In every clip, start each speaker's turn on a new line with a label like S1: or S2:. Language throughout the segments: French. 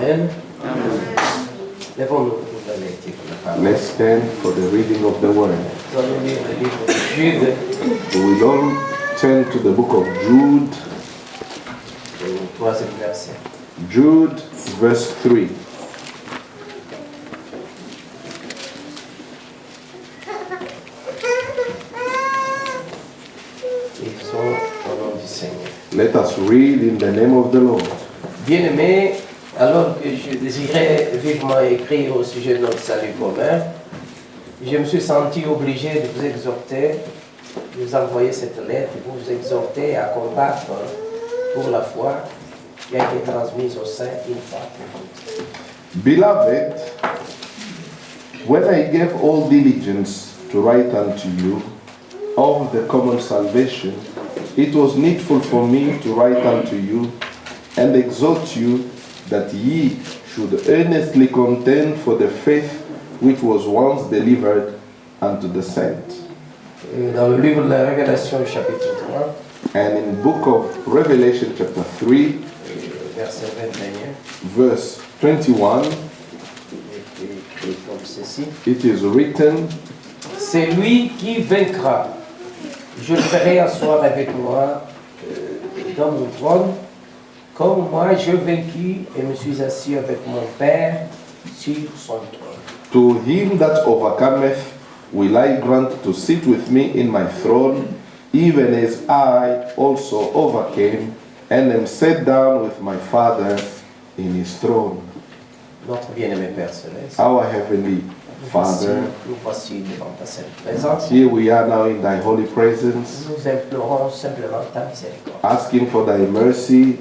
S1: Amen. Lèvons-nous pour la lecture de la parole.
S2: Let's stand for the reading of the word.
S1: Nous allons lire le livre de Jude.
S2: We will all turn to the book of Jude.
S1: Au troisième verset.
S2: Jude, verse 3.
S1: Ils sont au nom du Seigneur.
S2: Let us read in the name of the Lord.
S1: Bien-aimés, alors que je désirais vivement écrire au sujet de notre salut commun, je me suis senti obligé de vous exhorter, de vous envoyer cette lettre, de vous exhorter à combattre pour la foi qui a été transmise au sein une fois pour toutes.
S2: Beloved, when I gave all diligence to write unto you of the common salvation, it was needful for me to write unto you and exhort you that ye should earnestly contend for the faith which was once delivered unto the saints.
S1: Dans le livre de la Révélation, chapitre 3,
S2: And in book of Revelation chapter 3,
S1: verset 21,
S2: verse 21,
S1: il est écrit comme ceci.
S2: it is written,
S1: C'est lui qui vaincra. Je le ferai asseoir avec moi dans mon trône, comme moi je vainquis et me suis assis avec mon Père sur son trône.
S2: To him that overcometh will I grant to sit with me in my throne, even as I also overcame and am set down with my Father in his throne.
S1: Notre bien-aimé Père Céleste,
S2: Our heavenly Father,
S1: nous voici devant ta sainte présence.
S2: here we are now in thy holy presence,
S1: Nous implorons simplement ta miséricorde,
S2: asking for thy mercy,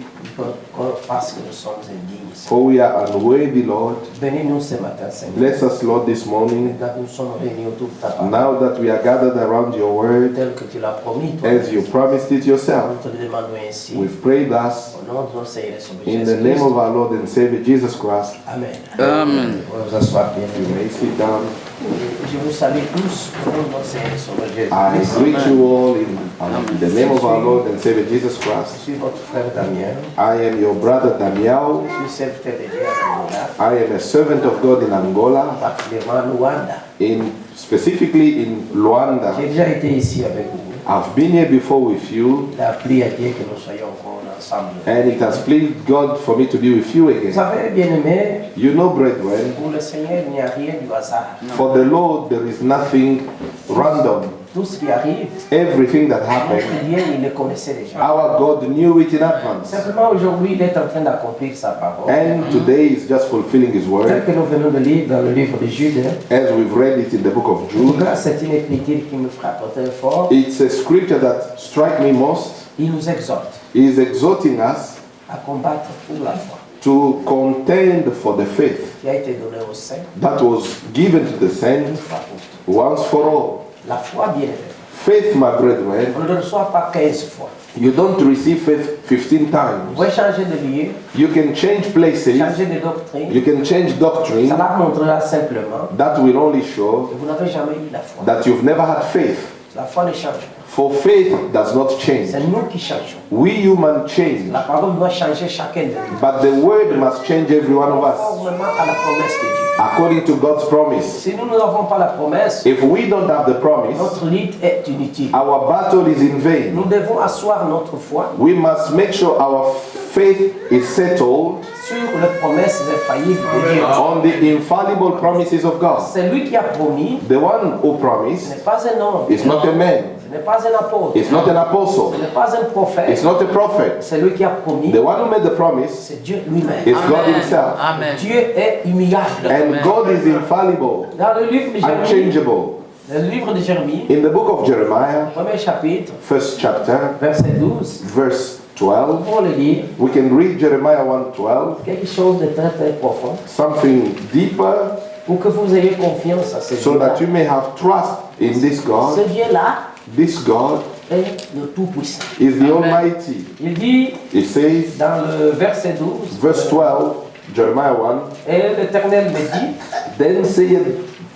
S1: parce que nous sommes indignes.
S2: for we are unworthy, Lord.
S1: Bénis-nous ce matin, Seigneur.
S2: Bless us, Lord, this morning,
S1: Maintenant que nous sommes réunis autour de ta parole,
S2: now that we are gathered around your word,
S1: tel que tu l'as promis, toi.
S2: as you promised it yourself.
S1: Nous te le demandons ainsi.
S2: We've prayed thus
S1: Au nom de notre Seigneur et Sauveur
S2: in the name
S1: Jésus-Christ.
S2: of our Lord and Savior Jesus Christ.
S1: Amen.
S3: Amen.
S1: Vous pouvez vous asseoir bien.
S2: You may sit down.
S1: Je vous salue tous au nom de notre Seigneur et Sauveur
S2: I
S1: Jésus-Christ.
S2: greet you all in the name of our Lord and Savior Jesus
S1: Je
S2: Christ.
S1: suis votre frère Damien.
S2: I am your brother Damiao.
S1: Je suis serviteur de Dieu à Angola,
S2: I am a servant of God in Angola,
S1: particulièrement à Luanda.
S2: specifically in Luanda.
S1: J'ai déjà été ici avec vous.
S2: I've been here before with you,
S1: Il a plu à Dieu que nous soyons encore ensemble.
S2: and it has pleased God for me to be with you
S1: Vous
S2: again.
S1: savez, bien-aimés,
S2: You know, brethren,
S1: pour le Seigneur, il n'y a rien du hasard.
S2: for the Lord there is nothing random.
S1: Tout ce qui arrive,
S2: Everything that
S1: notre
S2: happened,
S1: Dieu, il le connaissait déjà.
S2: our God knew it in advance.
S1: Simplement, aujourd'hui, il est en train d'accomplir sa parole.
S2: And today is just fulfilling His
S1: Tel
S2: word,
S1: que nous venons de lire dans le livre de Jude,
S2: as we've read it in the book of
S1: en tout
S2: Jude.
S1: cas, c'est une écriture qui me frappe très fort.
S2: It's a scripture that strikes me most.
S1: Il nous exhorte
S2: He is exhorting us
S1: à combattre pour la foi
S2: to contend for the faith
S1: qui a été donnée aux saints
S2: that was given to the
S1: une
S2: saints
S1: fois pour toutes.
S2: once for all.
S1: La foi, bien aimée,
S2: Faith, my brethren,
S1: on ne le reçoit pas 15 fois.
S2: you don't receive faith 15
S1: Vous
S2: times.
S1: pouvez changer de lieu,
S2: You can change places,
S1: changer de doctrine.
S2: you can change doctrine.
S1: Cela montrera simplement
S2: That will only show
S1: que vous n'avez jamais eu la foi.
S2: that you've never had faith.
S1: La foi ne change pas.
S2: For faith does not change.
S1: C'est nous qui changeons.
S2: We humans change,
S1: La parole doit changer chacun de nous.
S2: but the word must change every one of us
S1: Conformément à la promesse de Dieu.
S2: according to God's promise.
S1: Si nous n'avons pas la promesse,
S2: If we don't have the promise,
S1: notre lutte est inutile.
S2: our battle is in vain.
S1: Nous devons asseoir notre foi
S2: We must make sure our faith is settled
S1: sur les promesses infaillibles de Dieu.
S2: on the infallible promises of God.
S1: C'est lui qui a promis,
S2: The one who
S1: ce
S2: promised
S1: n'est pas un homme,
S2: is not a man,
S1: ce n'est pas un apôtre,
S2: it's not an
S1: ce
S2: apostle,
S1: n'est pas un prophète,
S2: it's not a prophet.
S1: c'est lui qui a promis,
S2: The one who made the promise
S1: c'est Dieu lui-même.
S2: is God Himself.
S3: Amen.
S1: Dieu est immuable.
S2: And God is infallible,
S1: Dans le livre de Jérémie,
S2: unchangeable.
S1: le livre de Jérémie,
S2: In the book of Jeremiah,
S1: premier chapitre,
S2: first chapter,
S1: verset 12,
S2: verse 12,
S1: pour le lire,
S2: we can read Jeremiah 1:12,
S1: quelque chose de très très profond,
S2: something deeper,
S1: pour que vous ayez confiance à ce
S2: so
S1: Dieu-là.
S2: that you may have trust in this
S1: Ce
S2: God.
S1: Dieu-là
S2: This God
S1: est le Tout-Puissant.
S2: is the
S3: Amen.
S2: Almighty.
S1: Il dit
S2: It says,
S1: dans le verset 12,
S2: verse 12, Jeremiah 1,
S1: et l'Éternel me dit,
S2: then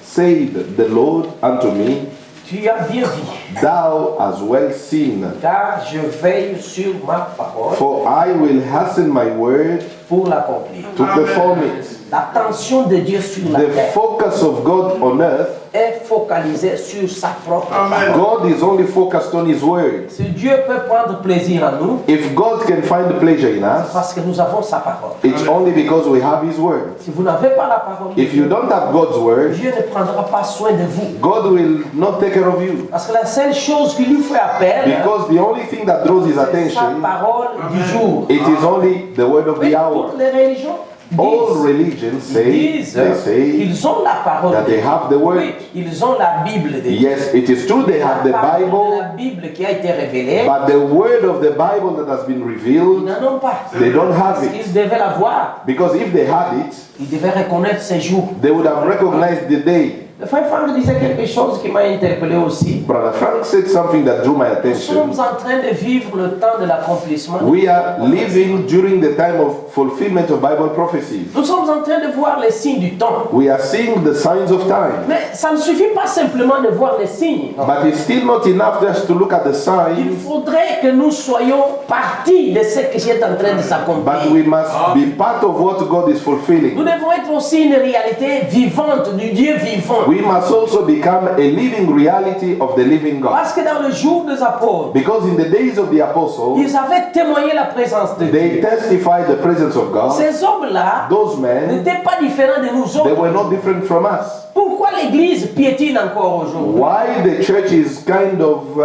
S2: said the Lord unto me,
S1: Tu as bien dit,
S2: thou hast well seen.
S1: car je veille sur ma parole
S2: For I will hasten my word
S1: pour l'accomplir.
S2: to perform it.
S1: L'attention de Dieu sur la
S2: The
S1: terre
S2: focus of God on earth,
S1: est focalisée sur sa propre parole.
S2: God is only focused on His word.
S1: Si Dieu peut prendre plaisir en nous,
S2: If God can find pleasure in
S1: c'est
S2: us,
S1: parce que nous avons sa parole.
S2: it's only because we have His word.
S1: Si vous n'avez pas la parole de
S2: If you
S1: Dieu,
S2: don't have God's word,
S1: Dieu ne prendra pas soin de vous.
S2: God will not take care of you.
S1: Parce que la seule chose qui lui fait appel,
S2: Because the only thing that draws His
S1: c'est sa
S2: attention,
S1: parole du jour.
S2: it is only the word of
S1: Oui,
S2: the hour.
S1: toutes les religions
S2: All
S1: disent,
S2: religions
S1: disent
S2: they say
S1: qu'ils ont la parole
S2: that
S1: de
S2: they
S1: Dieu.
S2: have the word.
S1: Oui, ils ont la Bible de Dieu.
S2: Yes, it is true they have the
S1: La parole de
S2: Bible,
S1: la Bible qui a été révélée,
S2: but the word of the Bible that has been
S1: ils
S2: revealed,
S1: n'en ont pas.
S2: they don't have
S1: Parce
S2: it.
S1: qu'ils devaient l'avoir.
S2: Because if they had it,
S1: Ils devaient reconnaître ces jours.
S2: they would have recognized the day.
S1: Le frère Franck disait quelque chose qui m'a interpellé aussi.
S2: Brother Frank said something that drew my
S1: Nous
S2: attention.
S1: sommes en train de vivre le temps de l'accomplissement.
S2: We are living during the time of fulfillment of Bible prophecies.
S1: Nous sommes en train de voir les signes du temps.
S2: We are seeing the signs of time.
S1: Mais ça ne suffit pas simplement de voir les signes. Non.
S2: But it's still not enough just to look at the
S1: Il
S2: signs,
S1: faudrait que nous soyons partie de ce qui est en train de
S2: but
S1: s'accomplir.
S2: we must be part of what God is
S1: Nous
S2: fulfilling.
S1: devons être aussi une réalité vivante du Dieu vivant.
S2: We must also become a living reality of the living God.
S1: Parce que dans le jour des apôtres,
S2: Because in the days of the apostles,
S1: ils avaient témoigné la présence de
S2: they
S1: Dieu.
S2: testified the presence of God.
S1: Ces hommes-là
S2: Those men,
S1: n'étaient pas différents de nous
S2: they were
S1: autres.
S2: not different from us.
S1: Pourquoi l'Église piétine encore aujourd'hui?
S2: Why the church is kind of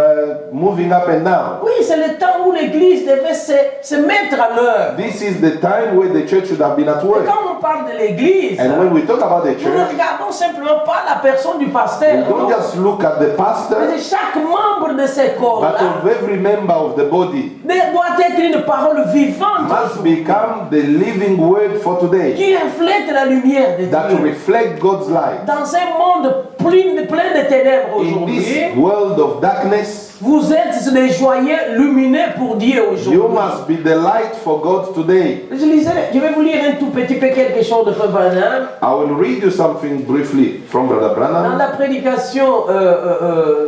S2: moving up and down?
S1: Oui, c'est le temps où l'Église devait se mettre à l'œuvre.
S2: This is the time where the church should have been at
S1: Et
S2: work.
S1: quand on parle de l'Église,
S2: And when we talk about the
S1: nous ne
S2: church,
S1: regardons simplement pas la personne du
S2: we
S1: pasteur.
S2: don't
S1: non.
S2: just look at the pastor,
S1: Mais chaque membre de ce
S2: but
S1: corps-là
S2: of every member of the body
S1: doit être une parole vivante
S2: must become the living word for today
S1: qui reflète la lumière de
S2: that
S1: Dieu.
S2: reflect God's light.
S1: Dans un monde plein de ténèbres
S2: In
S1: aujourd'hui,
S2: this world of darkness,
S1: vous êtes des joyeux lumineux pour Dieu
S2: you
S1: aujourd'hui.
S2: must be the light for God today.
S1: Je vais vous lire un tout petit peu quelque chose de Frère Branham.
S2: I will read you something briefly from Brother
S1: Dans
S2: Branham.
S1: la prédication,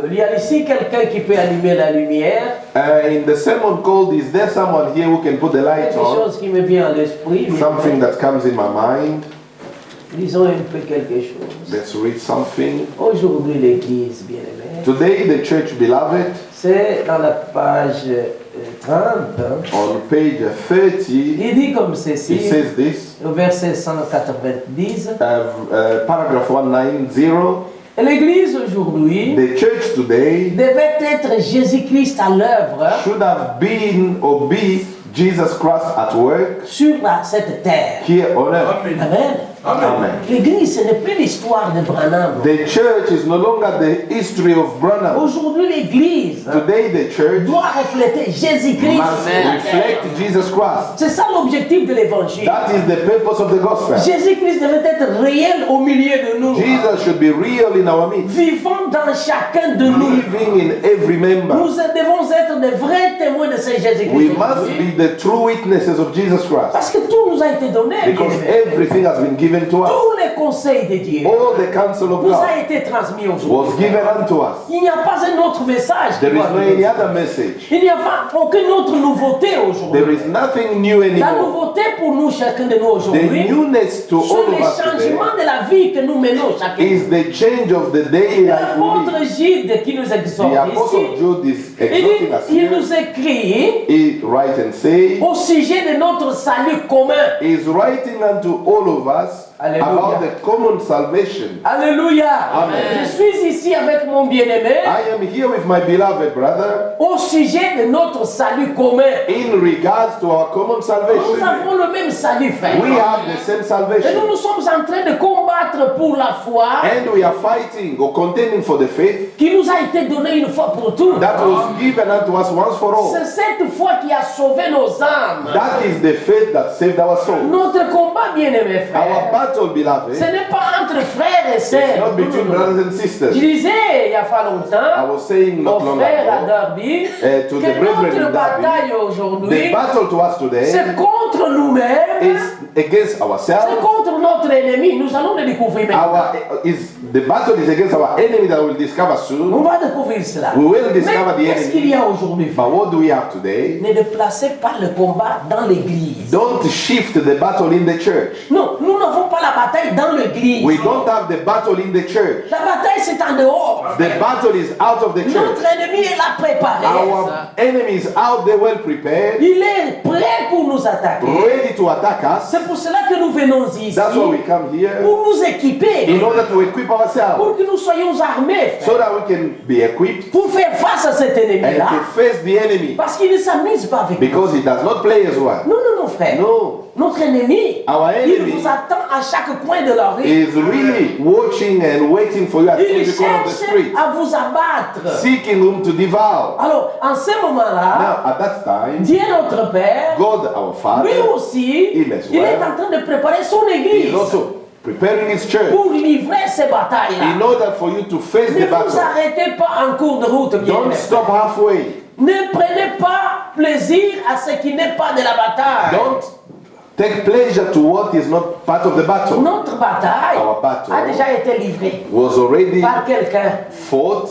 S1: il y a ici quelqu'un qui peut allumer la lumière.
S2: In the sermon called, is there someone here who can put the light
S1: Quelque
S2: on?
S1: chose qui me vient à l'esprit.
S2: Something that comes in my mind.
S1: Lisons un peu quelque chose.
S2: Let's read something.
S1: Aujourd'hui, l'Église, bien-aimée,
S2: Today, the church, beloved,
S1: c'est dans la page 30.
S2: on page 30,
S1: Il dit comme
S2: it
S1: ceci,
S2: says this,
S1: au verset 190.
S2: paragraph 190.
S1: Et L'Église aujourd'hui
S2: The church today
S1: devait être Jésus-Christ à l'œuvre
S2: should have been or be Jesus Christ at work
S1: sur cette terre.
S2: here on earth.
S1: Amen.
S2: Amen.
S1: L'Église, ce n'est plus l'histoire de Branham.
S2: The church is no longer the history of Branham.
S1: Aujourd'hui, l'Église
S2: Today, the church
S1: doit refléter Jésus-Christ.
S2: must reflect Jesus Christ.
S1: C'est ça l'objectif de l'Évangile.
S2: That is the purpose of the gospel.
S1: Jésus-Christ devait être réel au milieu de nous.
S2: Jesus should be real in our midst,
S1: Vivant dans chacun de nous.
S2: living in every member.
S1: Nous devons être des vrais témoins de Saint Jésus-Christ.
S2: We must
S1: aujourd'hui.
S2: be the true witnesses of Jesus Christ,
S1: Parce que tout nous a été donné.
S2: because
S1: bien-aimés.
S2: everything has been given to us.
S1: Tous les conseils de Dieu
S2: All the counsel of
S1: nous a
S2: God
S1: été transmis
S2: was
S1: aujourd'hui.
S2: given unto us.
S1: Il n'y a pas un autre message. qui
S2: There is
S1: doit
S2: no
S1: venir.
S2: any other message.
S1: Il n'y a pas aucune autre nouveauté
S2: There
S1: aujourd'hui.
S2: is nothing new
S1: La
S2: anymore.
S1: nouveauté pour nous, chacun de nous
S2: The
S1: aujourd'hui,
S2: newness to
S1: c'est
S2: all
S1: les
S2: of us today
S1: changements de la vie que nous menons chacun.
S2: is the change of the daily life we
S1: L'apôtre
S2: live.
S1: Gide qui nous exhorte
S2: The Apostle
S1: ici,
S2: Jude is exhorting us
S1: il
S2: here.
S1: nous écrit
S2: He writes and say,
S1: au sujet de notre salut commun.
S2: he is writing unto all of us
S1: Alléluia.
S2: about the common salvation.
S1: Alléluia.
S2: Amen.
S1: Je suis ici avec mon bien-aimé
S2: I am here with my beloved brother
S1: au sujet de notre salut commun.
S2: in regards to our common
S1: Nous
S2: salvation.
S1: avons le même salut, frère.
S2: We have the same
S1: Et
S2: salvation.
S1: nous sommes en train de combattre pour la foi
S2: And we are fighting or contending for the faith
S1: qui nous a été donnée une fois pour toutes.
S2: that was given unto us once for all.
S1: C'est cette foi qui a sauvé nos âmes.
S2: That is the faith that saved our soul.
S1: Notre combat, bien-aimé,
S2: Our
S1: frère,
S2: battle, beloved,
S1: ce n'est pas entre frères et
S2: it's
S1: sœurs.
S2: not between brothers and
S1: Je
S2: sisters.
S1: disais il y a pas
S2: I
S1: longtemps
S2: was saying
S1: aux
S2: not long
S1: frères à
S2: ago
S1: Derby
S2: to the
S1: que
S2: brethren in
S1: notre bataille
S2: Derby, the
S1: aujourd'hui,
S2: battle to us today
S1: c'est contre nous-mêmes,
S2: is against
S1: c'est
S2: ourselves.
S1: contre notre ennemi. Nous allons le découvrir maintenant.
S2: Is the battle is against our enemy that we'll discover
S1: On
S2: soon.
S1: va découvrir cela.
S2: We will
S1: Mais
S2: discover the
S1: qu'est-ce qu'il
S2: enemy.
S1: y a aujourd'hui?
S2: But what do we have today?
S1: Ne déplacez pas le combat dans l'église.
S2: Don't shift the battle in the church.
S1: Non, nous n'avons pas la bataille dans l'église.
S2: We don't have the battle in the church.
S1: La bataille, c'est en dehors.
S2: The battle is out of the church.
S1: Notre ennemi est là préparé.
S2: Our enemy is out there well prepared,
S1: Il est prêt pour nous attaquer.
S2: ready to attack us.
S1: C'est pour cela que nous venons ici.
S2: That's why we come here,
S1: Pour nous équiper.
S2: in order to equip ourselves,
S1: Pour que nous soyons armés.
S2: so that we can be equipped
S1: Pour faire face à cet
S2: and
S1: ennemi-là.
S2: to face the enemy,
S1: Parce qu'il ne s'amuse pas avec nous.
S2: because he does not play as well.
S1: Non, non, non, frère.
S2: No,
S1: Notre ennemi,
S2: our
S1: il
S2: enemy
S1: vous attend à chaque coin de la rue.
S2: is really watching and waiting for you at
S1: Il
S2: every corner of the
S1: cherche
S2: street,
S1: à vous abattre.
S2: seeking whom to devour.
S1: Alors, en ce moment-là,
S2: Now, at that time,
S1: Dieu notre Père,
S2: God, our Father,
S1: lui aussi,
S2: il as
S1: il est
S2: well.
S1: en train de préparer son
S2: is
S1: église
S2: also preparing his church
S1: pour livrer ces batailles-là.
S2: in order for you to face
S1: Ne
S2: the
S1: vous
S2: battle.
S1: arrêtez pas en cours de route, bien
S2: Don't
S1: aimé.
S2: stop halfway.
S1: Ne prenez pas plaisir à ce qui n'est pas de la bataille.
S2: Don't take pleasure to what is not part of the battle.
S1: Notre bataille
S2: Our battle
S1: a déjà été livrée
S2: was already
S1: par quelqu'un
S2: fought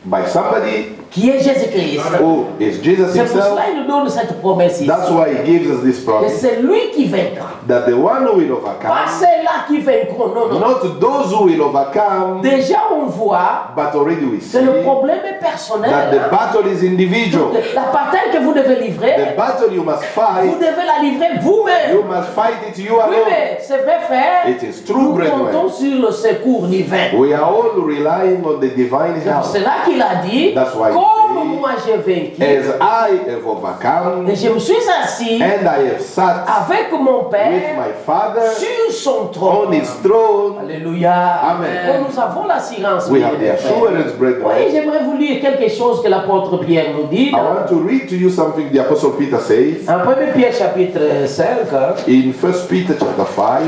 S2: by somebody
S1: qui est Jésus-Christ.
S2: who is Jesus
S1: C'est pour
S2: himself.
S1: cela qu'il nous donne cette promesse ici.
S2: That's why he gives us this
S1: Et
S2: promise,
S1: c'est lui qui vaincra.
S2: that the one who will
S1: Pas
S2: overcome,
S1: ceux-là qui vaincront. Non, non.
S2: not those who will overcome,
S1: Déjà, on voit
S2: but already we
S1: que
S2: see
S1: le problème est personnel.
S2: that the battle is individual.
S1: La bataille que vous devez
S2: The
S1: livrer,
S2: battle you must
S1: vous
S2: fight,
S1: devez la livrer vous-même.
S2: you must fight it you
S1: Oui,
S2: alone.
S1: mais c'est vrai, frère.
S2: It is true,
S1: Nous
S2: brethren.
S1: comptons sur le secours divin.
S2: We are all relying on the divine help.
S1: C'est là qu'il a dit,
S2: That's why he
S1: comme
S2: said,
S1: moi j'ai vaincu,
S2: As I have overcome,
S1: et je me suis assis
S2: and I have sat
S1: avec mon
S2: with
S1: Père
S2: my Father
S1: sur son
S2: on
S1: trône.
S2: his throne.
S1: Alléluia.
S2: Amen.
S1: Oh, nous avons l'assurance.
S2: We
S1: bien
S2: have the
S1: aimés, frères.
S2: assurance, brethren.
S1: Oui, j'aimerais vous lire quelque chose que l'apôtre Pierre nous dit.
S2: I want to read to you something the Apostle Peter says
S1: En 1 Pierre chapitre 5,
S2: in 1 Peter chapter 5.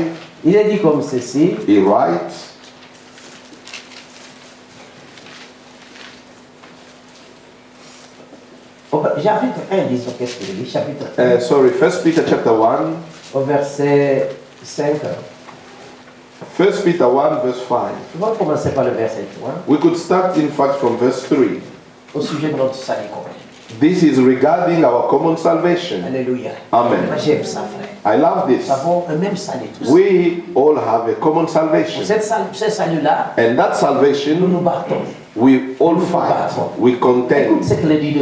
S1: il est dit comme ceci.
S2: He writes,
S1: Chapitre 1, disons, qu'est-ce qu'il dit? Chapitre 1,
S2: 1 Peter chapter 1,
S1: au verset 5.
S2: 1 Peter 1 verse 5.
S1: On va commencer par le verset 3,
S2: We could start in fact from verse 3.
S1: au sujet de notre salut commun.
S2: This is regarding our common salvation.
S1: Alléluia.
S2: Amen.
S1: Moi, j'aime ça, frère.
S2: I love
S1: Nous
S2: this.
S1: avons un même salut tous.
S2: We all have a common salvation.
S1: Ce salut-là,
S2: And that
S1: nous
S2: salvation,
S1: nous battons.
S2: we all fight, we
S1: Écoute
S2: contend.
S1: ce que le dit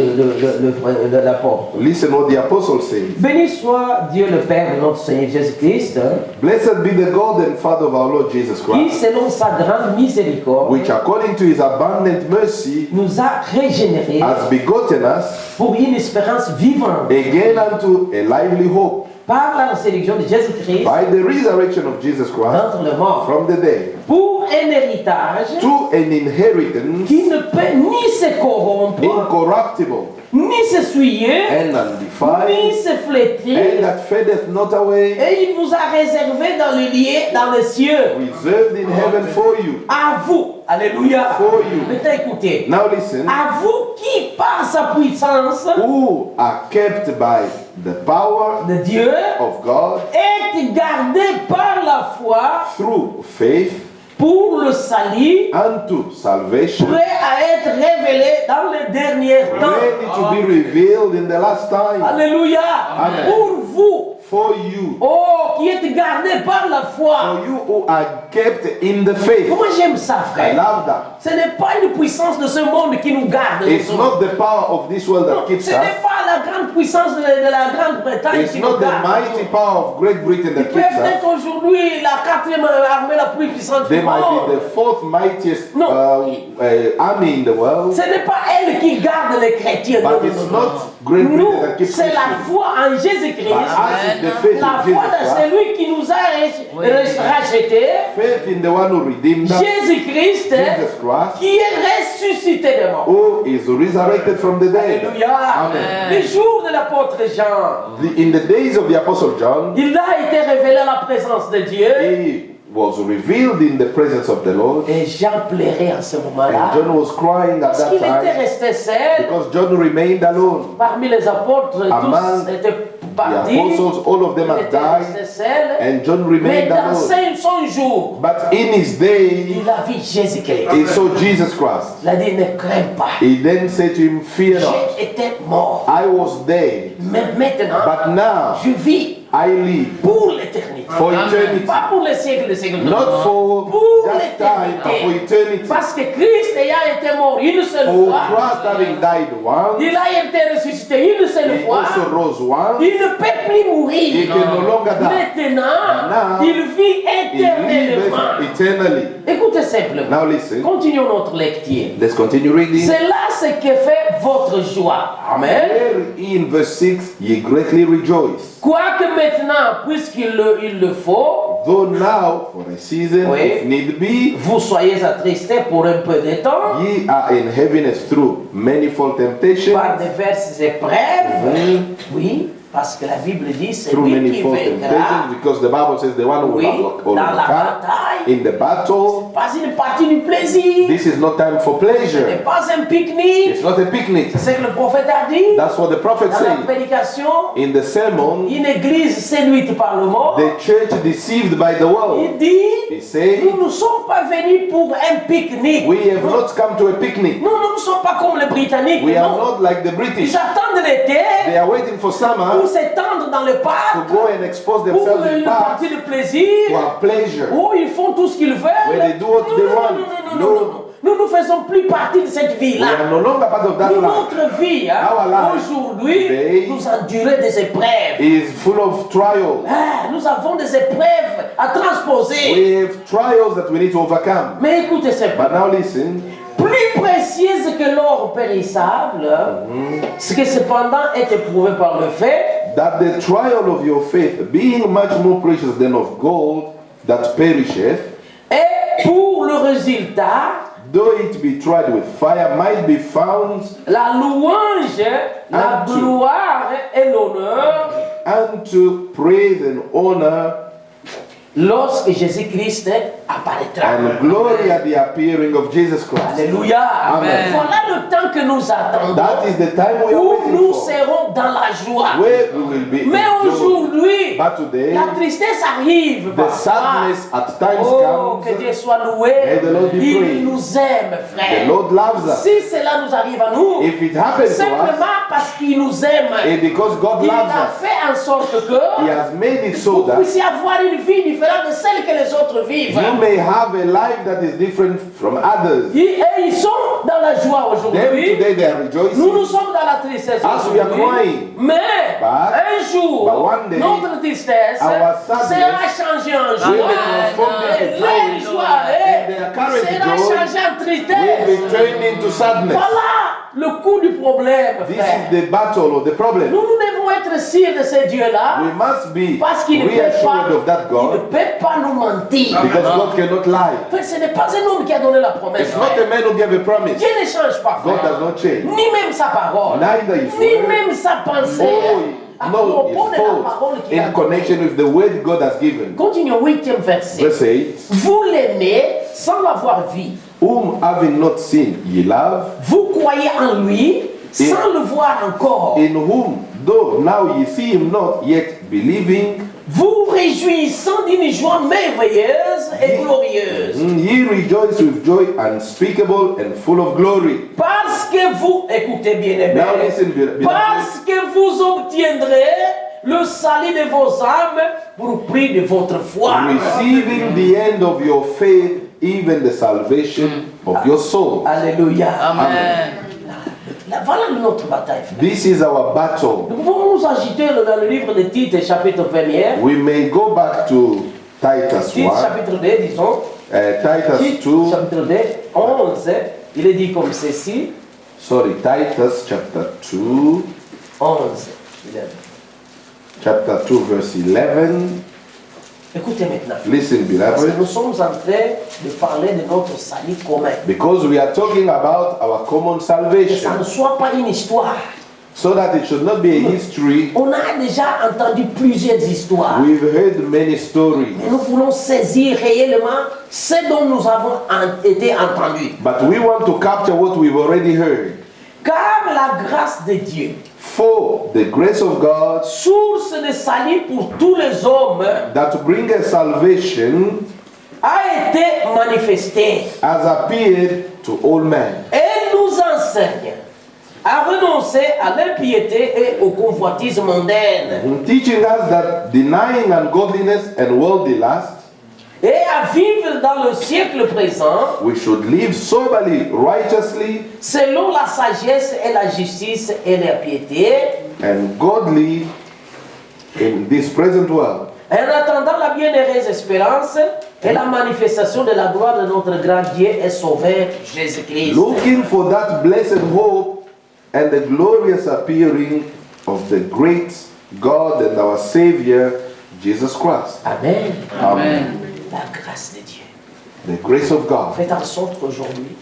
S1: l'apôtre.
S2: Listen what the apostle says.
S1: Béni soit Dieu le Père de notre Seigneur Jésus-Christ,
S2: Blessed be the God and Father of our Lord Jesus
S1: qui,
S2: Christ,
S1: selon sa grande miséricorde,
S2: which according to his abundant mercy
S1: nous a régénérés
S2: has begotten us
S1: pour une espérance vivante
S2: again unto a lively hope
S1: par la résurrection de Jésus-Christ
S2: by the resurrection of Jesus Christ
S1: d'entre les morts,
S2: from the dead,
S1: pour un héritage
S2: to an inheritance
S1: qui ne peut ni se corrompre,
S2: incorruptible
S1: ni se souiller,
S2: and
S1: ni
S2: undefiled,
S1: se
S2: and
S1: flétrir,
S2: that fadeth not away,
S1: et il vous a réservé dans le lieu, dans les cieux,
S2: reserved in heaven for you.
S1: à vous. Alléluia.
S2: For you.
S1: Maintenant écoutez,
S2: Now listen,
S1: à vous qui par sa puissance
S2: who are kept by the power
S1: de Dieu
S2: of God
S1: êtes gardés par la foi
S2: through faith
S1: pour le salut,
S2: unto salvation,
S1: prêt à être révélé dans les derniers temps.
S2: ready to be revealed in the last time.
S1: Alléluia.
S2: Amen.
S1: Pour vous,
S2: For you,
S1: oh, qui êtes gardés par la foi.
S2: for you who are kept in the faith.
S1: Moi j'aime ça,
S2: I
S1: frère.
S2: love that.
S1: Ce n'est pas une puissance de ce monde qui nous garde.
S2: It's not the power of this world
S1: Non,
S2: that keeps
S1: ce n'est
S2: us.
S1: pas la grande puissance de la Grande-Bretagne
S2: It's
S1: qui nous
S2: not the
S1: garde.
S2: mighty power of Great Britain that
S1: Peut
S2: keeps us.
S1: être aujourd'hui la 4e armée la plus puissante
S2: They
S1: du
S2: might
S1: monde.
S2: be the fourth mightiest
S1: No.
S2: army in the world,
S1: Ce n'est pas elle qui garde les chrétiens. Non,
S2: but
S1: non,
S2: it's
S1: non, non.
S2: not Great Britain
S1: Nous,
S2: that keeps
S1: c'est la
S2: Christians.
S1: foi en Jésus-Christ.
S2: But us is the faith
S1: La
S2: in
S1: foi
S2: Jesus
S1: de
S2: Christ.
S1: celui qui nous a rachetés.
S2: Faith in the one who redeemed us,
S1: Jésus-Christ,
S2: Jesus Christ,
S1: qui est ressuscité de mort.
S2: who is resurrected from the dead.
S1: Alléluia.
S2: Amen.
S1: Les jours de l'apôtre Jean,
S2: In the days of the Apostle John,
S1: il a été révélé à la présence de Dieu.
S2: he was revealed in the presence of the Lord,
S1: Et Jean pleurait en ce moment-là.
S2: and John was crying at
S1: Parce
S2: that
S1: qu'il était
S2: time
S1: resté seul.
S2: because John remained alone.
S1: Parmi les apôtres,
S2: Among
S1: tous étaient partis.
S2: apostles, all of them
S1: Il
S2: have
S1: était
S2: died,
S1: resté seul.
S2: and John
S1: Mais
S2: remained
S1: dans
S2: alone.
S1: son jour,
S2: But in his day,
S1: il a vu Jésus-Christ.
S2: he saw Jesus Christ.
S1: Il a dit, ne crains pas.
S2: He then said to him, "Fear not.
S1: J'étais mort.
S2: I was dead,
S1: Mais maintenant,
S2: but now
S1: je vis
S2: I live
S1: pour l'éternité.
S2: for eternity.
S1: Pas pour les siècles des siècles.
S2: Not for
S1: Pour
S2: just time, but for
S1: l'éternité.
S2: eternity.
S1: Parce que Christ ayant été mort une seule
S2: For
S1: fois,
S2: Christ having died once,
S1: il a été ressuscité une seule
S2: he
S1: fois,
S2: also rose once.
S1: il ne peut plus
S2: He
S1: mourir.
S2: can no longer die.
S1: Maintenant,
S2: Now,
S1: il vit
S2: He
S1: éternellement.
S2: liveth eternally.
S1: Écoutez simplement.
S2: Now listen.
S1: Continuons notre lecture.
S2: Let's continue reading.
S1: C'est là ce que fait votre joie. Amen.
S2: There in verse 6, ye greatly rejoice.
S1: Quoique maintenant, puisqu'il le faut,
S2: Though now, for a season,
S1: Oui.
S2: if need be,
S1: vous soyez attristés pour un peu de temps
S2: ye are in heaviness through manifold temptation,
S1: par diverses épreuves. Oui, parce que la Bible dit c'est
S2: through
S1: lui qui
S2: manifold
S1: vaincra.
S2: temptation, because the Bible says the one who will
S1: Oui,
S2: have
S1: dans la
S2: overcome
S1: bataille.
S2: in the battle.
S1: Pas une partie du plaisir.
S2: This is not time for
S1: Ce n'est
S2: pleasure.
S1: pas un pique-nique.
S2: It's not a picnic.
S1: C'est ce que le prophète a dit.
S2: That's what the prophet
S1: Dans la
S2: said.
S1: prédication,
S2: In the sermon,
S1: une église séduite par le monde.
S2: the church deceived by the
S1: Il
S2: world.
S1: dit,
S2: He said,
S1: nous ne sommes pas venus pour un pique-nique.
S2: we have not come to a picnic.
S1: Nous ne sommes pas comme les Britanniques.
S2: We are
S1: non.
S2: not like the British.
S1: Ils attendent l'été
S2: They are waiting for
S1: pour
S2: summer
S1: s'étendre dans le
S2: to
S1: parc,
S2: go and expose
S1: pour
S2: themselves in
S1: une
S2: parks
S1: partie de
S2: to
S1: plaisir,
S2: have pleasure.
S1: où ils font tout ce qu'ils veulent.
S2: Where they do what they want.
S1: Non. Nous ne faisons plus partie de cette
S2: We
S1: vie-là.
S2: are no longer part of that life.
S1: Notre vie, hein,
S2: Our life
S1: aujourd'hui,
S2: today
S1: nous endurons des épreuves.
S2: Is full of trials.
S1: Ah, nous avons des épreuves à transposer.
S2: We have trials that we need to overcome.
S1: Mais écoutez simplement.
S2: But now listen,
S1: Plus précieuse que l'or périssable, ce qui cependant est éprouvé par le fait
S2: that the trial of your faith, being much more precious than of gold that perisheth,
S1: et pour le résultat,
S2: though it be tried with fire, might be found
S1: la louange, la
S2: Unto.
S1: gloire et l'honneur
S2: unto praise and honor
S1: lorsque Jésus-Christ apparaîtra.
S2: and glory at the appearing of Jesus Christ.
S1: Alléluia.
S2: Amen.
S1: Voilà le temps que nous attendons,
S2: That is the time we are
S1: où
S2: waiting
S1: nous
S2: for,
S1: serons dans la joie.
S2: where we will be
S1: Mais
S2: in joy.
S1: aujourd'hui,
S2: But today,
S1: la tristesse arrive
S2: the
S1: parfois.
S2: sadness at times
S1: Oh, que
S2: comes.
S1: Dieu soit loué.
S2: May the Lord be
S1: Il
S2: praised.
S1: nous aime,
S2: The
S1: frère.
S2: Lord loves us.
S1: Si cela nous arrive à nous,
S2: If it happens to us,
S1: simplement parce qu'il nous aime,
S2: and because God
S1: il
S2: loves
S1: a
S2: us,
S1: fait en sorte
S2: He
S1: que
S2: has made it so
S1: vous
S2: that
S1: puissiez avoir une vie différente de celle que les autres vivent.
S2: you may have a life that is different from others.
S1: Et ils sont dans la joie
S2: Them
S1: aujourd'hui.
S2: today they are
S1: Nous,
S2: rejoicing.
S1: nous sommes dans la tristesse
S2: As we are
S1: aujourd'hui.
S2: crying.
S1: Mais
S2: But-
S1: un jour,
S2: but one day,
S1: notre tristesse
S2: our sadness
S1: sera changée en
S2: will be
S1: joie.
S2: transformed
S1: Et
S2: into
S1: leur
S2: joy.
S1: joie
S2: And their current
S1: sera
S2: joy
S1: changée en
S2: will
S1: tristesse.
S2: be turned into sadness.
S1: Voilà le coup du problème,
S2: This
S1: frère.
S2: is the battle of the problem.
S1: Nous devons être sûrs de ce Dieu-là
S2: We must be
S1: parce qu'il ne peut pas,
S2: reassured of that
S1: il ne
S2: God
S1: peut pas nous mentir.
S2: because God cannot lie.
S1: Frère, ce n'est pas un homme qui a donné la promesse.
S2: It's not
S1: frère.
S2: a man who gave a promise.
S1: Dieu ne change pas,
S2: God
S1: frère.
S2: does not change.
S1: Ni même sa parole.
S2: Neither his
S1: Ni
S2: word.
S1: même sa pensée.
S2: Oh,
S1: à
S2: no,
S1: propos
S2: his
S1: de la parole
S2: thoughts
S1: qu'il a
S2: in
S1: donnée.
S2: connection with the word God has given.
S1: Continuons, 8e verset.
S2: Verse 8.
S1: Vous l'aimez sans l'avoir vu.
S2: Whom having not seen ye love,
S1: Vous croyez en lui sans le voir encore.
S2: in whom though now ye see him not, yet believing,
S1: Vous réjouissant d'une joie merveilleuse et glorieuse.
S2: ye rejoice with joy unspeakable and full of glory.
S1: Parce que vous, écoutez bien aimé,
S2: Now listen, beloved.
S1: parce que vous obtiendrez le salut de vos âmes pour prix de votre foi.
S2: Receiving the end of your faith, even the salvation of your soul.
S1: Alléluia.
S3: Amen.
S1: Voilà notre bataille, frère.
S2: This is our battle.
S1: Nous pouvons nous agiter dans le livre de Tite, chapitre 1er.
S2: We may go back to Titus
S1: Tite,
S2: 1,
S1: chapitre 2, disons.
S2: Titus
S1: Tite,
S2: 2,
S1: chapitre 2, 11. Il est dit comme ceci.
S2: sorry, Titus chapter 2,
S1: 11.
S2: chapter 2, verse 11.
S1: Écoutez maintenant.
S2: Listen,
S1: Parce que
S2: beloved,
S1: nous sommes en train de parler de notre salut commun.
S2: because we are talking about our common
S1: Que ça ne
S2: salvation,
S1: soit pas une histoire.
S2: so that it should not be a history.
S1: On a déjà entendu plusieurs histoires.
S2: We've heard many stories,
S1: Et nous voulons saisir réellement ce dont nous avons été entendus.
S2: but we want to capture what we've already heard.
S1: Car la grâce de Dieu,
S2: For the grace of God
S1: source de salut pour tous les hommes,
S2: that bringeth salvation
S1: a été manifestée
S2: has appeared to all men,
S1: et nous enseigne à renoncer à l'impiété et au convoitisme mondaine
S2: teaching us that denying ungodliness and worldly lust,
S1: et à vivre dans le siècle présent
S2: we should live soberly, righteously,
S1: selon la sagesse et la justice et la piété,
S2: and godly in this present world,
S1: en attendant la bienheureuse espérance et la manifestation de la gloire de notre grand Dieu et Sauveur Jésus-Christ.
S2: looking for that blessed hope and the glorious appearing of the great God and our Savior, Jesus Christ.
S1: Amen.
S2: Amen.
S1: La grâce de Dieu.
S2: The grace of God
S1: Faites en sorte qu'aujourd'hui,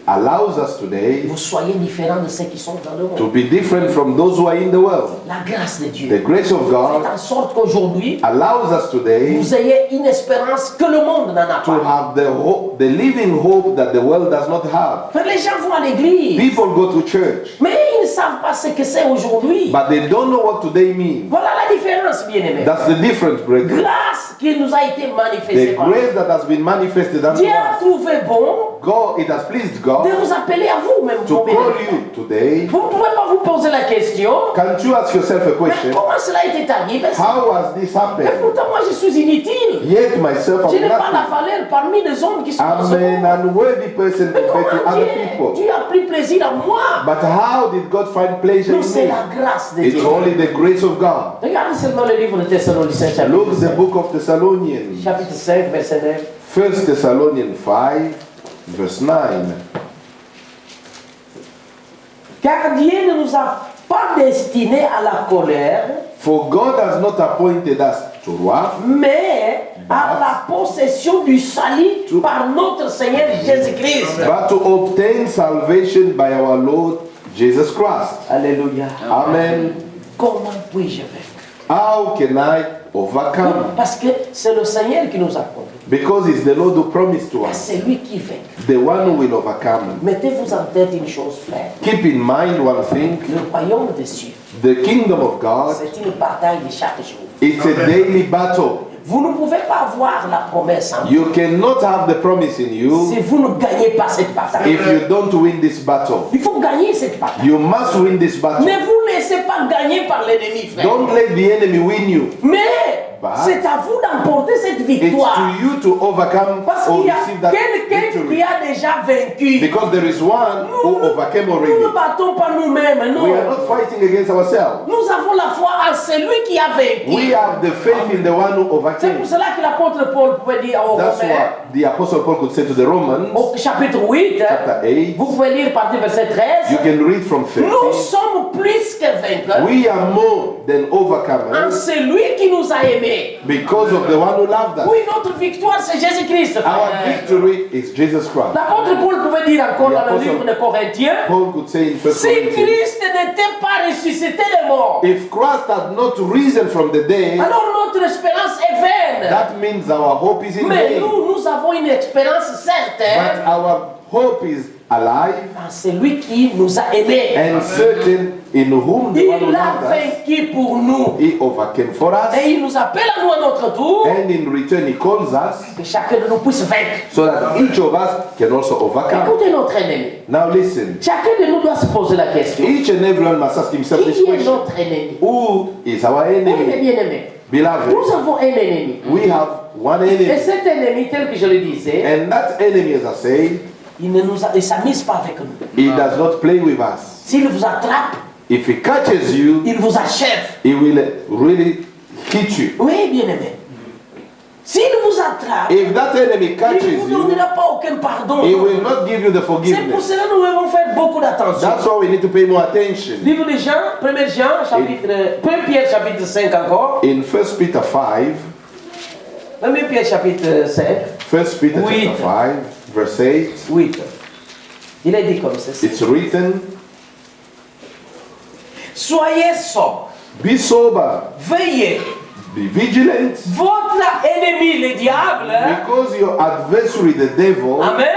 S2: allows us today
S1: vous soyez différents de ceux qui sont dans le
S2: to
S1: monde.
S2: be different from those who are in the world.
S1: La grâce de
S2: The
S1: Dieu.
S2: grace of
S1: Faites
S2: God
S1: en sorte qu'aujourd'hui,
S2: allows us today
S1: vous ayez une espérance que le monde n'en a
S2: to
S1: pas.
S2: have the hope, the living hope that the world does not have.
S1: Fait, les gens vont à l'église,
S2: People go to church,
S1: mais ils ne savent pas ce que c'est aujourd'hui.
S2: but they don't know what today means.
S1: Voilà la différence, bien-aimés.
S2: That's the difference, brethren.
S1: Grâce qui nous a été manifestée
S2: The
S1: par Dieu.
S2: grace that has been manifested unto
S1: Dieu a
S2: us.
S1: trouvé bon
S2: God, it has pleased
S1: de
S2: God
S1: vous appeler à vous, même
S2: to
S1: mon
S2: call
S1: bien-aimé.
S2: you today.
S1: Vous ne pouvez pas vous poser la question,
S2: Can't you ask yourself a
S1: mais
S2: question?
S1: comment cela est arrivé?
S2: How has this
S1: Et
S2: happened?
S1: pourtant, moi, je suis inutile.
S2: Yet myself,
S1: Je
S2: I'm
S1: n'ai pas la
S2: nothing.
S1: valeur parmi les hommes qui sont dans
S2: I'm
S1: ce monde.
S2: an unworthy person
S1: Mais
S2: compared to
S1: comment
S2: other
S1: Dieu,
S2: people.
S1: Dieu a pris plaisir à moi?
S2: But how did God find pleasure
S1: Non,
S2: in
S1: c'est
S2: me?
S1: la grâce de
S2: It's
S1: Dieu.
S2: only the grace of God.
S1: Regardez seulement le livre de Thessaloniciens,
S2: Look
S1: chapitre
S2: at the
S1: 5,
S2: book of Thessalonians.
S1: chapitre 5, verset 9.
S2: 1 Thessalonians 5, verse 9.
S1: Car Dieu ne nous a pas destinés à la colère,
S2: For God has not appointed us to wrath,
S1: mais à la possession du salut par notre Seigneur Jésus-Christ.
S2: but to obtain salvation by our Lord Jesus Christ.
S1: Alléluia.
S2: Amen.
S1: Comment puis-je vaincre?
S2: How can I overcome?
S1: Parce que c'est le Seigneur qui nous a promis.
S2: Because it's the Lord who promised to us,
S1: C'est lui qui vainc.
S2: the one who will overcome.
S1: Mettez-vous en tête une chose, frère.
S2: Keep in mind one thing,
S1: Le royaume des cieux,
S2: the kingdom of God,
S1: c'est une bataille de chaque jour.
S2: it's a daily battle.
S1: Vous ne pouvez pas avoir la promesse en vous
S2: You cannot have the promise in you
S1: si vous ne gagnez pas cette bataille.
S2: if you don't win this battle.
S1: Il faut gagner cette bataille.
S2: You must win this battle.
S1: Ne vous laissez pas gagner par l'ennemi, frère.
S2: Don't let the enemy win you.
S1: Mais
S2: But
S1: c'est à vous d'emporter cette
S2: It's
S1: victoire.
S2: to you to overcome
S1: Parce
S2: or
S1: qu'il y a
S2: receive that
S1: quelqu'un qui
S2: victory.
S1: a déjà vaincu.
S2: Because there is one who overcame
S1: Nous ne
S2: already.
S1: battons pas nous-mêmes, non.
S2: We are not fighting against ourselves.
S1: Nous avons la foi en celui qui a vaincu.
S2: We have the faith in the one who
S1: C'est
S2: overcame.
S1: pour cela que l'apôtre Paul pouvait dire aux
S2: That's
S1: Romains,
S2: what the Apostle Paul could say to the Romans,
S1: au chapitre 8,
S2: chapter 8.
S1: vous pouvez lire partir verset 13,
S2: You can read from
S1: nous
S2: 13.
S1: sommes plus que vainqueurs
S2: We are more than
S1: en
S2: overcomers
S1: celui qui nous a aimés.
S2: because of the one who loved us.
S1: Oui, notre victoire, c'est Jésus-Christ.
S2: Our
S1: frère.
S2: victory is Jesus Christ.
S1: L'apôtre Paul pouvait dire encore dans le
S2: Apostle
S1: livre de Corinthiens,
S2: Paul could say in 1
S1: si
S2: Corinthians,
S1: Christ n'était pas ressuscité des morts,
S2: if Christ had not risen from the dead,
S1: alors notre espérance est vaine.
S2: that means our hope is in
S1: Mais
S2: vain.
S1: nous avons une espérance certaine
S2: But our hope is alive
S1: en celui qui nous a aimés.
S2: and certain in whom the one who
S1: Il a
S2: loved us,
S1: vaincu pour nous.
S2: he overcame for us.
S1: Et il nous appelle à nous à notre tour
S2: And in return, he calls us
S1: que chacun de nous puisse vaincre.
S2: so that each of us can also overcome.
S1: Écoutez notre ennemi.
S2: Now listen,
S1: Chacun de nous doit se poser la question.
S2: each and everyone must ask himself this
S1: Qui est
S2: question.
S1: notre ennemi?
S2: Who is our
S1: Oui, mes
S2: enemy?
S1: bien-aimés.
S2: Beloved,
S1: Nous avons un ennemi.
S2: we have one
S1: Et
S2: enemy.
S1: cet ennemi, tel que je le disais,
S2: And that enemy, as I say,
S1: il s'amuse pas avec nous.
S2: he does not play with us.
S1: S'il vous attrape,
S2: If he catches you,
S1: il vous achève.
S2: he will really hit you.
S1: Oui, bien-aimé. S'il vous attrape,
S2: If that enemy
S1: il
S2: catches
S1: ne vous
S2: you,
S1: donnera pas aucun pardon.
S2: he will not give you the
S1: C'est pour
S2: forgiveness.
S1: cela que nous devons faire beaucoup d'attention.
S2: That's why we need to pay more attention.
S1: Livre de Jean, 1 Jean, chapitre, 1 Pierre chapitre 5 encore.
S2: In 1 Peter 5,
S1: 1 Pierre chapitre 5,
S2: 1 Peter
S1: Oui.
S2: chapter 5, verse 8,
S1: 8. Il est dit comme ceci.
S2: it's written,
S1: Soyez sobres,
S2: be sober,
S1: veillez,
S2: Be vigilant.
S1: Votre ennemi, le diable,
S2: Because your adversary, the devil,
S1: amen.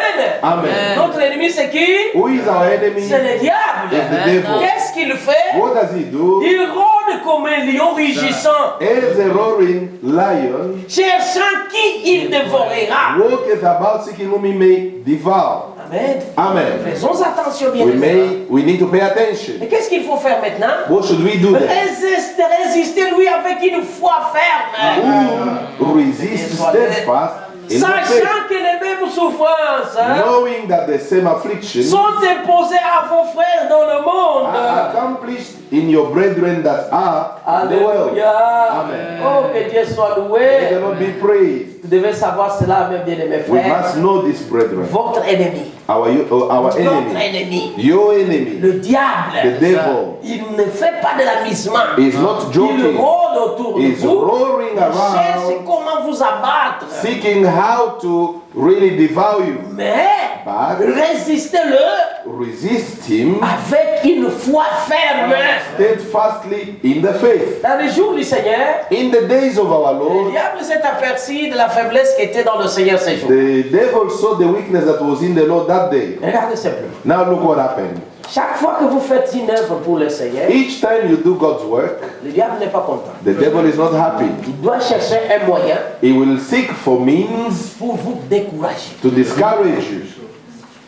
S2: Amen.
S1: Notre ennemi, c'est qui?
S2: Who is our enemy?
S1: C'est le diable.
S2: Is the devil.
S1: Qu'est-ce qu'il fait?
S2: What does he do?
S1: Il rôde comme un lion rugissant,
S2: As a roaring lion,
S1: cherchant qui il dévorera.
S2: walketh about seeking whom he may devour.
S1: Amen.
S2: Amen.
S1: Faisons attention, bien
S2: We
S1: évidemment.
S2: need to pay attention.
S1: Et qu'est-ce qu'il faut faire maintenant?
S2: What should we do then?
S1: Résister lui avec une foi ferme.
S2: Who resist steadfast in the faith,
S1: Sachant que les mêmes souffrances
S2: knowing that the same affliction
S1: sont imposées à vos frères dans le monde.
S2: are accomplished in your brethren that are in the world.
S1: Alléluia.
S2: Amen.
S1: Oh, que Dieu soit
S2: May
S1: loué.
S2: the Lord be praised.
S1: Vous devez savoir cela, mes bien-aimés
S2: We
S1: frères.
S2: must know this, brethren.
S1: Votre ennemi,
S2: Our
S1: notre
S2: enemy,
S1: ennemi,
S2: your enemy,
S1: le diable,
S2: the devil,
S1: il ne fait pas de l'amusement.
S2: is not
S1: Il
S2: joking.
S1: rôde autour de
S2: Is
S1: vous.
S2: roaring
S1: Il cherche
S2: around,
S1: comment vous abattre.
S2: seeking how to really devour you.
S1: Mais
S2: But
S1: résistez-le
S2: resist him
S1: avec une foi ferme.
S2: steadfastly in the faith.
S1: Dans les jours du Seigneur,
S2: In the days of our
S1: le
S2: Lord,
S1: diable s'est aperçu de la faiblesse qui était dans le Seigneur ces jours.
S2: the devil saw the weakness that was in the Lord that day.
S1: Regardez simplement.
S2: Now look what happened.
S1: Chaque fois que vous faites une œuvre pour le Seigneur,
S2: Each time you do God's work,
S1: le diable n'est pas content.
S2: the devil is not happy.
S1: Il doit chercher un moyen
S2: He will seek for means
S1: pour vous décourager.
S2: to discourage you.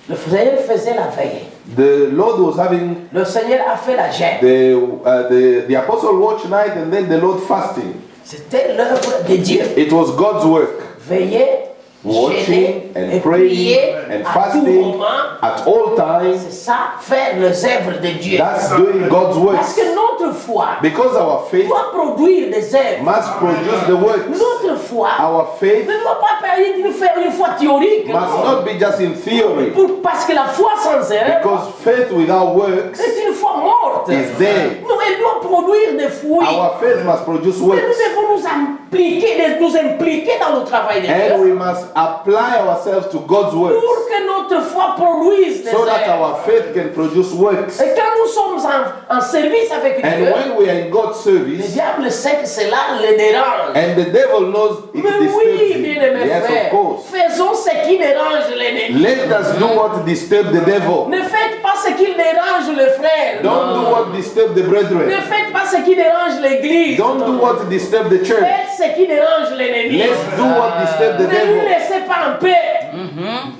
S1: Le Seigneur faisait la veille.
S2: The Lord was having
S1: Le Seigneur a fait la gêne.
S2: the apostle watch night and then the Lord fasting.
S1: C'était l'œuvre de Dieu.
S2: It was God's work.
S1: Veiller,
S2: Watching
S1: gêner
S2: and
S1: et
S2: praying
S1: prier
S2: and
S1: à tout
S2: fasting
S1: moment.
S2: at all times.
S1: C'est ça, faire les œuvres de Dieu.
S2: That's doing God's work.
S1: Parce que notre foi
S2: Because our faith
S1: doit produire des œuvres.
S2: must produce the works.
S1: Notre foi
S2: Our faith
S1: ne doit pas faire une foi théorique.
S2: must
S1: non.
S2: not be just in theory.
S1: Parce que la foi sans œuvre
S2: Because faith without works
S1: est une foi morte.
S2: is dead.
S1: Non, elle doit produire des fruits.
S2: Our faith must produce
S1: Mais nous
S2: works.
S1: devons nous impliquer dans le travail de
S2: And
S1: Dieu
S2: we must apply ourselves to God's works
S1: pour que notre foi produise des
S2: so that
S1: œuvres.
S2: our faith can produce works.
S1: Et quand nous sommes en service avec
S2: And
S1: Dieu,
S2: when we are in God's
S1: le
S2: service,
S1: diable sait que cela le dérange.
S2: and the devil knows it
S1: Mais oui,
S2: disturbs him.
S1: bien-aimés
S2: Yes,
S1: frères,
S2: of course.
S1: faisons ce qui dérange l'ennemi.
S2: Let us do what disturb the devil.
S1: Ne faites pas ce qui dérange le frère.
S2: Don't do what disturb the
S1: Ne
S2: brethren.
S1: faites pas ce qui dérange l'église.
S2: Don't do what disturb the church.
S1: Faites ce qui dérange l'ennemi.
S2: Let's do what disturb the
S1: Ne lui
S2: devil.
S1: laissez pas en paix.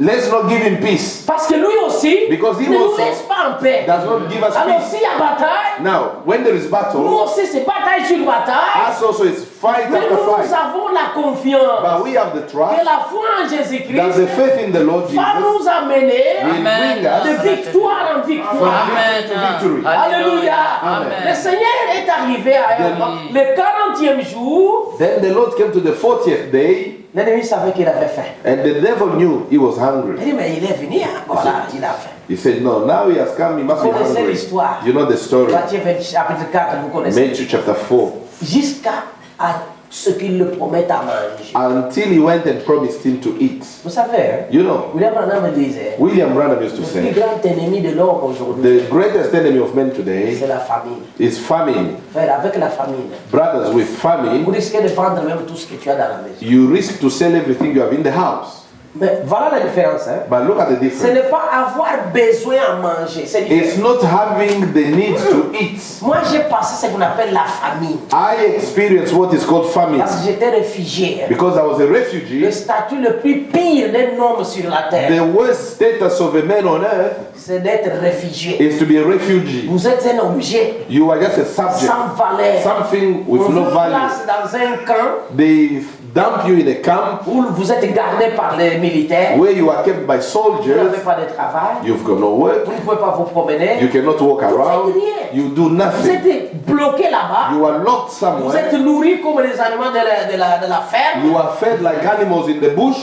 S2: Let's not give him peace.
S1: Parce que lui aussi
S2: Because he
S1: ne nous
S2: also
S1: laisse pas en paix.
S2: Does not give us
S1: Alors
S2: peace.
S1: s'il y a bataille,
S2: Now, when there is
S1: nous
S2: battle,
S1: aussi c'est bataille sur bataille.
S2: us also is fight
S1: Mais
S2: after
S1: nous
S2: fight.
S1: avons la confiance
S2: But we have the
S1: que
S2: trust
S1: la foi en
S2: that the
S1: Jésus-Christ
S2: faith in the Lord
S1: va
S2: Jesus
S1: nous amener
S2: will bring us
S1: de victoire en
S2: from
S1: victoire.
S2: victory to victory.
S1: Alléluia.
S2: Amen.
S1: Le Seigneur est arrivé à le 40e jour.
S2: Then the Lord came to the 40th day,
S1: L'ennemi savait qu'il avait faim.
S2: and the devil knew he was hungry.
S1: Il dit, mais il est venu, hein. Voilà, il a faim.
S2: He said, no, now he has come, he must be
S1: Vous connaissez
S2: hungry.
S1: l'histoire.
S2: You know the story.
S1: Matthieu 20, chapitre 4, vous connaissez.
S2: Matthew chapter 4.
S1: Jusqu'à ce qu'il le promette à manger.
S2: Until he went and promised him to eat.
S1: Vous savez, hein,
S2: You know,
S1: William Branham disait,
S2: William Branham used to
S1: le plus
S2: say,
S1: grand ennemi de l'homme aujourd'hui,
S2: the greatest enemy of men today
S1: c'est la famine.
S2: is famine.
S1: Frère, avec la famine,
S2: Brothers, with
S1: vous
S2: famine,
S1: risquez de vendre même tout ce que tu as dans la maison.
S2: you risk to sell everything you have in the house.
S1: Mais voilà la différence. Hein.
S2: But look at the
S1: Ce
S2: difference.
S1: n'est pas avoir besoin à manger, c'est
S2: It's
S1: différent.
S2: not having the need to eat.
S1: Moi, j'ai passé ce qu'on appelle la famine.
S2: I experienced what is called famine
S1: Parce que j'étais réfugié.
S2: because I was a
S1: Le
S2: refugee.
S1: statut le plus pire d'un homme sur la terre,
S2: The worst status of a man on earth
S1: c'est d'être réfugié.
S2: is to be a refugee.
S1: Vous êtes un objet
S2: You are just a subject,
S1: sans valeur.
S2: something
S1: On
S2: with
S1: vous
S2: no value.
S1: place dans un camp
S2: They dump you in a camp
S1: où vous êtes gardé par les militaires.
S2: where you are kept by
S1: Vous n'avez
S2: soldiers.
S1: pas de travail.
S2: You've got no work.
S1: Vous ne pouvez pas vous promener.
S2: You cannot walk around. You do
S1: Vous
S2: nothing.
S1: êtes bloqué là-bas.
S2: You are locked
S1: Vous êtes
S2: somewhere.
S1: nourri comme les animaux de la ferme.
S2: You are fed like animals in the bush.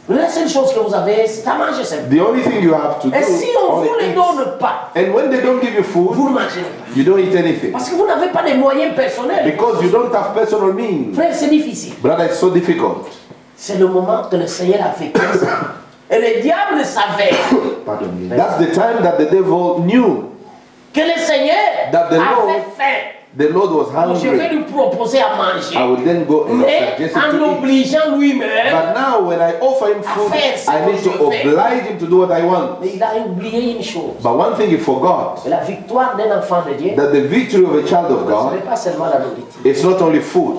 S1: La seule chose que vous avez, c'est à manger simplement.
S2: The only thing you have to do
S1: Et si on
S2: only
S1: vous ne
S2: eat.
S1: donne pas,
S2: And when they don't give you
S1: vous
S2: food,
S1: ne mangez pas.
S2: you don't eat anything.
S1: Parce que vous n'avez pas de moyens personnels.
S2: Because you don't have personal means.
S1: Frère, c'est difficile.
S2: Brother, it's so difficult.
S1: C'est le moment que le Seigneur a fait ça. Et le diable savait
S2: Pardon me. That's the time that the devil knew
S1: que le Seigneur
S2: That the Lord
S1: avait faim.
S2: the Lord was
S1: Je vais
S2: hungry,
S1: lui proposer à manger.
S2: I would then go and
S1: Mais
S2: suggest him
S1: en
S2: to eat.
S1: obligeant lui-même,
S2: But now when I offer him food, I need to oblige him to do what I want.
S1: mais il a oublié une chose.
S2: But one thing he forgot,
S1: La victoire d'un enfant de Dieu,
S2: that the victory of a child of
S1: ce
S2: God,
S1: n'est pas seulement la nourriture.
S2: it's not only food.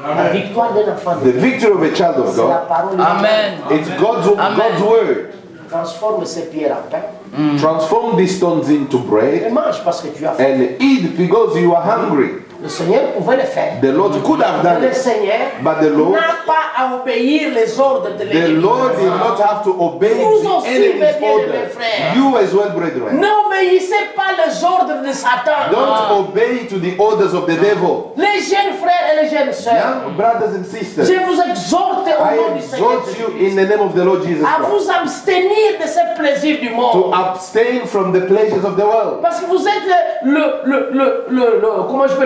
S1: La victoire d'un enfant de
S2: The
S1: Dieu,
S2: victory of a child of
S1: c'est la
S2: God,
S1: parole de Dieu.
S3: Amen.
S2: it's God's word.
S1: Transforme ces pierres en pain
S2: Transform these stones into
S1: et
S2: bread
S1: mange parce que tu as faim.
S2: and eat because you are hungry.
S1: Le Seigneur pouvait le faire.
S2: The Lord could have done
S1: Mais le
S2: it,
S1: Seigneur
S2: but the Lord,
S1: n'a pas à obéir les ordres de
S2: the
S1: l'ennemi.
S2: Lord did not have to obey
S1: Vous
S2: the
S1: aussi, mes
S2: enemy's
S1: bien-aimés
S2: order.
S1: frères.
S2: You as well, brethren.
S1: N'obéissez pas les ordres de Satan.
S2: Don't obey to the orders of the devil.
S1: Les jeunes frères et les jeunes sœurs,
S2: Young brothers and sisters,
S1: je vous exhorte au
S2: I
S1: nom du Seigneur
S2: exhort you
S1: Jésus
S2: in the name of the Lord Jesus
S1: à
S2: Christ
S1: vous abstenir de ces plaisirs du
S2: to
S1: monde.
S2: abstain from the pleasures of the world.
S1: Parce que vous êtes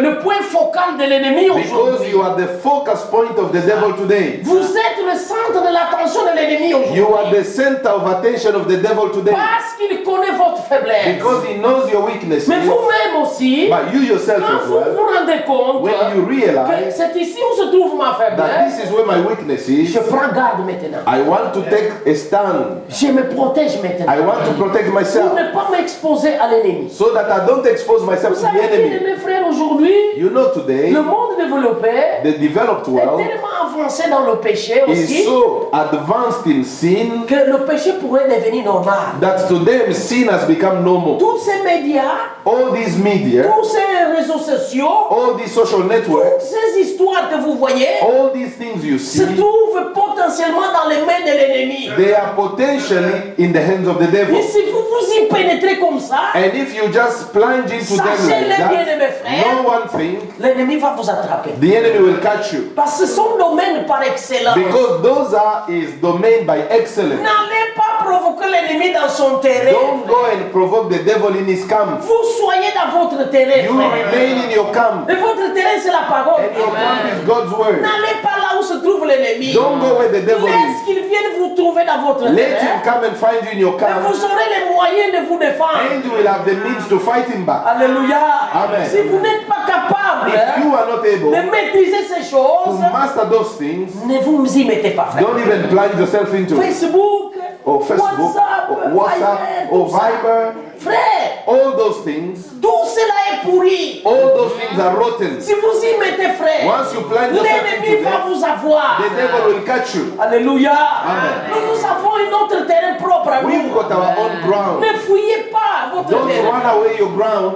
S1: le point focal de l'ennemi
S2: Because
S1: aujourd'hui.
S2: you are the focus point of the devil today.
S1: Vous êtes le centre de l'attention de l'ennemi
S2: You are
S1: aujourd'hui.
S2: the center of attention of the devil today.
S1: Parce qu'il connaît votre faiblesse.
S2: Because he knows your weaknesses.
S1: Mais vous-même aussi,
S2: But you yourself
S1: quand
S2: as
S1: vous
S2: well,
S1: vous rendez compte
S2: when you
S1: que
S2: realize
S1: c'est ici où se trouve ma
S2: that
S1: faiblesse,
S2: this is where my weakness
S1: je
S2: is,
S1: prends garde maintenant.
S2: I want to take a stand.
S1: Je me protège maintenant.
S2: I want to protect
S1: Pour
S2: myself
S1: ne pas m'exposer à l'ennemi.
S2: so that I don't expose myself
S1: Vous
S2: to the
S1: savez,
S2: enemy.
S1: mes frères, aujourd'hui,
S2: You know today,
S1: le monde développé
S2: the developed
S1: est
S2: world
S1: tellement avancé dans le péché
S2: is
S1: aussi
S2: so advanced in sin
S1: que le péché pourrait devenir normal.
S2: that to them sin has become normal.
S1: Tous ces médias,
S2: All these media,
S1: tous ces réseaux sociaux,
S2: all these social
S1: toutes
S2: networks,
S1: ces histoires que vous voyez
S2: all these things you
S1: se
S2: see,
S1: trouvent potentiellement dans les mains de l'ennemi.
S2: they are potentially in the hands of the devil.
S1: Et si vous vous y pénétrez comme ça,
S2: And if you just plunge into them like
S1: Sachez-le bien, mes
S2: that,
S1: frères.
S2: know one thing,
S1: l'ennemi va vous attraper.
S2: the enemy will catch you.
S1: Parce que son domaine par excellence.
S2: Because those are his domain by excellence.
S1: N'allez pas provoquer l'ennemi dans son terrain.
S2: Don't go and provoke the devil in his camp.
S1: Vous soyez dans votre terrain,
S2: You
S1: frère.
S2: remain in your camp.
S1: Et votre terrain, c'est la parole.
S2: And your camp is God's word.
S1: N'allez pas là où se trouve l'ennemi.
S2: Don't go where the devil
S1: Laisse
S2: is.
S1: qu'il vienne vous trouver dans votre
S2: Let him
S1: terrain.
S2: come and find you in your
S1: Et
S2: camp.
S1: vous aurez les moyens de vous défendre.
S2: And you will have the means to fight him back.
S1: Alléluia.
S2: Amen.
S1: Si vous n'êtes pas capable
S2: If you are not able
S1: de maîtriser ces
S2: to
S1: choses,
S2: master those things,
S1: ne vous y mettez pas, frère.
S2: don't even plunge yourself into it.
S1: Facebook,
S2: Or Facebook, or WhatsApp, or Viber,
S1: frère,
S2: all those things,
S1: tout cela est pourri.
S2: all those things are rotten.
S1: Si vous y mettez, frère,
S2: Once you plunge yourself
S1: l'ennemi
S2: into
S1: va
S2: them,
S1: vous avoir.
S2: the devil will catch you.
S1: Alléluia.
S2: Amen.
S1: Nous avons un autre terrain propre à
S2: We've
S1: nous.
S2: got our own ground.
S1: Ne fouillez pas votre
S2: Don't
S1: terrain.
S2: run away your ground.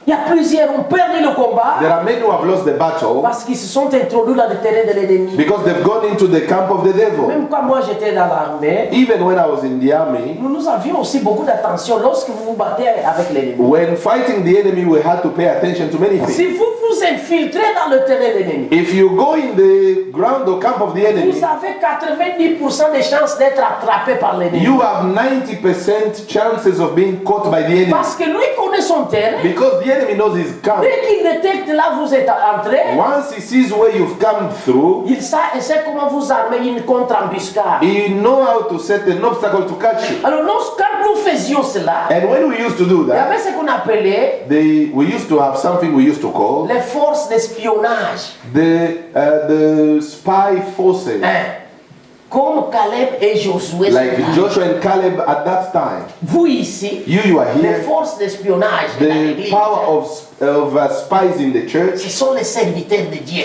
S1: Il y a plusieurs qui ont perdu le combat
S2: There are many who have lost the battle
S1: parce qu'ils se sont introduits dans le terrain de l'ennemi.
S2: because they've gone into the camp of the devil.
S1: Même quand moi j'étais dans l'armée,
S2: Even when I was in the army,
S1: nous avions aussi beaucoup d'attention lorsque vous vous battez avec l'ennemi.
S2: when fighting the enemy, we had to pay attention to many things.
S1: Si vous vous infiltrez dans le terrain de l'ennemi,
S2: If you go in the ground or camp of the enemy,
S1: vous avez 90% de chances d'être attrapé par l'ennemi.
S2: you have 90% chances of being caught by the enemy
S1: Parce que lui connaît son terrain.
S2: because the enemy knows his camp.
S1: Dès qu'il détecte là où vous êtes entré,
S2: Once he sees where you've come through,
S1: il sait comment vous armer une contre-embuscade.
S2: he know how to set an obstacle to catch you.
S1: Alors quand nous faisions cela,
S2: And when we used to do
S1: il y
S2: that,
S1: avait ce qu'on appelait
S2: we used to have something we used to call
S1: les forces d'espionnage.
S2: the spy forces,
S1: Hein? Comme Caleb et Josué.
S2: like
S1: sont là.
S2: Joshua and Caleb at that time.
S1: Vous ici,
S2: You are
S1: les
S2: here.
S1: forces d'espionnage de
S2: The
S1: l'Église,
S2: power of spies in the church.
S1: ce sont les serviteurs de Dieu.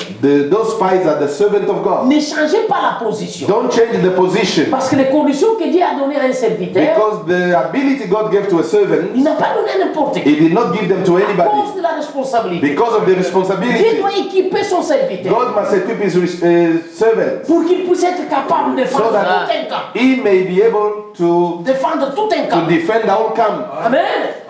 S2: Those spies are the servant of God.
S1: Ne changez pas la position.
S2: Don't change the position
S1: Parce que les conditions que Dieu a données à un serviteur,
S2: because the ability God gave to a servant,
S1: il n'a pas donné à n'importe qui.
S2: He did not give them to
S1: À cause
S2: anybody
S1: de la responsabilité.
S2: because of the
S1: Dieu
S2: responsibility.
S1: doit équiper son serviteur
S2: God must equip his servant
S1: pour qu'il puisse être capable de défendre
S2: so that
S1: tout un camp.
S2: he may be able to
S1: Défendre tout un camp.
S2: defend our camp.
S1: Amen.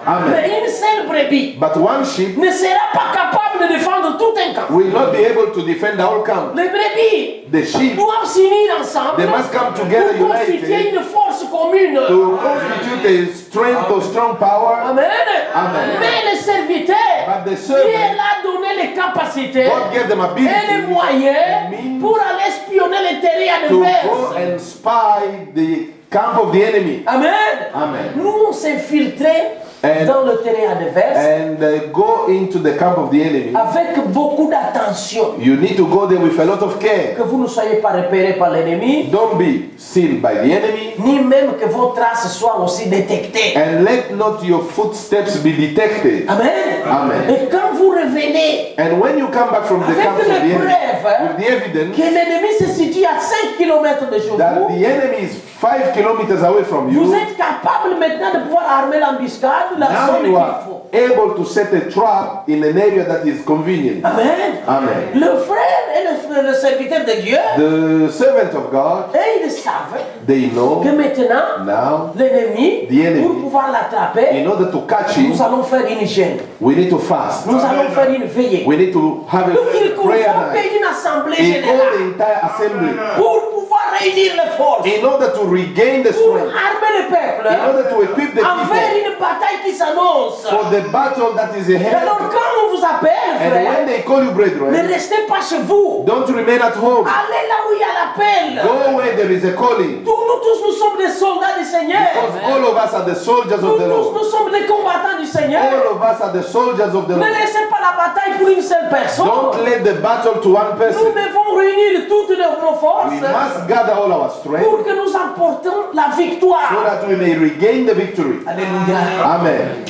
S2: Amen.
S1: Mais une seule brebis
S2: But one sheep
S1: ne sera pas capable de défendre tout un camp.
S2: will not be able to defend our camp.
S1: Les brebis
S2: The sheep
S1: doivent s'unir ensemble
S2: They must come together
S1: pour constituer
S2: united
S1: une force commune.
S2: to constitute a strength or strong power.
S1: Amen.
S2: Amen.
S1: Mais les serviteurs,
S2: But the
S1: Dieu
S2: servant,
S1: leur a donné les capacités
S2: God gave them
S1: et les
S2: ability
S1: moyens
S2: means
S1: pour aller espionner les terrains
S2: to go
S1: adverses.
S2: and spy the camp of the enemy.
S1: Amen.
S2: Amen.
S1: Nous, on s'infiltrait dans le terrain adverse
S2: and go into the camp of the enemy,
S1: avec beaucoup d'attention.
S2: you need to go there with a lot of care.
S1: Que vous ne soyez pas repérés par l'ennemi,
S2: Don't be seen by the enemy,
S1: ni même que vos traces soient aussi détectées.
S2: and let not your footsteps be detected.
S1: Amen.
S2: Amen.
S1: Et quand vous revenez
S2: And when you come back from the
S1: avec
S2: camp of the
S1: les
S2: enemy,
S1: preuves
S2: with the evidence
S1: que l'ennemi se situe à 5 km de chez
S2: that
S1: vous,
S2: the enemy is 5 kilometers away from
S1: vous
S2: you,
S1: êtes capable maintenant de pouvoir armer l'embuscade, la
S2: now
S1: zone qu'il
S2: you are
S1: faut.
S2: able to set a trap in an area that is convenient.
S1: Amen.
S2: Amen.
S1: Le frère et le serviteur de Dieu,
S2: The servant of God,
S1: et ils savent
S2: they know
S1: que maintenant,
S2: now,
S1: l'ennemi,
S2: The enemy,
S1: pour pouvoir l'attraper,
S2: in order to catch him,
S1: nous allons faire une gêne.
S2: we need to fast.
S1: Nous allons faire une veillée.
S2: We need to have
S1: Donc il
S2: a prayer
S1: convoque
S2: night.
S1: une assemblée
S2: He called
S1: générale
S2: the entire assembly
S1: pour pouvoir réunir les forces,
S2: in order to regain the
S1: pour
S2: strength,
S1: armer le peuple
S2: in order to equip the
S1: envers
S2: people
S1: une bataille qui s'annonce.
S2: for the battle that is
S1: Et
S2: ahead.
S1: alors quand on vous appelle,
S2: And when
S1: frère,
S2: they call you
S1: ne
S2: brethren,
S1: restez pas chez vous.
S2: don't remain at home.
S1: Allez là où il y a l'appel.
S2: Go where there is a calling.
S1: Nous tous, nous sommes des soldats du Seigneur.
S2: Because all of us are the soldiers
S1: Nous
S2: of the
S1: tous,
S2: Lord.
S1: nous sommes des combattants du Seigneur.
S2: All of us are the soldiers of the
S1: Ne
S2: Lord.
S1: laissez pas la bataille pour une seule personne.
S2: Don't let the battle to one
S1: Nous
S2: person.
S1: devons réunir toutes nos forces
S2: We must gather all our strength
S1: pour que nous emportons la
S2: so
S1: victoire.
S2: that we may regain the victory.
S1: Alléluia.
S2: Amen.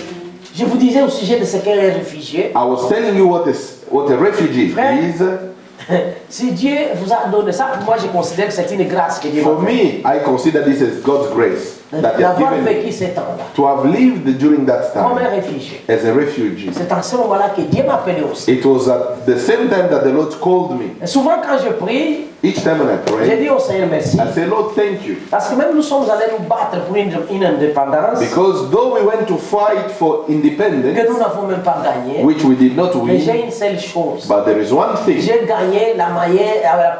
S1: Je vous disais au sujet de ce qu'est un réfugié.
S2: I was telling you what a refugee
S1: Frère.
S2: is.
S1: Si Dieu vous a donné ça, moi je considère que c'est une grâce que Dieu
S2: For
S1: m'a faite.
S2: me, I consider this as God's grace that He has
S1: D'avoir
S2: given
S1: vécu
S2: me
S1: ces temps-là.
S2: to have lived during that
S1: Comme un
S2: time
S1: réfugié.
S2: as a refugee.
S1: C'est en ce moment-là que Dieu m'a appelé aussi.
S2: It was at the same time that the Lord called me.
S1: Et souvent quand je prie,
S2: Each time when I
S1: j'ai
S2: pray,
S1: dit au Seigneur merci.
S2: I say, Lord, thank you.
S1: Parce que même nous sommes allés nous battre pour une indépendance
S2: Because though we went to fight for
S1: que
S2: independence,
S1: nous n'avons même pas gagné.
S2: which we did not
S1: Mais j'ai
S2: win,
S1: une seule chose.
S2: but there is one thing.
S1: J'ai gagné la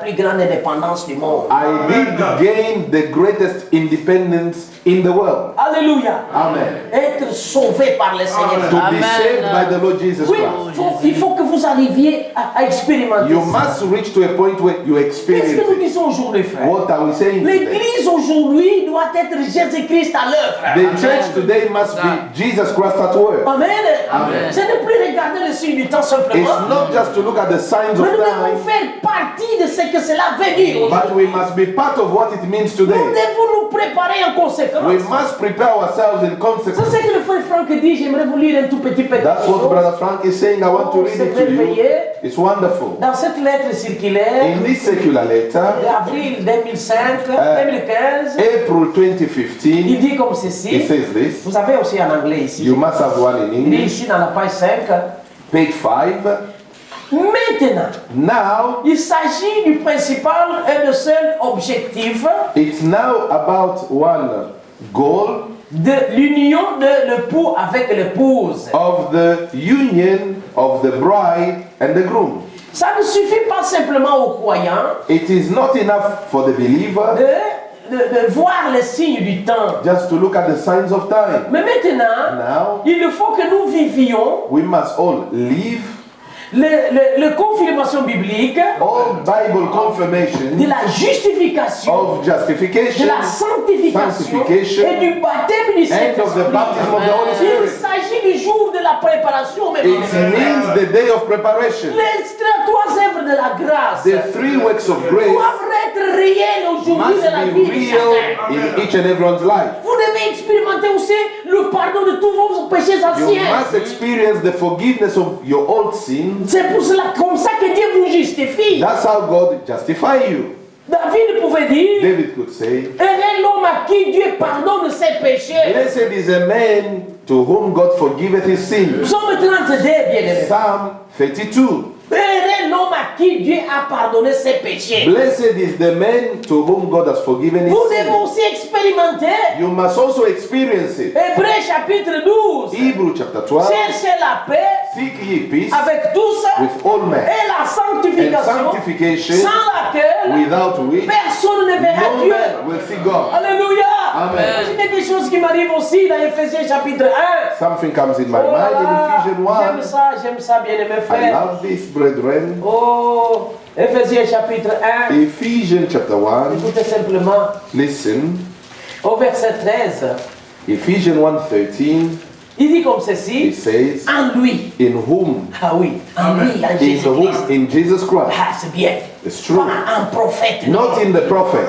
S1: plus grande indépendance du monde.
S2: I did gain the greatest independence in the world.
S1: Alléluia.
S2: Amen.
S1: Être sauvé par le Seigneur.
S2: To be
S3: Amen.
S2: saved by the Lord Jesus
S1: Oui,
S2: Christ.
S1: il faut que vous arriviez à expérimenter
S2: You
S1: ça.
S2: must reach to a point where you
S1: Qu'est-ce que nous
S2: experience it.
S1: disons aujourd'hui, frère?
S2: What are we saying today?
S1: L'église aujourd'hui doit être Jésus-Christ à l'œuvre.
S2: The church today must be Jesus Christ at work.
S1: Amen.
S2: Amen.
S1: Ce n'est plus regarder le signe du temps
S2: It's
S1: simplement.
S2: not just to look at the signs of
S1: Mais nous devons
S2: time,
S1: faire partie de ce que cela veut dire.
S2: but we must be part of what it means
S1: Nous
S2: today.
S1: devons nous préparer en conséquence.
S2: We must prepare ourselves in
S1: Ça,
S2: consequence.
S1: c'est ce que le frère Franck dit. J'aimerais vous lire un tout petit peu.
S2: That's what Brother Frank is saying. I want to read it to you. It's wonderful.
S1: Dans cette lettre circulaire
S2: In this secular letter,
S1: d'avril 2015,
S2: April
S1: il
S2: 2015,
S1: dit comme
S2: it
S1: ceci.
S2: says this.
S1: Vous avez aussi en anglais ici.
S2: You must have one in
S1: Il dit
S2: English.
S1: ici dans la page 5.
S2: Page 5.
S1: Maintenant,
S2: Now,
S1: il s'agit du principal et de seul objectif
S2: it's now about one goal
S1: de l'union de l'époux avec l'épouse.
S2: of the union of the bride and the groom.
S1: Ça ne suffit pas simplement aux croyants
S2: It is not enough for the believer
S1: de voir les signes du temps.
S2: just to look at the signs of time.
S1: Mais maintenant,
S2: Now,
S1: il faut que nous vivions
S2: we must all live
S1: les confirmations bibliques
S2: all Bible confirmation
S1: de la justification,
S2: of
S1: de
S2: justification
S1: la sanctification
S2: sanctification,
S1: et du baptême du
S2: and of the
S1: Saint-Esprit.
S2: baptism of the Holy
S1: Il
S2: Spirit.
S1: s'agit du jour de la préparation. Mes
S2: It
S1: frères.
S2: means the day of preparation.
S1: Les trois œuvres de la grâce
S2: The 3 works of grace
S1: doivent être réelles aujourd'hui
S2: must
S1: de la vie
S2: be
S1: de
S2: real
S1: chacun.
S2: in each and everyone's life.
S1: Vous devez expérimenter aussi le pardon de tous vos péchés
S2: You
S1: anciens.
S2: must experience the forgiveness of your old sins.
S1: C'est pour cela, comme ça que Dieu vous justifie.
S2: That's how God justify you.
S1: David pouvait dire,
S2: David could say,
S1: heureux l'homme à qui Dieu pardonne ses péchés.
S2: blessed is a man to whom God forgiveth his sins.
S1: Psaume 32, bien aimé.
S2: Psalm 32.
S1: Heureux l'homme à qui Dieu a pardonné ses péchés.
S2: Blessed is the man to whom God has forgiven his
S1: Vous devez
S2: sins.
S1: aussi expérimenter
S2: You must also experience it.
S1: Hébreux chapitre 12.
S2: Hebrew chapter 12.
S1: Cherchez la paix
S2: Seek ye peace
S1: avec tous
S2: with all men,
S1: et la
S2: and
S1: sanctification
S2: sanctification,
S1: sans laquelle
S2: without which
S1: personne ne verra
S2: no
S1: Dieu.
S2: man will see God.
S1: Alléluia.
S2: Amen.
S1: C'est des choses qui m'arrivent aussi dans Ephésiens chapitre 1.
S2: Something comes in my
S1: Oh là
S2: mind in
S1: là,
S2: Ephesians 1.
S1: j'aime ça, bien aimé
S2: I
S1: frère.
S2: love this, brethren.
S1: Oh, Ephésiens chapitre 1.
S2: Ephesians chapter 1.
S1: Écoutez simplement
S2: Listen.
S1: au verset 13.
S2: Ephesians 1:13.
S1: Il dit comme
S2: It
S1: ceci,
S2: says,
S1: en lui.
S2: in whom?
S1: Ah oui, en lui, en
S2: In
S1: Jésus-Christ.
S2: whom? In Jesus Christ.
S1: Ah, c'est bien.
S2: It's true.
S1: Pas un prophète.
S2: Not in the prophet.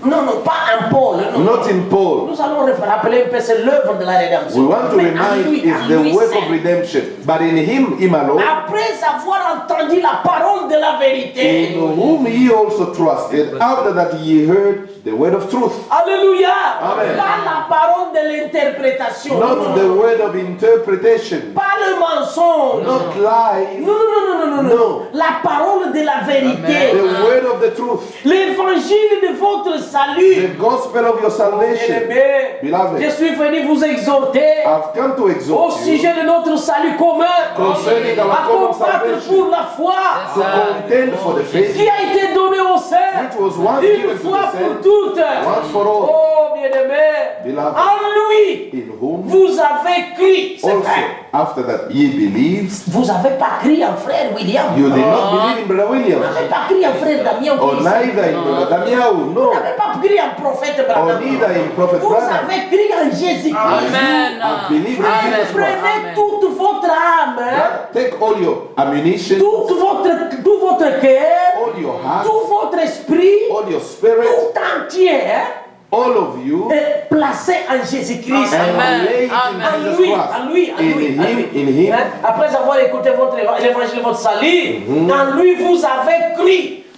S1: Non, non, pas un Paul. Non.
S2: Not in Paul.
S1: Nous allons rappeler un peu, c'est l'œuvre de la rédemption.
S2: We want to
S1: Mais en
S2: remind
S1: lui,
S2: is
S1: en
S2: the
S1: lui
S2: work
S1: seul.
S2: of redemption. But in him, him alone,
S1: Après avoir entendu la parole de la vérité.
S2: in whom he also trusted, after that he heard the word of truth.
S1: Alléluia.
S2: Amen.
S1: Pas la parole de l'interprétation.
S2: Not the word of interpretation.
S1: Pas le mensonge.
S2: Not lies.
S1: Non, non, non, non, non, non.
S2: No.
S1: La parole de la vérité.
S2: The word of the truth.
S1: L'évangile de votre salut.
S2: The gospel of your salvation.
S1: Bien-aimés,
S2: Beloved,
S1: je suis venu vous exhorter
S2: I've come to
S1: au
S2: exhort you
S1: sujet de notre salut commun.
S2: concerning our
S1: À
S2: common
S1: combattre
S2: salvation,
S1: pour la foi
S2: to contend for the faith
S1: qui a été donnée au sein
S2: which was once
S1: une
S2: given to
S1: fois
S2: the
S1: pour
S2: saints,
S1: toutes.
S2: once for all,
S1: Oh, bien-aimés,
S2: Beloved,
S1: en lui,
S2: in whom
S1: vous avez cru. C'est
S2: also,
S1: vrai.
S2: after that, ye believed.
S1: Vous n'avez pas cru en frère William.
S2: You did not believe in Brother
S1: Vous
S2: William,
S1: n'avez pas cru en frère Damien.
S2: or neither in Brother Damiao,
S1: Vous
S2: no,
S1: n'avez pas cru en prophète
S2: or
S1: Branham.
S2: neither in Prophet
S1: Vous
S2: Branham.
S1: avez cru en Jésus-Christ.
S3: Amen.
S2: I've believed in
S3: Amen.
S2: Jesus Christ.
S1: Prenez toute votre âme, hein,
S2: Take all your ammunition,
S1: tout votre cœur,
S2: all your heart,
S1: tout votre esprit,
S2: all your spirit,
S1: tout entier, hein,
S2: all of you,
S1: et placez en Jésus-Christ.
S2: and lay it in
S1: En
S2: Jesus
S1: lui,
S2: Christ.
S1: en lui, en lui,
S2: In
S1: en
S2: him,
S1: lui.
S2: in him.
S1: Hein, après avoir écouté l'évangile de votre salut, en lui vous avez cru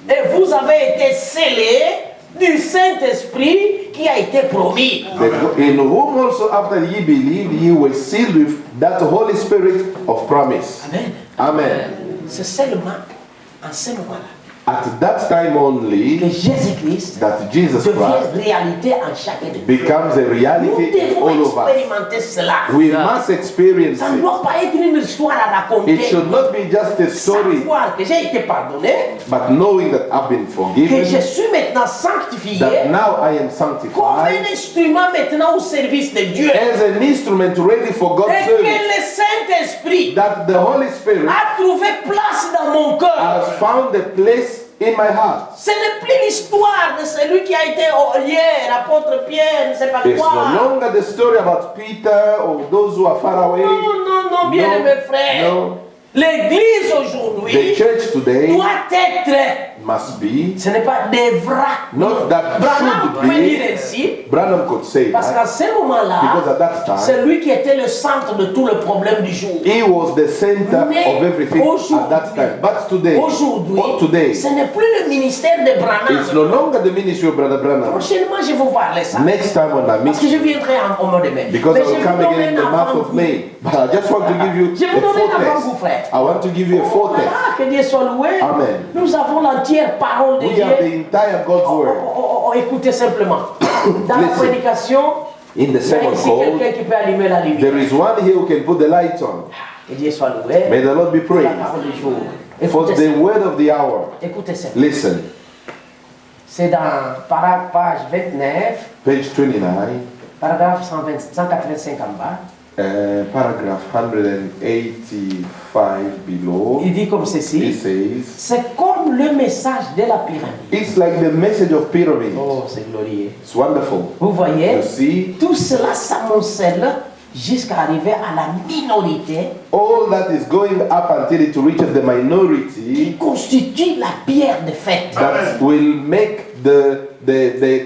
S1: et vous avez été scellés du Saint-Esprit qui a été promis.
S2: In whom also after ye believed, ye were sealed with that Holy Spirit of promise.
S1: Amen.
S2: Amen.
S1: C'est seulement en ce moment-là
S2: At that time
S1: que
S2: only,
S1: Jésus-Christ
S2: that Jesus
S1: devient
S2: Christ
S1: réalité en chacun de nous.
S2: becomes a
S1: Nous
S2: reality
S1: devons
S2: all of us.
S1: expérimenter cela.
S2: We must experience
S1: Ça ne
S2: it.
S1: doit pas être une histoire à raconter.
S2: It should not be just a story,
S1: Savoir que j'ai été pardonné,
S2: but knowing that I've been
S1: que
S2: forgiven,
S1: je suis maintenant sanctifié,
S2: that now I am
S1: comme
S2: sanctified,
S1: un instrument maintenant au service de Dieu.
S2: as an instrument ready for God's
S1: Et que
S2: service,
S1: le Saint-Esprit
S2: that the Holy Spirit
S1: a trouvé place dans mon cœur.
S2: has found a place in my heart.
S1: Ce n'est plus l'histoire de celui qui a été hier, l'apôtre Pierre, ne sais pas
S2: It's no
S1: quoi.
S2: longer the story about Peter or those who are far away.
S1: Non, non, non, bien aimé frère.
S2: No.
S1: L'église
S2: The
S1: aujourd'hui
S2: church today
S1: doit être,
S2: must be,
S1: ce n'est pas devra.
S2: not that
S1: Branham
S2: should
S1: peut dire
S2: be.
S1: ainsi,
S2: Branham could say
S1: parce
S2: that
S1: qu'à ce moment-là,
S2: because at that time
S1: c'est lui qui était le centre de tout le problème du jour.
S2: he was the center
S1: Mais
S2: of everything at that time. But today,
S1: Aujourd'hui,
S2: today,
S1: ce n'est plus le ministère de Branham.
S2: it's no longer the ministry of Brother Branham.
S1: Prochainement, je vais vous parler ça.
S2: Next time on that
S1: Parce que je
S2: mission,
S1: viendrai au mois de mai.
S2: because
S1: Mais
S2: I will
S1: je
S2: come
S1: vous
S2: again in the
S1: donne un
S2: month of
S1: avant-goût.
S2: May. But I just want to give you
S1: Je vous
S2: a
S1: donne un avant-goût,
S2: foretaste.
S1: frère.
S2: I want to give you a foretaste.
S1: Voilà, que Dieu soit loué.
S2: Amen.
S1: Nous avons l'entière parole de
S2: We have the
S1: Dieu.
S2: entire God's word.
S1: Écoutez simplement. Dans la
S2: Listen.
S1: prédication,
S2: In the
S1: il y a
S2: second
S1: ici
S2: call,
S1: quelqu'un qui peut allumer la lumière.
S2: there is one here who can put the light on.
S1: Que Dieu soit loué.
S2: May the Lord be
S1: Pour la
S2: praised.
S1: parole du jour.
S2: For
S1: Écoutez
S2: the
S1: ça.
S2: word of the hour.
S1: Écoutez ça.
S2: Listen,
S1: C'est dans page 29,
S2: page 29,
S1: paragraphe 185 en bas.
S2: paragraph 185 below.
S1: Il dit comme
S2: It
S1: ceci.
S2: says,
S1: C'est comme le message de la pyramide.
S2: it's like the message of pyramid.
S1: Oh, c'est glorieux.
S2: It's wonderful.
S1: Vous voyez,
S2: You see,
S1: tout cela s'amoncelle jusqu'à arriver à la minorité
S2: all that is going up until it reaches the
S1: qui
S2: minority
S1: constitue la pierre de fête.
S2: that will make the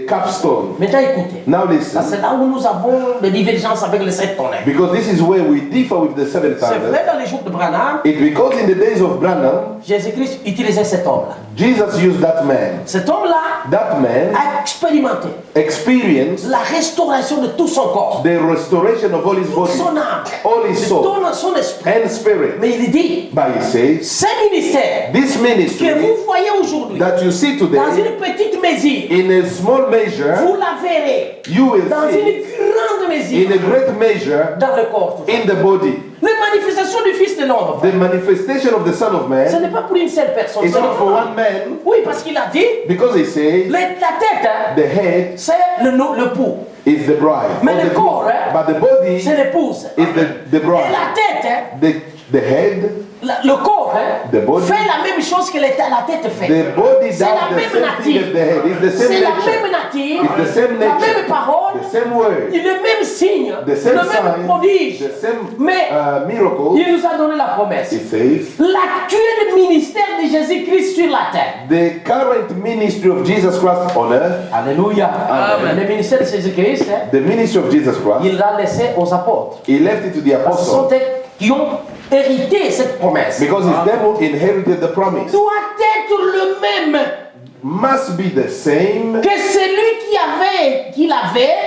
S2: capstone.
S1: Maintenant écoutez,
S2: Now
S1: ça
S2: listen,
S1: c'est là où nous avons des divergences avec les sept tonnerres.
S2: because this is where we differ with the seven
S1: C'est
S2: thunders.
S1: vrai dans les jours de Branham,
S2: It's because in the days of Branham,
S1: Jésus-Christ utilisait cet homme-là.
S2: Jesus used that man.
S1: Cet homme-là
S2: That man
S1: a expérimenté
S2: experienced
S1: la restauration de tout son corps,
S2: the restoration of all his
S1: toute
S2: body,
S1: son âme,
S2: all his
S1: de
S2: soul
S1: tout son esprit.
S2: and spirit.
S1: Mais il dit,
S2: But he says,
S1: ce ministère
S2: this
S1: que
S2: ministry
S1: vous voyez aujourd'hui
S2: that you see
S1: dans
S2: today,
S1: une petite mesure,
S2: in a small measure,
S1: vous la verrez
S2: you will
S1: dans
S2: see
S1: une grande
S2: in
S1: mesure
S2: a great measure
S1: dans le corps.
S2: in the body.
S1: Les manifestations du Fils de l'homme,
S2: The manifestation of the Son of
S1: ce
S2: Man
S1: n'est pas pour une seule personne.
S2: is
S1: c'est
S2: not for
S1: pour-
S2: one man,
S1: Oui, parce qu'il a dit,
S2: because he says
S1: la tête, hein,
S2: the head
S1: c'est le pou.
S2: is the bride,
S1: Mais
S2: or
S1: le
S2: the
S1: corps,
S2: groom.
S1: hein,
S2: But the body
S1: c'est l'épouse.
S2: is the
S1: Et
S2: bride.
S1: la tête, hein,
S2: The the head,
S1: le corps, hein,
S2: the body,
S1: fait la même chose que la tête fait.
S2: the body does
S1: C'est la
S2: the
S1: même
S2: same thing as
S1: nature.
S2: the head. It's the
S1: C'est
S2: same
S1: la
S2: nature.
S1: même nature,
S2: It's the same
S1: la
S2: nature.
S1: même parole,
S2: The same word.
S1: le même signe,
S2: The same
S1: le même
S2: sign.
S1: prodige.
S2: The same
S1: Mais
S2: miracle.
S1: il nous a donné la promesse.
S2: It says,
S1: L'actuel ministère de Jésus-Christ sur la terre.
S2: the current ministry of Jesus Christ on earth,
S1: Alléluia.
S2: Amen.
S1: Le ministère de Jésus-Christ, hein,
S2: the ministry of Jesus Christ,
S1: il l'a laissé aux apôtres.
S2: he left it to the
S1: Parce que ce sont
S2: apostles
S1: eux qui ont hérité cette promesse.
S2: because it's them who inherited the promise.
S1: Doit être le même
S2: Must be the same,
S1: que celui qu'il avait,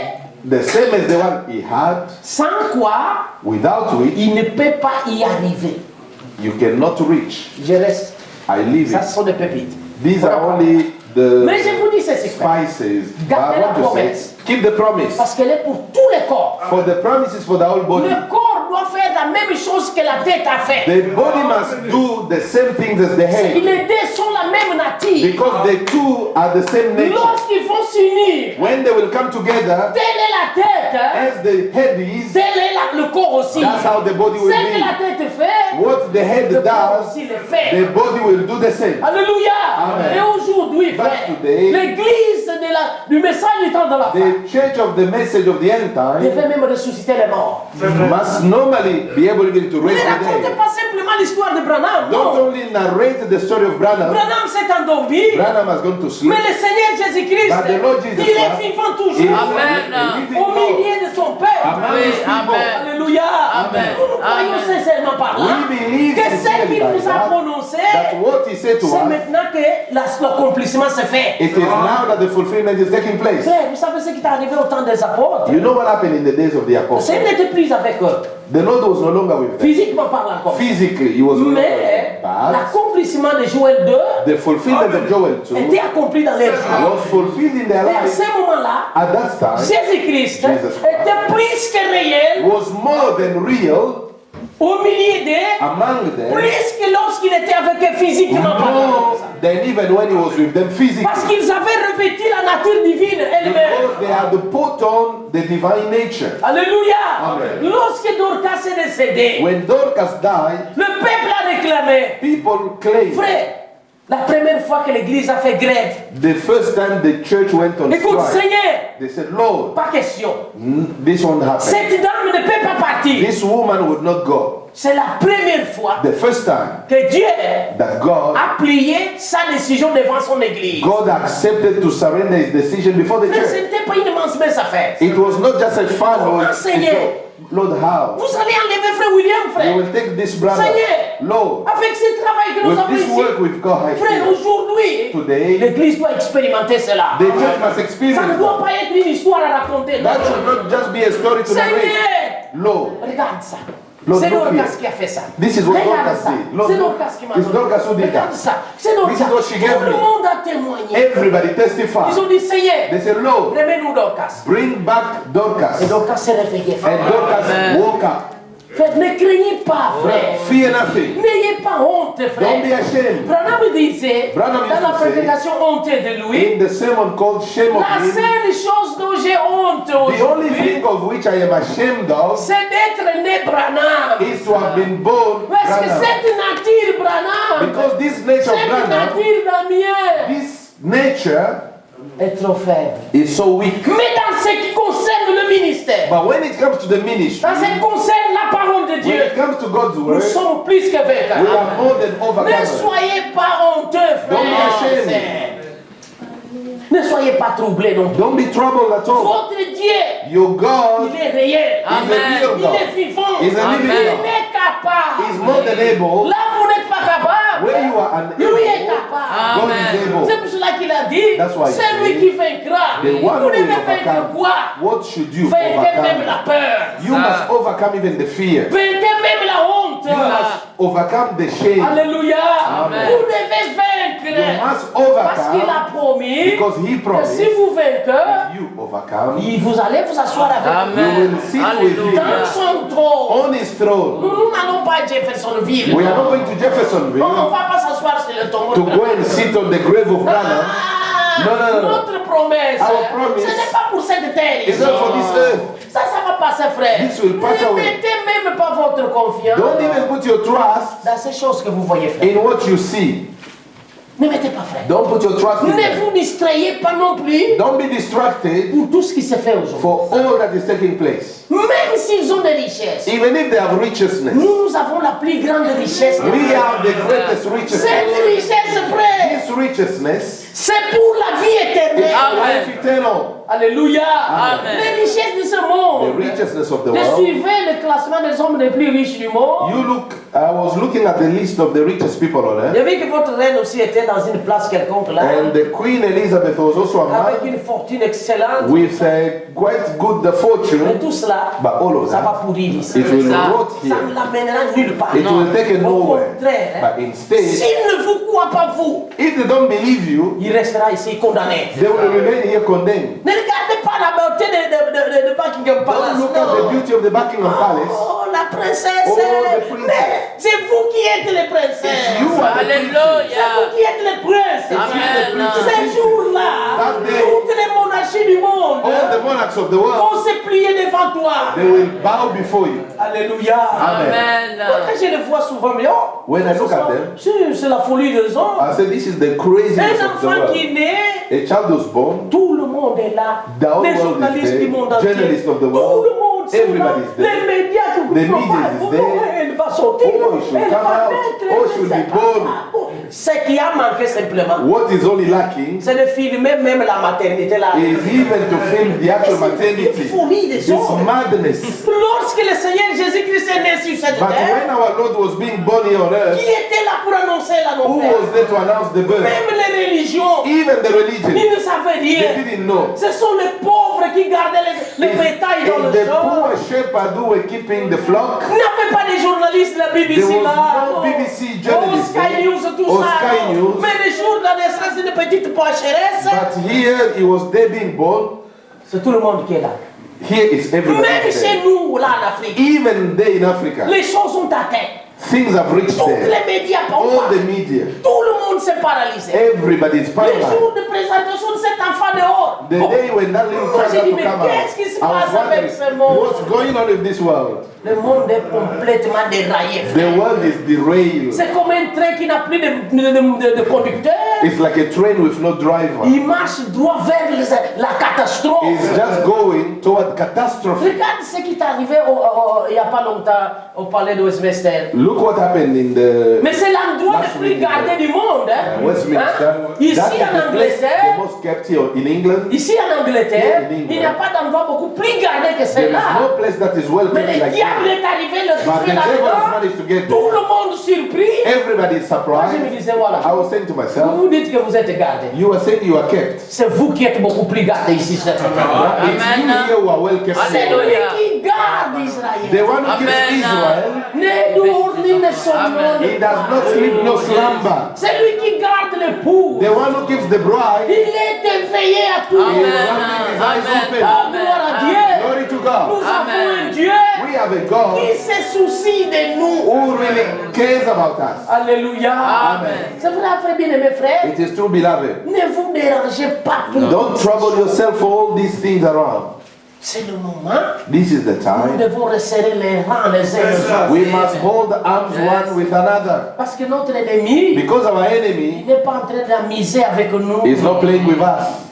S2: the same as the one he had,
S1: sans quoi
S2: without which
S1: il ne peut pas y arriver.
S2: you cannot reach.
S1: Je reste.
S2: I leave
S1: Ça,
S2: it.
S1: ce sont des pépites.
S2: These are only
S1: Mais je
S2: the
S1: vous dis ceci, frère.
S2: spices. But
S1: Gardez
S2: I
S1: la
S2: want to
S1: promesse.
S2: say, keep the promise.
S1: Parce qu'elle est pour tous les corps.
S2: For the promise is for the whole body.
S1: Le corps doit faire la même chose que la tête a fait.
S2: The body must do the same things as the head
S1: Les deux sont la même nature.
S2: because the two are the same nature.
S1: Lorsqu'ils vont s'unir,
S2: When they will come together,
S1: telle est la tête, hein,
S2: as the head is,
S1: tel est le corps aussi.
S2: that's how the body will
S1: Ce que la
S2: be.
S1: tête fait,
S2: What the head
S1: le corps
S2: does,
S1: aussi le fait.
S2: the body will do the same.
S1: Alléluia.
S2: Amen.
S1: Et aujourd'hui,
S2: But
S1: frère,
S2: today,
S1: l'église du message du temps de la fin
S2: The church of the message of the end time
S1: devait même ressusciter les morts.
S2: must normally be able even to
S1: Ne
S2: raise the
S1: racontez
S2: dead.
S1: pas simplement l'histoire de Branham.
S2: Don't
S1: Non.
S2: only narrate the story of Branham,
S1: Branham s'est endormi,
S2: Branham has gone to sleep,
S1: mais le Seigneur Jésus-Christ,
S2: But the Lord Jesus
S1: il est
S2: Christ
S1: vivant
S2: is
S1: toujours.
S3: Amen.
S2: living
S1: Au
S2: God.
S1: milieu de son peuple.
S2: Among his people.
S3: Amen.
S1: Alléluia.
S3: Amen.
S1: Nous croyons
S3: Amen.
S1: sincèrement par là
S2: We believe
S1: que ce
S2: sincerely
S1: qu'il
S2: by
S1: vous a
S2: that,
S1: prononcé,
S2: that what he said to
S1: c'est
S2: us,
S1: maintenant que l'accomplissement se fait.
S2: it is now that the fulfillment is taking place.
S1: Frère, vous savez ce qui est arrivé au temps des apôtres?
S2: You know what happened in the days of the
S1: Le
S2: apostles?
S1: Seigneur n'était plus avec eux,
S2: The Lord was no longer with them.
S1: physiquement parlant encore.
S2: Physically, he was no longer with
S1: Mais
S2: them. But
S1: l'accomplissement de Joël 2
S2: the fulfillment of Joel 2
S1: était accompli dans les vies.
S2: was fulfilled in their
S1: Et à
S2: lives.
S1: ce moment-là,
S2: At that time,
S1: Jésus-Christ
S2: Jesus Christ
S1: était plus que réel
S2: was more than real
S1: au milieu d'eux,
S2: among them,
S1: plus que lorsqu'il était avec eux physiquement parlant.
S2: more than even when he was with them physically.
S1: Parce qu'ils avaient revêtu la nature divine elle-même.
S2: Because they had put on the divine nature.
S1: Alléluia.
S2: Amen.
S1: Lorsque Dorcas est décédé,
S2: When Dorcas died,
S1: le peuple a réclamé.
S2: people claimed
S1: Frère, la première fois que l'église a fait grève,
S2: the first time the church went on
S1: écoute
S2: strike,
S1: Seigneur,
S2: they said, Lord,
S1: pas question.
S2: this won't happen.
S1: Cette dame ne peut pas partir.
S2: This woman would not go.
S1: C'est la première fois
S2: The first time
S1: que Dieu
S2: that God
S1: plié sa décision devant son église.
S2: accepted to surrender his decision before the
S1: Mais ce
S2: church.
S1: n'était pas une immense mince affaire.
S2: It was not just a fun
S1: Comment,
S2: or
S1: Seigneur?
S2: Lord, how?
S1: Vous allez enlever frère William,
S2: You
S1: frère.
S2: will take this brother.
S1: Seigneur,
S2: Lord,
S1: avec ce travail que nous
S2: with
S1: avons
S2: this
S1: ici,
S2: work we've got
S1: frère,
S2: here,
S1: aujourd'hui,
S2: today,
S1: l'église doit expérimenter cela.
S2: the church must
S1: Ça
S2: experience
S1: ne doit
S2: that.
S1: pas être une histoire à raconter.
S2: That
S1: Non.
S2: should not just be a story to narrate.
S1: Seigneur,
S2: Lord,
S1: regarde ça.
S2: Lord,
S1: C'est
S2: look
S1: Dorcas
S2: here.
S1: qui a fait ça.
S2: This is what
S1: Regarde
S2: Dorcas
S1: ça.
S2: did. Lord,
S1: C'est Dorcas qui m'a
S2: it's
S1: donné.
S2: Dorcas who did
S1: Regarde
S2: that.
S1: ça. C'est Dorcas.
S2: This is what she gave
S1: Tout le
S2: me.
S1: monde a témoigné.
S2: Everybody testified.
S1: Ils ont dit, Seigneur,
S2: They said, Lord,
S1: remets-nous Dorcas.
S2: bring back Dorcas.
S1: Et Dorcas s'est réveillé.
S2: And Dorcas woke up.
S1: Frère, ne craignez pas, frère.
S2: Fear nothing.
S1: N'ayez pas honte,
S2: Don't be
S1: frère.
S2: ashamed.
S1: Branham disait,
S2: Branham used
S1: dans la
S2: to say,
S1: prédication honte de lui,
S2: In the sermon called Shame of
S1: la
S2: Him,
S1: seule chose dont j'ai honte
S2: the only
S1: aujourd'hui,
S2: thing of which I am ashamed of
S1: c'est d'être né Branham.
S2: is to have been born
S1: Parce que
S2: Branham.
S1: cette nature Branham,
S2: Because this nature of
S1: cette
S2: Branham,
S1: nature Damien
S2: this nature
S1: est trop faible.
S2: is so weak.
S1: Mais dans ce qui concerne le ministère,
S2: But when it comes to the ministry,
S1: dans ce qui concerne la parole de
S2: when
S1: Dieu,
S2: it comes to God's
S1: nous
S2: word,
S1: sommes plus que
S2: we
S1: vainqueurs.
S2: are more than
S1: Ne
S2: overcomers.
S1: soyez pas honteux,
S2: Don't be
S1: frère.
S2: ashamed.
S1: Ne soyez pas troublés non plus.
S2: Don't be troubled at all.
S1: Votre Dieu,
S2: Your God
S1: il est réel.
S2: is a real
S1: Il
S2: God.
S1: est vivant.
S2: He's a living
S1: Il
S2: God.
S1: est capable.
S2: He's more than able.
S1: Là, vous n'êtes pas capable.
S2: Where you are
S1: Lui est
S2: unable,
S1: capable.
S2: God is able.
S1: C'est pour cela qu'il a dit,
S2: That's why he
S1: c'est lui
S2: said,
S1: qui vaincra.
S2: The one
S1: Vous
S2: who will
S1: devez vaincre
S2: overcome.
S1: quoi?
S2: What should you
S1: Vaincre même la
S2: overcome?
S1: peur.
S2: You must overcome even the fear.
S1: Vaincre même la honte.
S2: You must overcome the shame.
S1: Alléluia.
S3: Amen.
S1: Vous devez
S2: You
S1: vaincre.
S2: must
S1: Parce qu'il a
S2: overcome
S1: promis
S2: because He
S1: que
S2: promised
S1: si vous vainquez,
S2: you overcome,
S1: vous allez vous asseoir avec lui.
S2: you
S3: Amen.
S2: will sit with Him
S1: Dans son trône.
S2: on His throne.
S1: Nous n'allons pas à Jeffersonville.
S2: We are not going to
S1: On ne
S2: Jeffersonville
S1: va pas s'asseoir sur le tombeau.
S2: to go and sit on the grave of Branham.
S1: Ah,
S2: No, no, no.
S1: Notre promesse,
S2: Our promise
S1: ce n'est pas pour cette terre.
S2: It's not for this earth.
S1: Ça va va passer, frère.
S2: This will pass
S1: Ne
S2: away.
S1: mettez même pas votre confiance
S2: Don't even put your trust
S1: dans ces choses que vous voyez, frère.
S2: in what you see.
S1: Ne mettez pas, frère.
S2: Don't put your trust in
S1: Ne
S2: them.
S1: vous distrayez pas non plus
S2: Don't be distracted
S1: pour tout ce qui se fait aujourd'hui.
S2: for all that is taking place.
S1: Même s'ils ont des richesses,
S2: Even if they have righteousness,
S1: nous avons la plus grande richesse.
S2: we have the greatest
S1: Cette
S2: righteousness.
S1: richesse, frère,
S2: This righteousness
S1: c'est pour la vie
S2: is
S1: éternelle.
S2: life eternal.
S1: Alléluia.
S3: Amen.
S1: Les richesses de ce
S2: The
S1: monde.
S2: righteousness of the
S1: Je
S2: world.
S1: suivais le classement des hommes les plus riches du monde.
S2: You look, I was looking at the list of the richest people on earth,
S1: J'ai vu que votre reine aussi était dans une place quelconque là,
S2: and the Queen Elizabeth was also
S1: avec
S2: among
S1: une fortune excellente.
S2: with a quite good
S1: Mais
S2: fortune,
S1: tout cela,
S2: but all of
S1: ça va
S2: that,
S1: pourrir ici.
S2: it will
S3: Ça.
S2: rot
S1: Ça
S2: here.
S1: ne l'amènera nulle part.
S2: It will take it
S1: Au
S2: nowhere.
S1: contraire, hein,
S2: But instead,
S1: s'il ne vous croit pas vous,
S2: if they don't believe you,
S1: il restera ici condamné.
S2: they will remain here condemned.
S1: Ne regardez pas la beauté de Buckingham Palace.
S2: Don't look at the
S1: Non.
S2: beauty of the Buckingham Palace.
S1: Oh, la princesse.
S2: Oh, the princess.
S1: Mais c'est vous qui êtes les princesses.
S2: It's you are the princess.
S1: C'est vous
S3: Alléluia.
S1: qui êtes les princes.
S3: Amen.
S1: Ces jours-là,
S2: That day,
S1: toutes les monarchies du monde
S2: all the monarchs of the world,
S1: vont se plier devant toi.
S2: they will bow before you.
S1: Alléluia.
S3: Amen.
S1: Quand je les vois souvent, mais oh,
S2: When I look at them,
S1: c'est la folie des hommes.
S2: I say this is the craziness
S1: Un
S2: of the
S1: enfant
S2: world.
S1: qui naît,
S2: A child was born,
S1: tout le monde est là.
S2: The whole
S1: Les
S2: world is
S1: journalistes
S2: there.
S1: du monde entier.
S2: Journalists of the
S1: Tout
S2: world.
S1: le monde est là.
S2: Everybody's there.
S1: Les médias qui
S2: The media is there.
S1: Elle va sortir.
S2: Oh, it should
S1: Elle
S2: come
S1: va
S2: out.
S1: naître.
S2: Oh, it should be born.
S1: Ce qui a manqué simplement,
S2: what is only lacking
S1: c'est de filmer même la maternité là.
S2: is even to film the actual
S1: C'est
S2: maternity.
S1: une folie des
S2: It's
S1: hommes.
S2: madness.
S1: Lorsque le Seigneur Jésus-Christ est né sur cette
S2: But
S1: terre,
S2: when our Lord was being born here on
S1: qui
S2: earth,
S1: était là pour annoncer la
S2: who
S1: nouvelle?
S2: was there to announce the birth?
S1: Même les religions,
S2: Even the religion,
S1: ils ne savaient
S2: they
S1: rien.
S2: didn't know.
S1: Ce sont les pauvres qui gardaient les bétails dans le
S2: It's the
S1: champ.
S2: poor shepherd who were keeping the flock.
S1: Il n'y avait pas de journalistes de la BBC
S2: There was
S1: là.
S2: no BBC
S1: Oh,
S2: journalist
S1: Sky
S2: there,
S1: News, tout
S2: or
S1: ça.
S2: Sky
S1: non.
S2: News.
S1: Mais le jour de la naissance d'une petite pocheresse,
S2: But here he was there being born.
S1: c'est tout le monde qui est là.
S2: Here is everybody
S1: Même chez
S2: there.
S1: nous, là en Afrique,
S2: Even there in Africa,
S1: les choses sont atteintes.
S2: things have reached
S1: Tous
S2: there.
S1: les médias
S2: All
S1: parlent.
S2: the media,
S1: Tout le monde s'est paralysé.
S2: everybody is
S1: Le
S2: paralyzed.
S1: jour de présentation de cet enfant dehors.
S2: The day when that little
S1: Moi,
S2: child
S1: j'ai
S2: had
S1: dit,
S2: to
S1: mais
S2: come out,
S1: qu'est-ce qui se
S2: I was
S1: passe avec
S2: wondering,
S1: ce monde?
S2: what's going on with this world?
S1: Le monde est complètement déraillé. frère.
S2: The world is derailed.
S1: C'est comme un train qui n'a plus de conducteur.
S2: It's like a train with no driver.
S1: Il marche droit vers la catastrophe.
S2: It's just going toward catastrophe.
S1: Regarde ce qui est arrivé il n'y a pas longtemps au palais de Westminster.
S2: Look what happened in the
S1: Mais c'est l'endroit
S2: last
S1: le plus
S2: week in
S1: gardé du monde. Hein?
S2: Westminster.
S1: Hein? Ici
S2: That is
S1: en
S2: the place
S1: Angleterre,
S2: the most kept here in England.
S1: ici en Angleterre,
S2: In England.
S1: il n'y a pas d'endroit beaucoup plus gardé que
S2: There is
S1: celui-là.
S2: no place that is well
S1: Mais
S2: kept
S1: le
S2: like
S1: diable
S2: that.
S1: est arrivé, le
S2: But the
S1: fait
S2: devil has
S1: là-dedans,
S2: managed to get
S1: tout
S2: there.
S1: le monde surpris.
S2: Everybody is
S1: Moi, je me
S2: surprised.
S1: disais, voilà,
S2: I was saying to
S1: vous
S2: myself,
S1: vous dites que vous êtes gardé.
S2: you are saying you are kept.
S1: C'est vous qui êtes beaucoup plus gardé ici cette
S2: It's
S3: Amen.
S2: you here who are well kept.
S1: C'est
S3: Alléluia.
S1: lui qui garde
S2: The
S1: Israël.
S2: one who keeps
S3: Amen.
S2: Israel,
S1: Ne dort ni ne somnole.
S2: he does not sleep nor slumber.
S1: C'est lui qui garde l'époux.
S2: The one who keeps the bride,
S1: Il est éveillé à tout.
S2: he is
S3: Amen.
S2: running his eyes
S3: Amen.
S2: open.
S1: Oh, gloire à Dieu.
S2: Glory to
S1: Nous
S2: God.
S1: avons un Dieu
S2: We have a God
S1: qui se soucie de nous.
S2: who really cares about us.
S1: Alléluia.
S3: Amen.
S1: C'est vrai, frère bien-aimé frère.
S2: It is true, beloved.
S1: Ne vous dérangez pas pour
S2: Don't trouble yourself for all these things around.
S1: C'est le moment.
S2: This is the
S1: Nous
S2: time.
S1: devons resserrer les rangs les uns les autres.
S2: We must hold arms one with another.
S1: Parce que notre ennemi,
S2: Because our
S1: il
S2: enemy
S1: n'est pas en train d'amuser avec nous.
S2: is not playing with us.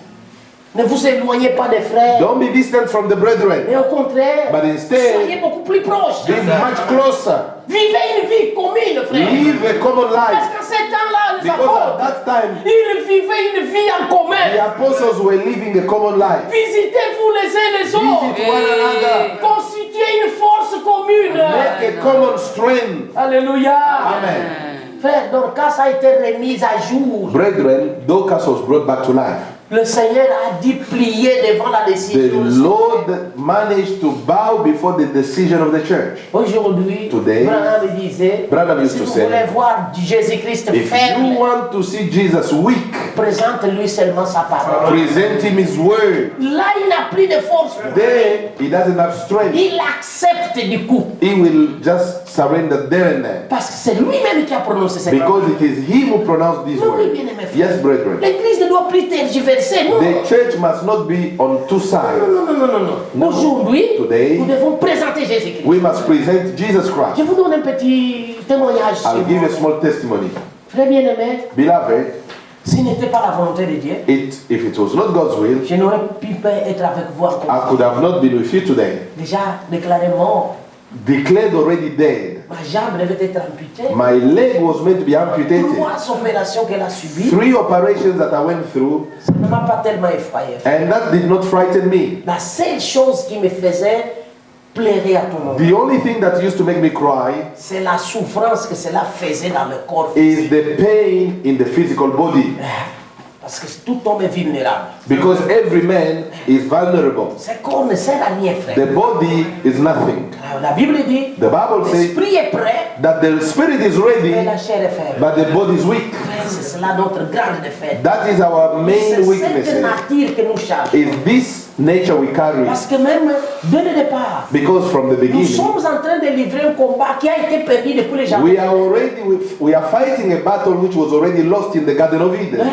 S1: Ne vous éloignez pas des frères.
S2: Don't be distant from the brethren,
S1: Mais au contraire,
S2: but instead,
S1: soyez beaucoup plus proches.
S2: be much closer.
S1: Vivez une vie commune, frère.
S2: Live a common
S1: Parce
S2: life.
S1: qu'à ces temps-là, les
S2: Because at
S1: apôtres,
S2: that time,
S1: ils vivaient une vie en
S2: the
S1: commun.
S2: apostles were living a common life.
S1: Visitez-vous les uns les autres.
S2: Visit one another.
S1: Constituez une force commune.
S2: Make a common strength.
S1: Alléluia.
S2: Amen.
S1: Frère, Dorcas a été remise à jour.
S2: Brethren, Dorcas was brought back to life.
S1: Le Seigneur a dit plier devant la
S2: The
S1: décision.
S2: Lord managed to bow before the decision of the church.
S1: Aujourd'hui,
S2: Today,
S1: Branham disait,
S2: Branham used
S1: si
S2: to
S1: vous
S2: say,
S1: voulez voir Jésus-Christ
S2: if you
S1: faible,
S2: want to see Jesus weak,
S1: présente-lui seulement sa parole.
S2: present him his word.
S1: Là, il n'a plus de force.
S2: There, he doesn't have strength.
S1: Il accepte du coup.
S2: He will just surrender there and then.
S1: Parce que c'est lui-même qui a prononcé cette parole.
S2: Because it is him who pronounced these
S1: Non, oui,
S2: words.
S1: bien aimé frère.
S2: Yes, brethren.
S1: L'Église ne doit plus tergiverser
S3: baisser. Non.
S2: The church must not be on two sides.
S3: Non. Aujourd'hui,
S2: Today,
S3: nous devons présenter Jésus-Christ.
S2: we must present Jesus
S3: Je
S2: Christ.
S3: vous donne un petit témoignage.
S2: I'll give you a small testimony.
S3: Très bien aimé,
S2: Beloved,
S3: s'il n'était pas la volonté de Dieu,
S2: if it was not God's will,
S3: je n'aurais pu pas être avec vous encore.
S2: I could have not been with you today.
S3: Déjà déclaré mort.
S2: Declared already dead.
S3: Ma jambe devait être amputée.
S2: My leg was meant to be amputated.
S3: 3 opérations qu'elle a subies,
S2: 3 operations that I went through,
S3: ça ne m'a pas tellement effrayé.
S2: and that did not frighten me.
S3: La seule chose qui me faisait pleurer à tout moment,
S2: The only thing that used to make me cry
S3: c'est la souffrance que cela faisait dans le corps.
S2: is the pain in the physical body.
S3: Parce que tout homme est vulnérable.
S2: Because every man is vulnerable.
S3: Ce corps ne sert à rien, frère.
S2: The body is nothing.
S3: Alors, la Bible dit,
S2: The Bible says
S3: l'esprit est prêt,
S2: that the spirit is
S3: mais
S2: ready,
S3: la chair est faible.
S2: but the body is weak.
S3: Frère, c'est cela notre grande défaite.
S2: That is our main
S3: C'est cette
S2: weakness.
S3: nature que nous chargeons.
S2: Is this nature we carry.
S3: Parce que même dès le départ,
S2: Because from the
S3: nous
S2: beginning,
S3: sommes en train de livrer un combat qui a été perdu depuis les
S2: we
S3: jardins.
S2: are fighting a battle which was already lost in the Garden of Eden.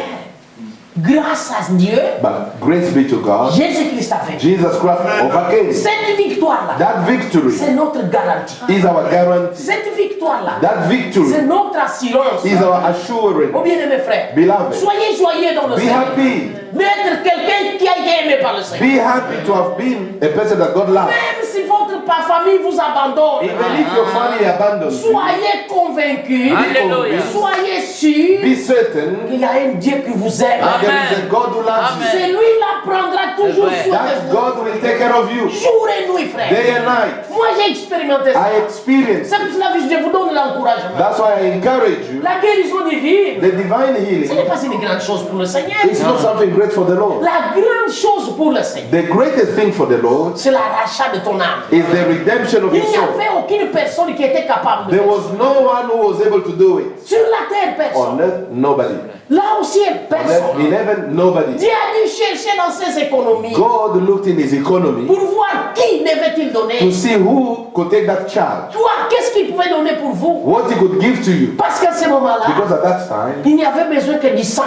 S3: Grâce à Dieu,
S2: But grace be to God,
S3: Jésus-Christ a vaincu.
S2: Jesus Christ overcame.
S3: Cette victoire-là,
S2: That victory
S3: c'est notre garantie.
S2: is our guarantee.
S3: Cette victoire-là,
S2: That
S3: c'est
S2: victory
S3: notre assurance.
S2: is our
S3: Oh
S2: assurance.
S3: bien aimé frère,
S2: Beloved,
S3: soyez joyeux dans le
S2: be
S3: Seigneur.
S2: happy.
S3: D'être quelqu'un qui a été aimé par le Seigneur.
S2: Be happy to have been a person that God loves.
S3: Même si votre famille vous abandonne,
S2: Even if your family abandons you,
S3: soyez convaincus,
S1: Alléluia.
S3: soyez sûrs
S2: be certain
S3: qu'il y a un Dieu qui vous aime.
S2: that there is a God who loves you.
S3: C'est lui qui prendra toujours soin de
S2: That
S3: vous.
S2: God will take care of you
S3: Jour et nuit, frère.
S2: day and night.
S3: Moi, j'ai expérimenté ça.
S2: I experienced.
S3: C'est pour cela que je vous donne l'encouragement.
S2: That's why I encourage you.
S3: La guérison divine,
S2: The divine
S3: ce n'est
S2: healing
S3: pas une grande chose pour le Seigneur.
S2: is not something great for the Lord.
S3: La grande chose pour le Seigneur,
S2: The greatest thing for the Lord
S3: c'est l'arrachat de ton âme.
S2: is the redemption of
S3: Il
S2: your
S3: n'y
S2: soul.
S3: avait aucune personne qui était capable de
S2: There
S3: faire
S2: was no one who was able to do it.
S3: ça. Sur la terre,
S2: On
S3: personne.
S2: earth, nobody.
S3: Là aussi,
S2: On earth,
S3: personne.
S2: in heaven, nobody.
S3: Dieu a dû chercher dans ses économies
S2: God looked in his economy
S3: pour voir qui devait-il
S2: to
S3: donner.
S2: see who could take that charge,
S3: Toi, qu'est-ce qu'il pouvait donner pour vous?
S2: what he could give to you.
S3: Parce qu'à ce moment-là,
S2: Because at that time,
S3: il n'y avait besoin que du sang.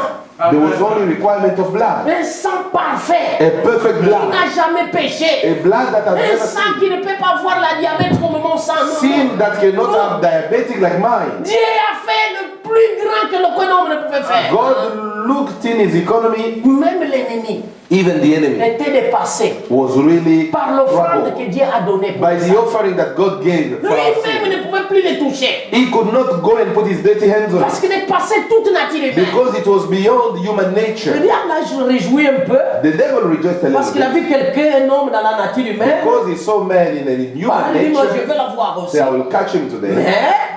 S2: there was only requirement of blood.
S3: Un sang parfait.
S2: A perfect
S3: Qui
S2: blood.
S3: n'a jamais péché.
S2: A blood that has
S3: Un
S2: never
S3: sang
S2: sinned.
S3: qui ne peut pas voir la diabète comme mon sang. Non, non.
S2: Sin that cannot have diabetic like mine.
S3: Dieu a fait le plus grand que l'aucun homme ne pouvait faire.
S2: God looked in his economy,
S3: Même l'ennemi
S2: even the enemy
S3: était dépassé
S2: was really
S3: par l'offrande que
S2: troubled
S3: Dieu a donnée pour
S2: by
S3: ça.
S2: the offering that God gave for our
S3: Lui-même
S2: sin.
S3: ne pouvait plus les toucher.
S2: He could not go and put his dirty hands on
S3: Parce
S2: it
S3: qu'il dépassait toute nature humaine.
S2: because it was beyond human
S3: Le
S2: nature.
S3: diable a se réjoui un peu
S2: The devil rejoiced a
S3: parce qu'il a
S2: little bit
S3: vu quelqu'un, un homme dans la nature humaine.
S2: because he saw man in a human
S3: Il dit, moi je
S2: nature.
S3: vais l'avoir aussi.
S2: Say, I will catch him today.
S3: Mais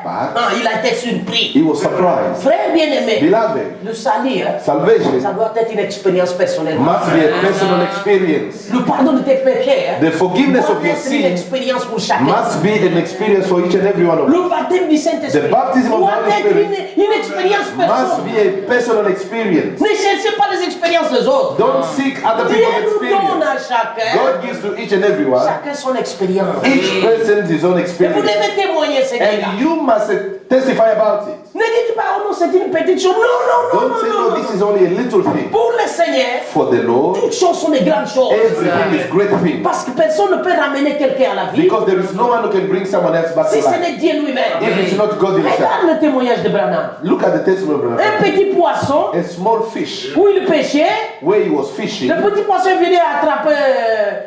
S2: But
S3: il a été surpris.
S2: he was surprised.
S3: Frère bien-aimé,
S2: Beloved,
S3: le salut, hein,
S2: salvation
S3: ça doit être une expérience personnelle.
S2: must be a personal experience.
S3: Le pardon de tes péchés hein,
S2: The forgiveness
S3: doit
S2: of your
S3: être une
S2: sin
S3: expérience pour chacun.
S2: must be an experience for each and every one of us.
S3: Le baptême du Saint-Esprit
S2: The baptism of the
S3: doit
S2: Holy
S3: être
S2: Spirit
S3: une expérience
S2: Must
S3: personnelle.
S2: be a personal experience.
S3: Ne cherchez pas les expériences des autres.
S2: Don't seek other
S3: Dieu
S2: people's
S3: nous donne
S2: experience.
S3: à chacun,
S2: God gives to each and everyone,
S3: chacun son expérience.
S2: each person his own
S3: Et vous
S2: experience.
S3: devez témoigner ce là.
S2: And you must testify about it.
S3: Ne dites pas, oh non, c'est une petite chose. Non, non, non,
S2: Don't say,
S3: non,
S2: no,
S3: non,
S2: this
S3: non.
S2: is only a little thing.
S3: Pour le Seigneur,
S2: For the Lord,
S3: toutes choses sont des grandes choses.
S2: everything is great thing.
S3: Parce que personne ne peut ramener quelqu'un à la vie
S2: Because there is no one who can bring someone else back
S3: si
S2: to
S3: ce
S2: life.
S3: n'est Dieu lui-même.
S2: If it's not God himself.
S3: Regarde le témoignage de Branham.
S2: Look at the testimony of Brother
S3: Un
S2: Branham.
S3: petit poisson
S2: A small fish
S3: où il pêchait.
S2: where he was fishing.
S3: Le petit poisson venait attraper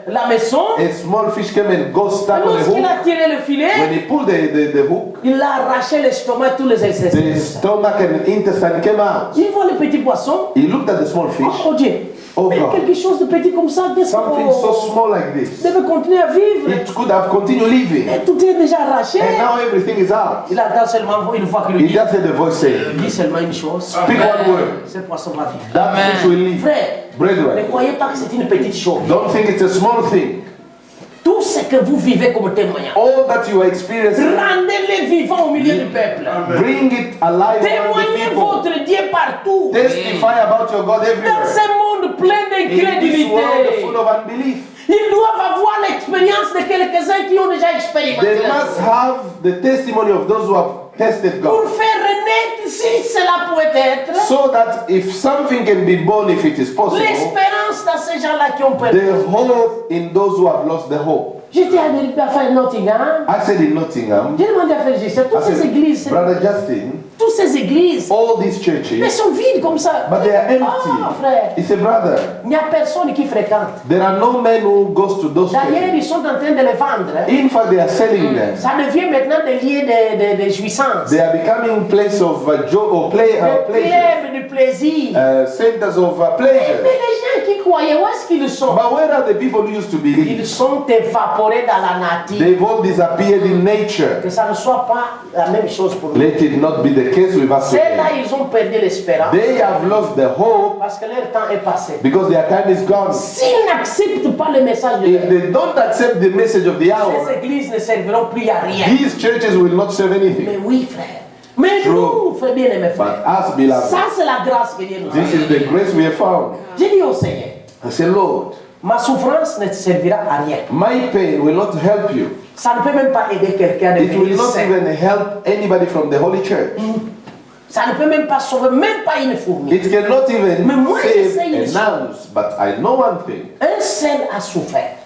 S3: la maison.
S2: A small fish came and got stuck on the
S3: Lorsqu'il
S2: hook.
S3: a tiré le
S2: When
S3: filet,
S2: he pulled the hook,
S3: il a arraché l'estomac, tous les
S2: the
S3: intestins.
S2: stomach and intestine came out.
S3: Il voit le petit poisson.
S2: He looked at the small fish.
S3: Oh Dieu.
S2: Oh
S3: Mais
S2: God.
S3: quelque chose de petit comme ça, qu'est-ce
S2: Something so
S3: qu'on
S2: small like this.
S3: devait continuer à vivre.
S2: It could have continued living.
S3: Et tout est déjà arraché.
S2: And now everything is out.
S3: Il attend seulement une fois qu'il
S2: He
S3: dit.
S2: just heard the voice say,
S3: Il dit seulement une chose.
S2: speak one word.
S3: Ce poisson va vivre.
S2: That fish will live.
S3: Frère, ne
S2: Brethren,
S3: croyez pas que c'est une petite chose.
S2: don't think it's a small thing.
S3: Tout ce que vous vivez comme témoignage,
S2: All that you are experiencing,
S3: rendez-les vivants au milieu du peuple.
S2: bring it alive among the
S3: Témoignez
S2: people.
S3: votre Dieu partout.
S2: Testify about your God
S3: Dans
S2: everywhere.
S3: ce monde plein
S2: In this
S3: d'incrédulité,
S2: world full of unbelief,
S3: ils doivent avoir l'expérience de quelques-uns qui ont déjà expérimenté
S2: they
S3: la
S2: must
S3: chose.
S2: have the testimony of those who have tested
S3: Pour
S2: God.
S3: faire renaître Si cela pouvait être,
S2: So that if something can be born, if it is possible,
S3: l'espérance dans ces gens-là qui ont perdu.
S2: the hope in those who have lost the hope.
S3: J'étais à faire Nottingham.
S2: I said in Nottingham,
S3: J'ai demandé à faire Justin,
S2: I
S3: toutes ces
S2: said,
S3: églises,
S2: Brother Justin,
S3: toutes ces églises,
S2: all these
S3: elles
S2: churches,
S3: sont vides comme ça.
S2: but they are
S3: Ah,
S2: empty.
S3: frère,
S2: He said, brother,
S3: il n'y a personne qui fréquente.
S2: there are no men who goes to those
S3: D'ailleurs,
S2: churches.
S3: ils sont en train de les vendre. Hein.
S2: In fact, they are selling them.
S3: Ça devient maintenant des lieux de jouissance.
S2: They are becoming place of joy or pleasure,
S3: Des clubs de plaisir.
S2: centers of
S3: Mais
S2: pleasure.
S3: les gens qui croyaient, où est-ce qu'ils sont?
S2: But where are the people who used to
S3: Ils
S2: believe?
S3: sont évaporés dans la nature.
S2: They've all disappeared in nature.
S3: Que ça ne soit pas la même chose pour nous.
S2: Let it not be the case with us
S3: Ceux-là,
S2: today.
S3: ils ont perdu l'espérance
S2: They have lost the hope
S3: parce que leur temps est passé.
S2: because their time is gone.
S3: S'ils n'acceptent pas le message de
S2: If
S3: Dieu,
S2: they don't accept the message of the hour,
S3: ces églises ne serviront plus à rien.
S2: these churches will not serve
S3: Mais
S2: anything.
S3: oui, frère. Mais
S2: True.
S3: nous, frère bien-aimé,
S2: But
S3: frère,
S2: us, beloved,
S3: ça c'est la grâce que Dieu nous a.
S2: this is the grace we have found.
S3: J'ai dit au Seigneur,
S2: I say, Lord,
S3: ma souffrance ne te servira à rien.
S2: my pain will not help you.
S3: Ça ne peut même pas aider quelqu'un à
S2: It will
S3: devenir
S2: not
S3: saint.
S2: even help anybody from the Holy Church.
S3: Ça ne peut même pas sauver, même pas une fourmi.
S2: It cannot even
S3: Mais moi,
S2: save
S3: j'essaye une chose.
S2: an ounce. But I know one thing.
S3: Un seul a souffert.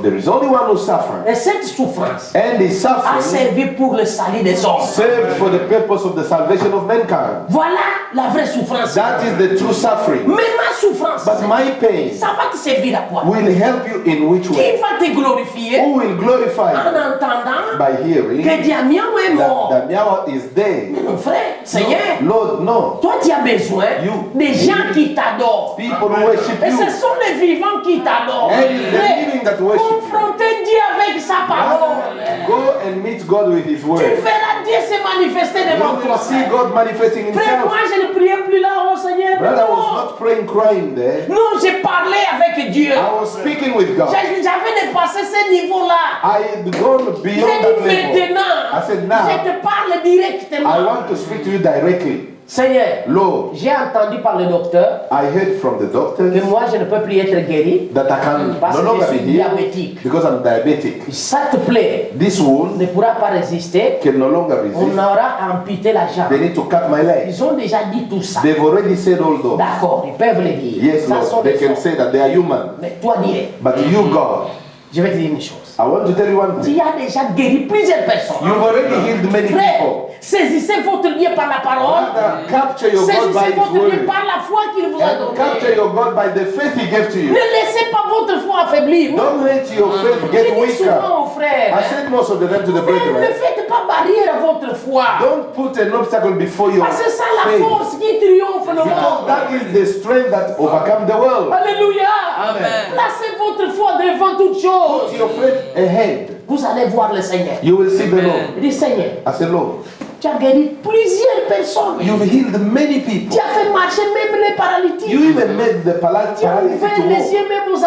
S2: There is only one who suffered.
S3: Et cette souffrance
S2: And his
S3: a
S2: suffering
S3: servi pour le salut des hommes.
S2: served for the purpose of the salvation of mankind.
S3: Voilà la vraie souffrance.
S2: That is the true suffering.
S3: Mais ma souffrance,
S2: But my pain
S3: ça va te servir à quoi?
S2: will help you in which
S3: Qui
S2: way?
S3: va te glorifier
S2: Who will glorify
S3: en
S2: you?
S3: entendant
S2: By hearing
S3: que Diamian est mort.
S2: that Damiawa is dead.
S3: Mon frère, Seigneur,
S2: Lord, no.
S3: toi tu as besoin
S2: You-
S3: des gens qui t'adorent.
S2: People who worship
S3: Et
S2: you.
S3: ce sont les vivants qui t'adorent.
S2: And it's the
S3: Frère,
S2: living that worship you.
S3: confronter Dieu avec sa parole.
S2: Go and meet God with His
S3: Tu
S2: word.
S3: verras Dieu se manifester devant
S2: You
S3: toi.
S2: will see God manifesting
S3: Frère, moi
S2: Himself.
S3: je ne priais plus là, oh Seigneur.
S2: Brother, I was
S3: Non,
S2: not praying, crying there.
S3: non, j'ai parlé avec Dieu.
S2: I was speaking with God.
S3: J'avais dépassé ce niveau-là.
S2: I had gone
S3: J'ai
S2: beyond that
S3: dit
S2: level.
S3: maintenant,
S2: I said,
S3: je
S2: now,
S3: te parle
S2: I
S3: directement.
S2: want to speak to you directly.
S3: Seigneur,
S2: Lord,
S3: j'ai entendu par le docteur
S2: I heard from the doctors
S3: que moi je ne peux plus être guéri
S2: that I can
S3: parce
S2: no
S3: que
S2: longer
S3: je
S2: be
S3: suis
S2: healed
S3: diabétique.
S2: because I'm diabetic.
S3: Cette plaie
S2: This wound
S3: ne pourra pas résister.
S2: can no longer
S3: On
S2: resist.
S3: aura amputé la
S2: They
S3: jambe.
S2: need to cut my leg.
S3: Ils ont déjà dit tout ça.
S2: They've already said all those.
S3: D'accord, ils peuvent le dire.
S2: Yes,
S3: Ça sont
S2: Lord. They
S3: des
S2: can
S3: hommes.
S2: say that they are human.
S3: Mais toi, Dieu,
S2: But you, God,
S3: je vais te dire une chose.
S2: I want to tell you one thing.
S3: Tu as déjà guéri plusieurs personnes.
S2: You've already healed many
S3: Frère,
S2: people.
S3: saisissez votre Dieu par la parole.
S2: Rather, capture your God by
S3: Saisissez
S2: His
S3: votre Dieu
S2: word.
S3: par la foi qu'il vous a
S2: And capture
S3: donnée.
S2: your God by the faith He gave to you.
S3: Ne laissez pas votre foi affaiblir.
S2: Don't let your faith
S3: Je
S2: get
S3: dis
S2: weaker.
S3: souvent aux frères,
S2: I said most of the time to the
S3: ne
S2: brethren,
S3: faites pas barrière à votre foi.
S2: don't put an obstacle before your
S3: Parce que c'est ça la
S2: faith.
S3: force qui triomphe le
S2: Because
S3: monde.
S2: that is the strength that overcomes the world.
S3: Alléluia.
S2: Amen.
S3: Placez votre foi devant toute
S2: Put
S3: chose.
S2: your faith ahead.
S3: Vous allez voir le Seigneur.
S2: You will see the Lord.
S3: Dis Seigneur,
S2: I said, Lord,
S3: tu as guéri plusieurs personnes.
S2: you've healed many people.
S3: Tu as fait marcher même les paralytiques.
S2: You even made the
S3: Tu as
S2: paralytic
S3: ouvert
S2: to
S3: les
S2: walk.
S3: yeux même aux
S2: You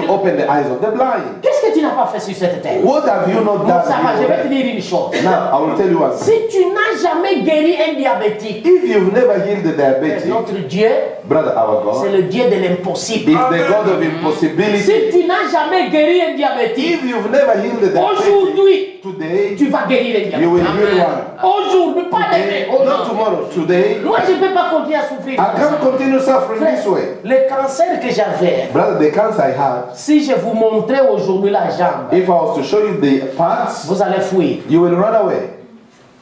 S3: aveugles.
S2: opened the eyes of the blind.
S3: Qu'est-ce que tu n'as pas fait sur cette terre?
S2: What have you not
S3: Bon,
S2: done?
S3: ça va, je vais te
S2: here?
S3: dire une chose.
S2: Now, I will tell you one thing.
S3: Si tu n'as jamais guéri un diabétique,
S2: If you've never healed the diabetic,
S3: notre Dieu,
S2: brother, our
S3: c'est
S2: God,
S3: le Dieu de l'impossible.
S2: is the God of impossibility.
S3: Si tu n'as jamais guéri un diabétique,
S2: If you've never healed the diabetic,
S3: aujourd'hui,
S2: today
S3: tu vas guérir un
S2: you will
S3: diabétique.
S2: heal one.
S3: Aujourd'hui, pas demain.
S2: Today,
S3: Oh
S2: not
S3: non.
S2: tomorrow. Today,
S3: Moi, je ne peux pas continuer à souffrir.
S2: I
S3: comme ça.
S2: can't continue suffering this way.
S3: Le cancer que j'avais,
S2: Brother, the cancer I had,
S3: si je vous montrais aujourd'hui la jambe,
S2: if I was to show you the parts,
S3: vous allez fuir.
S2: you will run away.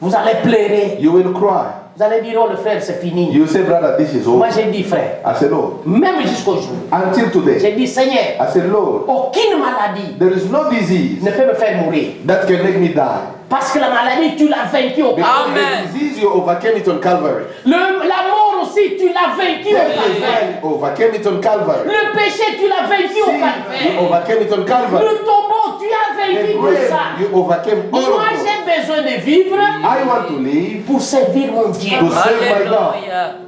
S3: Vous allez pleurer.
S2: You will cry.
S3: Vous allez dire, oh le frère, c'est fini.
S2: You say, brother, this is
S3: Moi,
S2: over.
S3: j'ai dit, frère,
S2: I said, Lord.
S3: même jusqu'au jour,
S2: Until today,
S3: j'ai dit, Seigneur,
S2: I said, Lord,
S3: aucune maladie
S2: there is no disease
S3: ne peut me faire mourir.
S2: that can make me die.
S3: Parce que la maladie, tu l'as vaincue au
S2: Because
S3: Calvaire.
S2: the disease, you overcame it on Calvary.
S3: La mort aussi, tu l'as vaincue au Calvaire.
S2: You overcame it on Calvary.
S3: Le péché, tu l'as vaincu au
S2: Sin, you
S3: Calvaire.
S2: overcame it on Calvary.
S3: Le tombeau, tu as vaincu
S2: The
S3: tout
S2: grave,
S3: ça.
S2: you overcame all
S3: Moi,
S2: of those.
S3: j'ai besoin de vivre
S2: I want to live
S3: pour servir mon Dieu.
S2: to serve my God.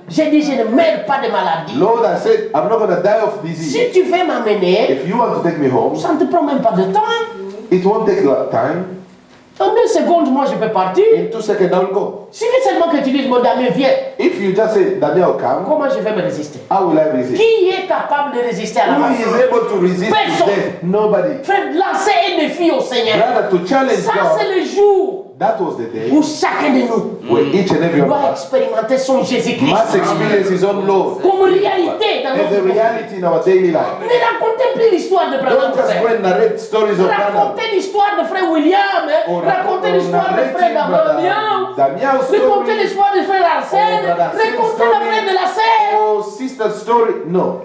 S3: J'ai dit, je ne meurs pas de maladie.
S2: Lord, I said, I'm not going to die of disease.
S3: Si tu veux m'amener,
S2: If you want to take me home,
S3: ça ne te prend même pas de temps.
S2: it won't take a lot of time.
S3: En 2 secondes, moi, je peux partir.
S2: In 2 seconds, I will go.
S3: Suffit seulement que tu dises, mon Damien, viens.
S2: If you just say, Daniel, come,
S3: Comment je vais me résister?
S2: how will I resist?
S3: Qui est capable de résister à la
S2: Who
S3: mort?
S2: is able to resist to
S3: Personne.
S2: death? Nobody.
S3: Faites lancer un défi au Seigneur.
S2: Rather, to challenge
S3: Ça,
S2: God.
S3: c'est le jour
S2: That was the day
S3: où chacun de nous
S2: where each and every one
S3: doit
S2: of us
S3: expérimenter son Jésus-Christ
S2: must experience his own Lord
S3: comme réalité dans
S2: as
S3: notre
S2: a
S3: vie.
S2: reality in our daily life.
S3: Ne racontez plus l'histoire de Branham
S2: Don't just go
S3: frère.
S2: and narrate stories of Branham
S3: Racontez l'histoire de frère William,
S2: or
S3: racontez l'histoire de
S2: narrating
S3: frère
S2: Brother
S3: Damien,
S2: Damien's
S3: racontez
S2: story
S3: l'histoire de frère Arsène,
S2: or Brother Arsène's
S3: racontez la frère de la sœur.
S2: or sister's story. No.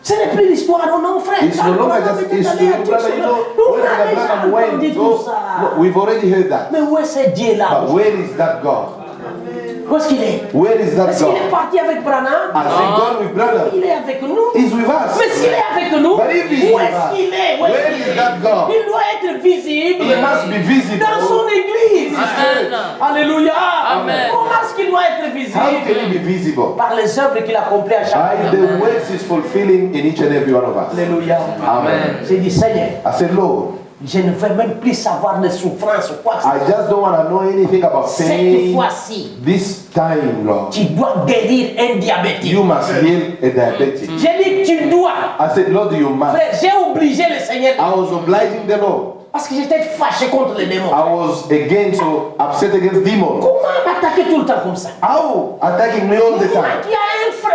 S3: Ce n'est plus l'histoire, non frère.
S2: It's no longer just history. Brother, you know, where Brother Branham went,
S3: tout
S2: no,
S3: ça.
S2: we've already heard that.
S3: Mais où est ce Dieu-là?
S2: But where is that God?
S3: Où est-ce qu'il est?
S2: Where is that
S3: Est-ce qu'il est
S2: God?
S3: parti avec Branham?
S2: Has he gone with Branham?
S3: Il est avec nous.
S2: He's with us.
S3: Mais s'il est avec nous,
S2: But if he's
S3: où
S2: with
S3: est-ce
S2: us,
S3: qu'il est? Où
S2: where
S3: est-ce qu'il
S2: is
S3: est?
S2: that God?
S3: Il doit être visible
S2: He must be visible.
S3: dans son église.
S4: Amen.
S3: Alléluia.
S4: Amen.
S3: Comment est-ce qu'il doit être visible?
S2: How can he be visible?
S3: Par les œuvres qu'il accomplit à chaque
S2: By the works he's fulfilling in each and every one of us.
S3: Alléluia.
S2: Amen.
S3: J'ai dit, Seigneur,
S2: I said, Lord,
S3: je ne veux même plus savoir de souffrance ou quoi que ce
S2: I just don't want to know anything about
S3: soit. Cette
S2: pain.
S3: fois-ci,
S2: This time, Lord,
S3: tu dois guérir un diabétique.
S2: you must heal a diabetic.
S3: J'ai dit, tu dois.
S2: I said, Lord, you must.
S3: Frère, j'ai obligé le Seigneur
S2: I was obliging the Lord.
S3: parce que j'étais fâché contre les démons.
S2: I was against or upset against demons.
S3: Comment m'attaquer tout le temps comme ça?
S2: How? Attacking me all the
S3: Moi
S2: time.
S3: qui a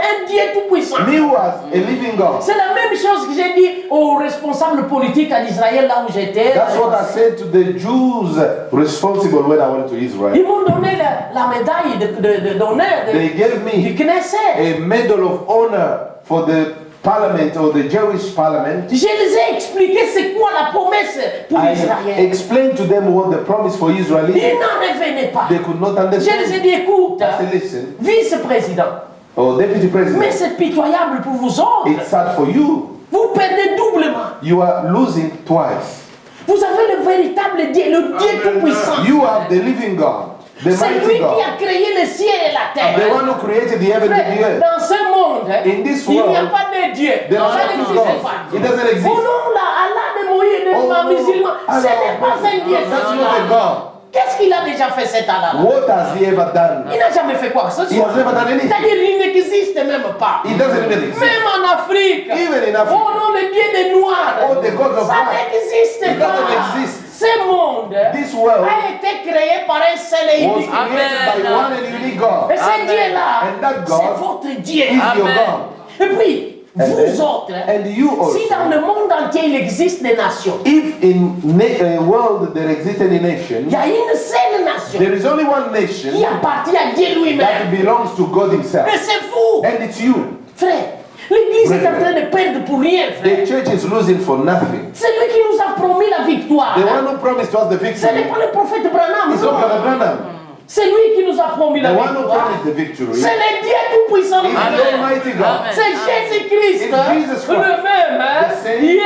S3: un Dieu tout puissant.
S2: Me who was a living God.
S3: C'est la même chose que j'ai dit aux responsables politiques en Israël là où j'étais.
S2: That's what I said to the Jews responsible when I went to Israel.
S3: Ils m'ont donné la médaille d'honneur
S2: They gave
S3: du
S2: me
S3: Knesset.
S2: a medal of honor for the parliament or the Jewish parliament.
S3: Je les ai expliqué c'est quoi la promesse pour
S2: I
S3: Israël.
S2: explained to them what the promise for Israel
S3: Ils
S2: is.
S3: n'en revenaient pas.
S2: They could not
S3: Je les ai
S2: understand.
S3: dit, écoute,
S2: I said, listen,
S3: vice-président,
S2: or deputy
S3: mais
S2: president,
S3: c'est pitoyable pour vous autres.
S2: it's sad for you.
S3: Vous perdez doublement.
S2: You are losing twice.
S3: Vous avez le véritable Dieu, le Dieu tout-puissant.
S2: You have the living God, the
S3: C'est lui
S2: mighty
S3: qui
S2: God,
S3: a créé le ciel et la
S2: the
S3: terre.
S2: one who created the heaven and the
S3: Frère,
S2: earth.
S3: dans ce monde,
S2: In this
S3: il n'y a
S2: world,
S3: pas de Dieu.
S2: there
S3: Ça
S2: is no
S3: n'existe
S2: God.
S3: pas.
S2: It doesn't exist.
S3: Oh non, là, Allah de Moïse, de
S2: Oh,
S3: ma
S2: no.
S3: musulman, ce n'est pas un Dieu.
S2: That's not a God.
S3: Qu'est-ce qu'il a déjà fait cet Allah-là?
S2: What has he ever done?
S3: Il n'a jamais fait quoi que ce
S2: He
S3: soit.
S2: has never done anything.
S3: C'est-à-dire, il n'existe même pas.
S2: It doesn't even exist.
S3: Même en Afrique.
S2: Even in Africa.
S3: Oh non, le Dieu des Noirs.
S2: Oh, the God of
S3: Ça
S2: black.
S3: n'existe
S2: It
S3: pas.
S2: doesn't exist.
S3: Ce monde
S2: This world
S3: a été créé par un seul et
S2: was
S3: unique.
S2: created by
S4: Amen.
S2: one and unique God.
S3: Et ce
S4: Amen.
S3: Dieu-là,
S2: And that God
S3: c'est votre Dieu.
S2: is your
S4: Amen.
S2: God.
S3: Et puis,
S2: And
S3: vous
S2: then-
S3: autres,
S2: and you
S3: si dans
S2: also.
S3: le monde entier il existe des nations,
S2: If in a world there exists any nation,
S3: il y a une seule nation
S2: there is only one nation
S3: qui appartient à Dieu
S2: that
S3: lui-même.
S2: belongs to God himself.
S3: Et c'est vous,
S2: And it's you.
S3: frère. L'Église est en train de perdre pour rien, frère.
S2: The church is losing for nothing.
S3: C'est lui qui nous a promis la victoire.
S2: The one who promised us the
S3: Ce n'est
S2: victory
S3: pas le prophète Branham,
S2: is not
S3: non.
S2: Brother Branham.
S3: C'est lui qui nous a promis
S2: The
S3: la
S2: one who
S3: victoire.
S2: promised the victory
S3: C'est le Dieu tout-puissant.
S2: is the
S4: Amen.
S2: Almighty God.
S4: Amen.
S3: C'est Jésus-Christ,
S2: It's Jesus Christ.
S3: le même, hein?
S2: The same
S3: Hier,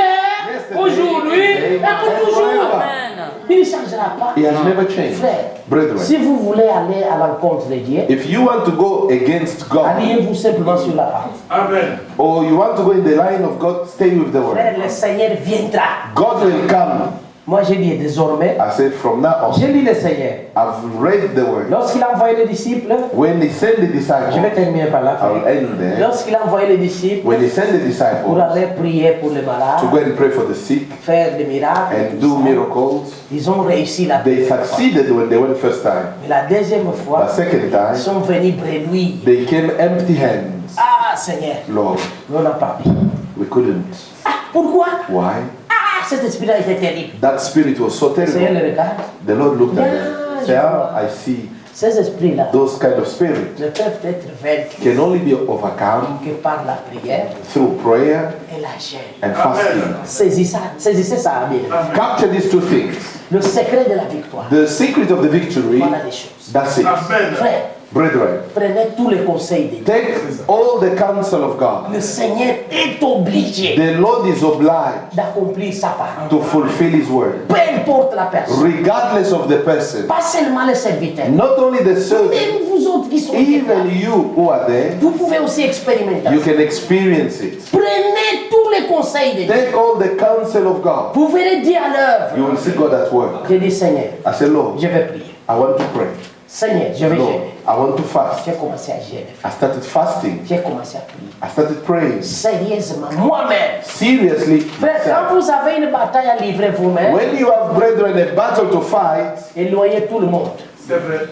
S2: yesterday,
S3: aujourd'hui
S2: today,
S3: et pour
S2: and
S3: toujours.
S2: forever.
S4: Amen.
S3: Il ne changera pas.
S2: He has never changed.
S3: Frère,
S2: Brethren,
S3: si vous voulez aller à l'encontre de Dieu,
S2: if you want to go against God
S3: alliez-vous simplement sur la parole.
S5: Amen.
S2: or you want to go in the line of God, stay with the word.
S3: Frère, le Seigneur viendra.
S2: God will come.
S3: Moi, j'ai dit désormais,
S2: I said from now on,
S3: j'ai lu le Seigneur.
S2: I've read the word.
S3: Lorsqu'il a envoyé les disciples,
S2: When he sent the
S3: je vais
S2: disciples,
S3: terminer par là.
S2: I will
S3: frère.
S2: end there.
S3: Lorsqu'il a envoyé les disciples
S2: When he sent the
S3: pour
S2: disciples
S3: aller prier pour les
S2: to
S3: malades,
S2: go and pray for the sick
S3: faire des miracles,
S2: and
S3: tout
S2: do
S3: ça,
S2: miracles,
S3: ils ont réussi la
S2: they
S3: première fois.
S2: succeeded when they went first time.
S3: Mais la deuxième fois,
S2: The second
S3: ils
S2: time,
S3: sont venus bredouilles.
S2: they came empty hands.
S3: Ah, Seigneur,
S2: Lord,
S3: on n'a pas pu.
S2: we couldn't.
S3: Ah, pourquoi?
S2: Why?
S3: Ah, cet esprit-là était terrible.
S2: That spirit was so
S3: Le Seigneur
S2: terrible.
S3: le regarde.
S2: The Lord looked at
S3: Yeah,
S2: them. Said, "Ah, I see
S3: Ces esprits-là
S2: those kind of spirits
S3: ne peuvent être vaincus
S2: can only be overcome
S3: que par la prière
S2: through prayer
S3: et la chair.
S2: and fasting."
S3: Saisissez ça, bien.
S2: Capture these two things.
S3: Le secret de la victoire.
S2: The secret of the victory,
S3: Voilà les choses.
S2: that's it.
S5: Amen.
S3: Frère,
S2: Brethren,
S3: prenez tous les conseils de Dieu.
S2: take all the counsel of God.
S3: Le Seigneur est obligé
S2: The Lord is obliged
S3: d'accomplir sa parole.
S2: to fulfill His word,
S3: Peu importe la personne.
S2: regardless of the person.
S3: Pas seulement les serviteurs.
S2: Not only the servant,
S3: Même vous autres qui sont
S2: even
S3: là,
S2: you who are there,
S3: vous pouvez aussi expérimenter.
S2: you can experience it.
S3: Prenez tous les conseils de Dieu.
S2: Take all the counsel of God.
S3: Vous verrez Dieu à l'œuvre.
S2: You will see God at work.
S3: Je dis Seigneur,
S2: I say, Lord,
S3: je vais prier.
S2: I want to pray.
S3: Seigneur, je vais
S2: Lord,
S3: gêner.
S2: I want to fast.
S1: J'ai commencé à jeûner.
S2: I started fasting.
S1: J'ai commencé à prier.
S2: I started praying.
S1: Sérieusement, moi-même.
S2: Seriously.
S1: Frère, quand vous avez une bataille à livrer vous-même,
S2: When you have brethren a battle to fight,
S1: éloignez tout le monde.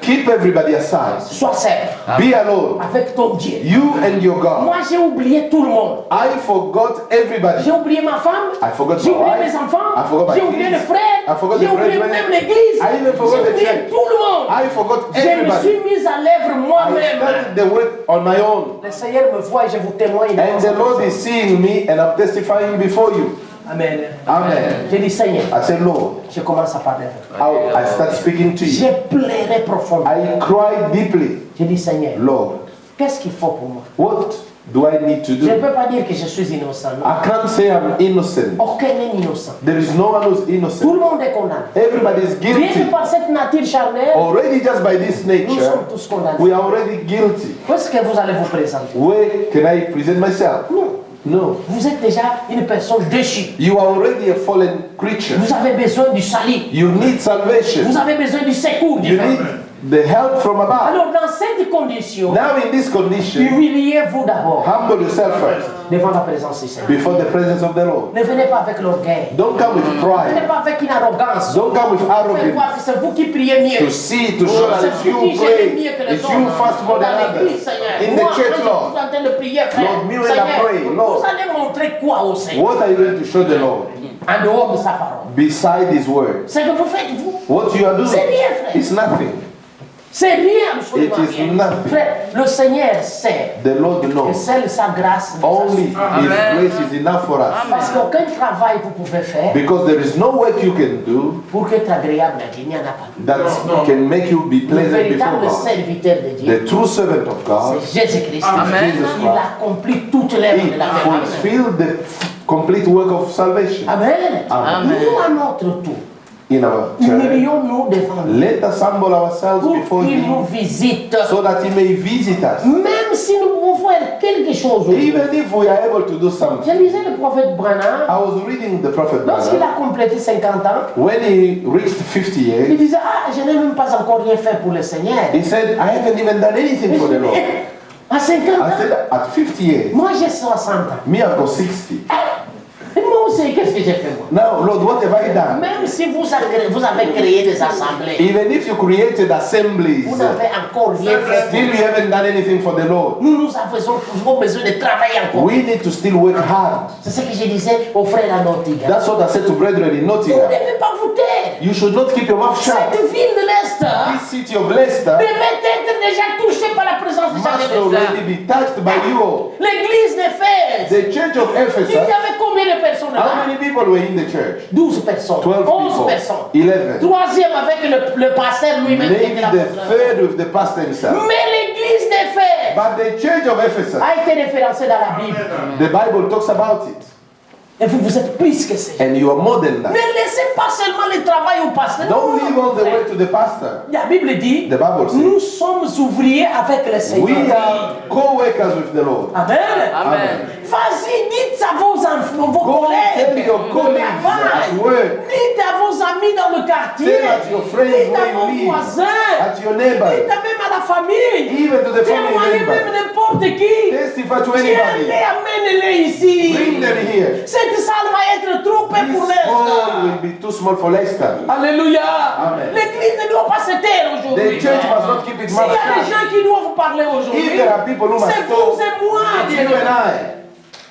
S2: keep everybody aside.
S1: Sois seul
S2: Be alone.
S1: avec ton Dieu.
S2: You and your God.
S1: Moi, j'ai oublié tout le monde.
S2: I forgot everybody.
S1: J'ai oublié ma femme.
S2: I forgot
S1: J'ai
S2: my
S1: oublié
S2: wife.
S1: mes enfants.
S2: I forgot my
S1: J'ai oublié
S2: kids.
S1: les frères.
S2: I forgot
S1: J'ai
S2: the
S1: oublié
S2: brethren.
S1: même l'église.
S2: I even forgot
S1: J'ai
S2: the
S1: oublié
S2: church.
S1: tout le monde.
S2: I forgot
S1: Je me suis
S2: everybody.
S1: mise à l'œuvre
S2: I
S1: moi-même.
S2: started the work on my own.
S1: Le Seigneur me voit et je vous témoigne.
S2: And the Lord is seeing me and I'm testifying before you.
S1: Amen.
S2: Amen.
S1: J'ai dit, Seigneur,
S2: I said, Lord,
S1: je commence à parler avec toi.
S2: I start speaking to you.
S1: J'ai pleuré profondément.
S2: I cried deeply.
S1: J'ai dit, Seigneur,
S2: Lord,
S1: qu'est-ce qu'il faut pour moi?
S2: what do I need to
S1: Je ne
S2: do?
S1: peux pas dire que je suis innocent. Non.
S2: I can't say I'm innocent.
S1: Aucun n'est innocent.
S2: There is no one who's
S1: Tout
S2: innocent.
S1: le monde est condamné.
S2: Everybody is
S1: Bien
S2: guilty.
S1: que par cette nature charnelle,
S2: Already just by this
S1: nous
S2: nature,
S1: sommes tous condamnés.
S2: we are already guilty.
S1: Où est-ce que vous allez vous présenter?
S2: Where can I present myself?
S1: Non.
S2: No.
S1: Vous êtes déjà une personne déchue.
S2: You are already a fallen creature.
S1: Vous avez besoin du salut.
S2: You need salvation.
S1: Vous avez besoin du secours
S2: You
S1: divin.
S2: need the help from above.
S1: Alors, dans cette condition,
S2: Now in this condition,
S1: humiliez-vous d'abord
S2: humble yourself first
S1: devant la présence du Seigneur.
S2: before the presence of the Lord.
S1: Ne venez pas avec l'orgueil.
S2: Don't come with
S1: Ne venez
S2: pride.
S1: pas avec une arrogance.
S2: Don't come with
S1: Faites
S2: arrogance.
S1: voir que c'est vous qui priez mieux.
S2: To see, to show that it's
S1: C'est
S2: you
S1: vous qui gérez
S2: pray,
S1: mieux que les
S2: it's
S1: autres.
S2: you fast more than
S1: Dans l'église,
S2: others.
S1: Seigneur.
S2: In
S1: Moi,
S2: the church,
S1: quand je
S2: Lord,
S1: suis en train de prier, frère,
S2: Lord, me when I
S1: Seigneur,
S2: pray, Lord.
S1: vous allez montrer quoi au Seigneur?
S2: what are you going to show the Lord
S1: En dehors de sa parole.
S2: beside His word?
S1: C'est que vous faites, vous.
S2: What you are doing,
S1: C'est rien, frère.
S2: it's nothing.
S1: C'est rien, absolument
S2: It is
S1: rien.
S2: nothing.
S1: Frère, le Seigneur sait
S2: The Lord
S1: que
S2: knows.
S1: seule sa grâce nous
S2: Only
S1: suffit.
S2: His grace is enough for us.
S1: Parce qu'aucun travail vous pouvez faire
S2: Because there is no work you can do
S1: pour être agréable à Dieu. Il n'y en a pas.
S2: that can make you be
S1: Le
S2: pleasant before
S1: véritable
S2: God.
S1: serviteur de Dieu,
S2: The true servant of God,
S1: c'est Jésus-Christ.
S2: Amen. Jesus
S1: Il
S2: Christ.
S1: accomplit toute l'œuvre
S2: He
S1: de la grâce.
S2: fulfilled the complete work of salvation.
S1: Amen.
S2: Amen.
S1: Nous, à notre tour,
S2: In our church,
S1: humilions-nous devant lui
S2: let us humble ourselves
S1: pour
S2: before
S1: qu'il nous
S2: Him
S1: visite.
S2: so that He may visit us.
S1: Même si nous pouvons faire quelque chose.
S2: Even if we are able to do
S1: Je
S2: something.
S1: lisais le prophète Branham.
S2: I was reading the prophet
S1: Lorsqu'il
S2: Branham.
S1: a complété 50 ans,
S2: When he reached 50
S1: il
S2: years,
S1: disait, ah, je n'ai même pas encore rien fait pour le Seigneur.
S2: he said, I haven't even done anything for the Lord.
S1: À 50
S2: I
S1: ans,
S2: said, at 50 years,
S1: moi j'ai 60 ans.
S2: me I've got 60.
S1: Et moi aussi, qu'est-ce que j'ai fait moi?
S2: Now, Lord, what have I done?
S1: Même si vous avez créé des assemblées,
S2: Even if you created assemblies,
S1: vous n'avez encore rien fait.
S2: still you haven't done anything for the Lord.
S1: Nous avons besoin de travailler encore.
S2: We need to still work hard.
S1: C'est ce que je disais aux frères à Nottingham.
S2: That's what I said to brethren in
S1: Vous ne
S2: Nottingham.
S1: devez pas vous taire.
S2: You should not keep your mouth shut.
S1: Cette ville de l'Est
S2: This city of Leicester
S1: devait être déjà touchée par la présence de
S2: must
S1: Seigneur.
S2: already be touched by you all.
S1: L'église d'Éphèse,
S2: The church of
S1: il y
S2: Ephesus,
S1: avait combien de personnes
S2: how
S1: là?
S2: many people were in the church?
S1: 12 personnes,
S2: 12
S1: 11
S2: people.
S1: personnes.
S2: 11.
S1: Troisième avec le pasteur lui-même qui
S2: Maybe
S1: était là.
S2: the third with the pastor himself.
S1: Mais l'église d'Éphèse
S2: But the church of Ephesus,
S1: a été référencée dans la Bible.
S2: the Bible talks about it.
S1: Et vous êtes plus que ça.
S2: And you are more than
S1: Ne
S2: that.
S1: laissez pas seulement le travail au pasteur.
S2: Don't leave all the way to the pastor.
S1: La Bible dit,
S2: The Bible says,
S1: nous sommes ouvriers avec le Seigneur.
S2: we are co-workers with the Lord.
S1: Amen.
S2: Amen.
S1: Vas-y, dites à vos enfants, vos
S2: Go tell
S1: collègues,
S2: your colleagues at work,
S1: dites à vos amis dans le quartier,
S2: tell at your friends
S1: dites à
S2: where
S1: vos
S2: you live,
S1: voisins,
S2: at your
S1: dites
S2: neighbor,
S1: même à la famille,
S2: even to the family
S1: témoignez même
S2: member.
S1: n'importe qui.
S2: Testify to
S1: Tiens-les,
S2: anybody.
S1: amène-les ici.
S2: Bring them here.
S1: Cette salle va être trop peu
S2: This
S1: pour
S2: hall
S1: l'Est.
S2: will be too small for Leicester.
S1: Alléluia.
S2: Amen.
S1: L'église ne doit pas se taire aujourd'hui.
S2: The church must not keep its
S1: S'il y
S2: mouth
S1: a des
S2: shut.
S1: gens qui doivent vous parler aujourd'hui,
S2: If there are people who must
S1: c'est
S2: talk,
S1: vous et moi.
S2: it's you and I.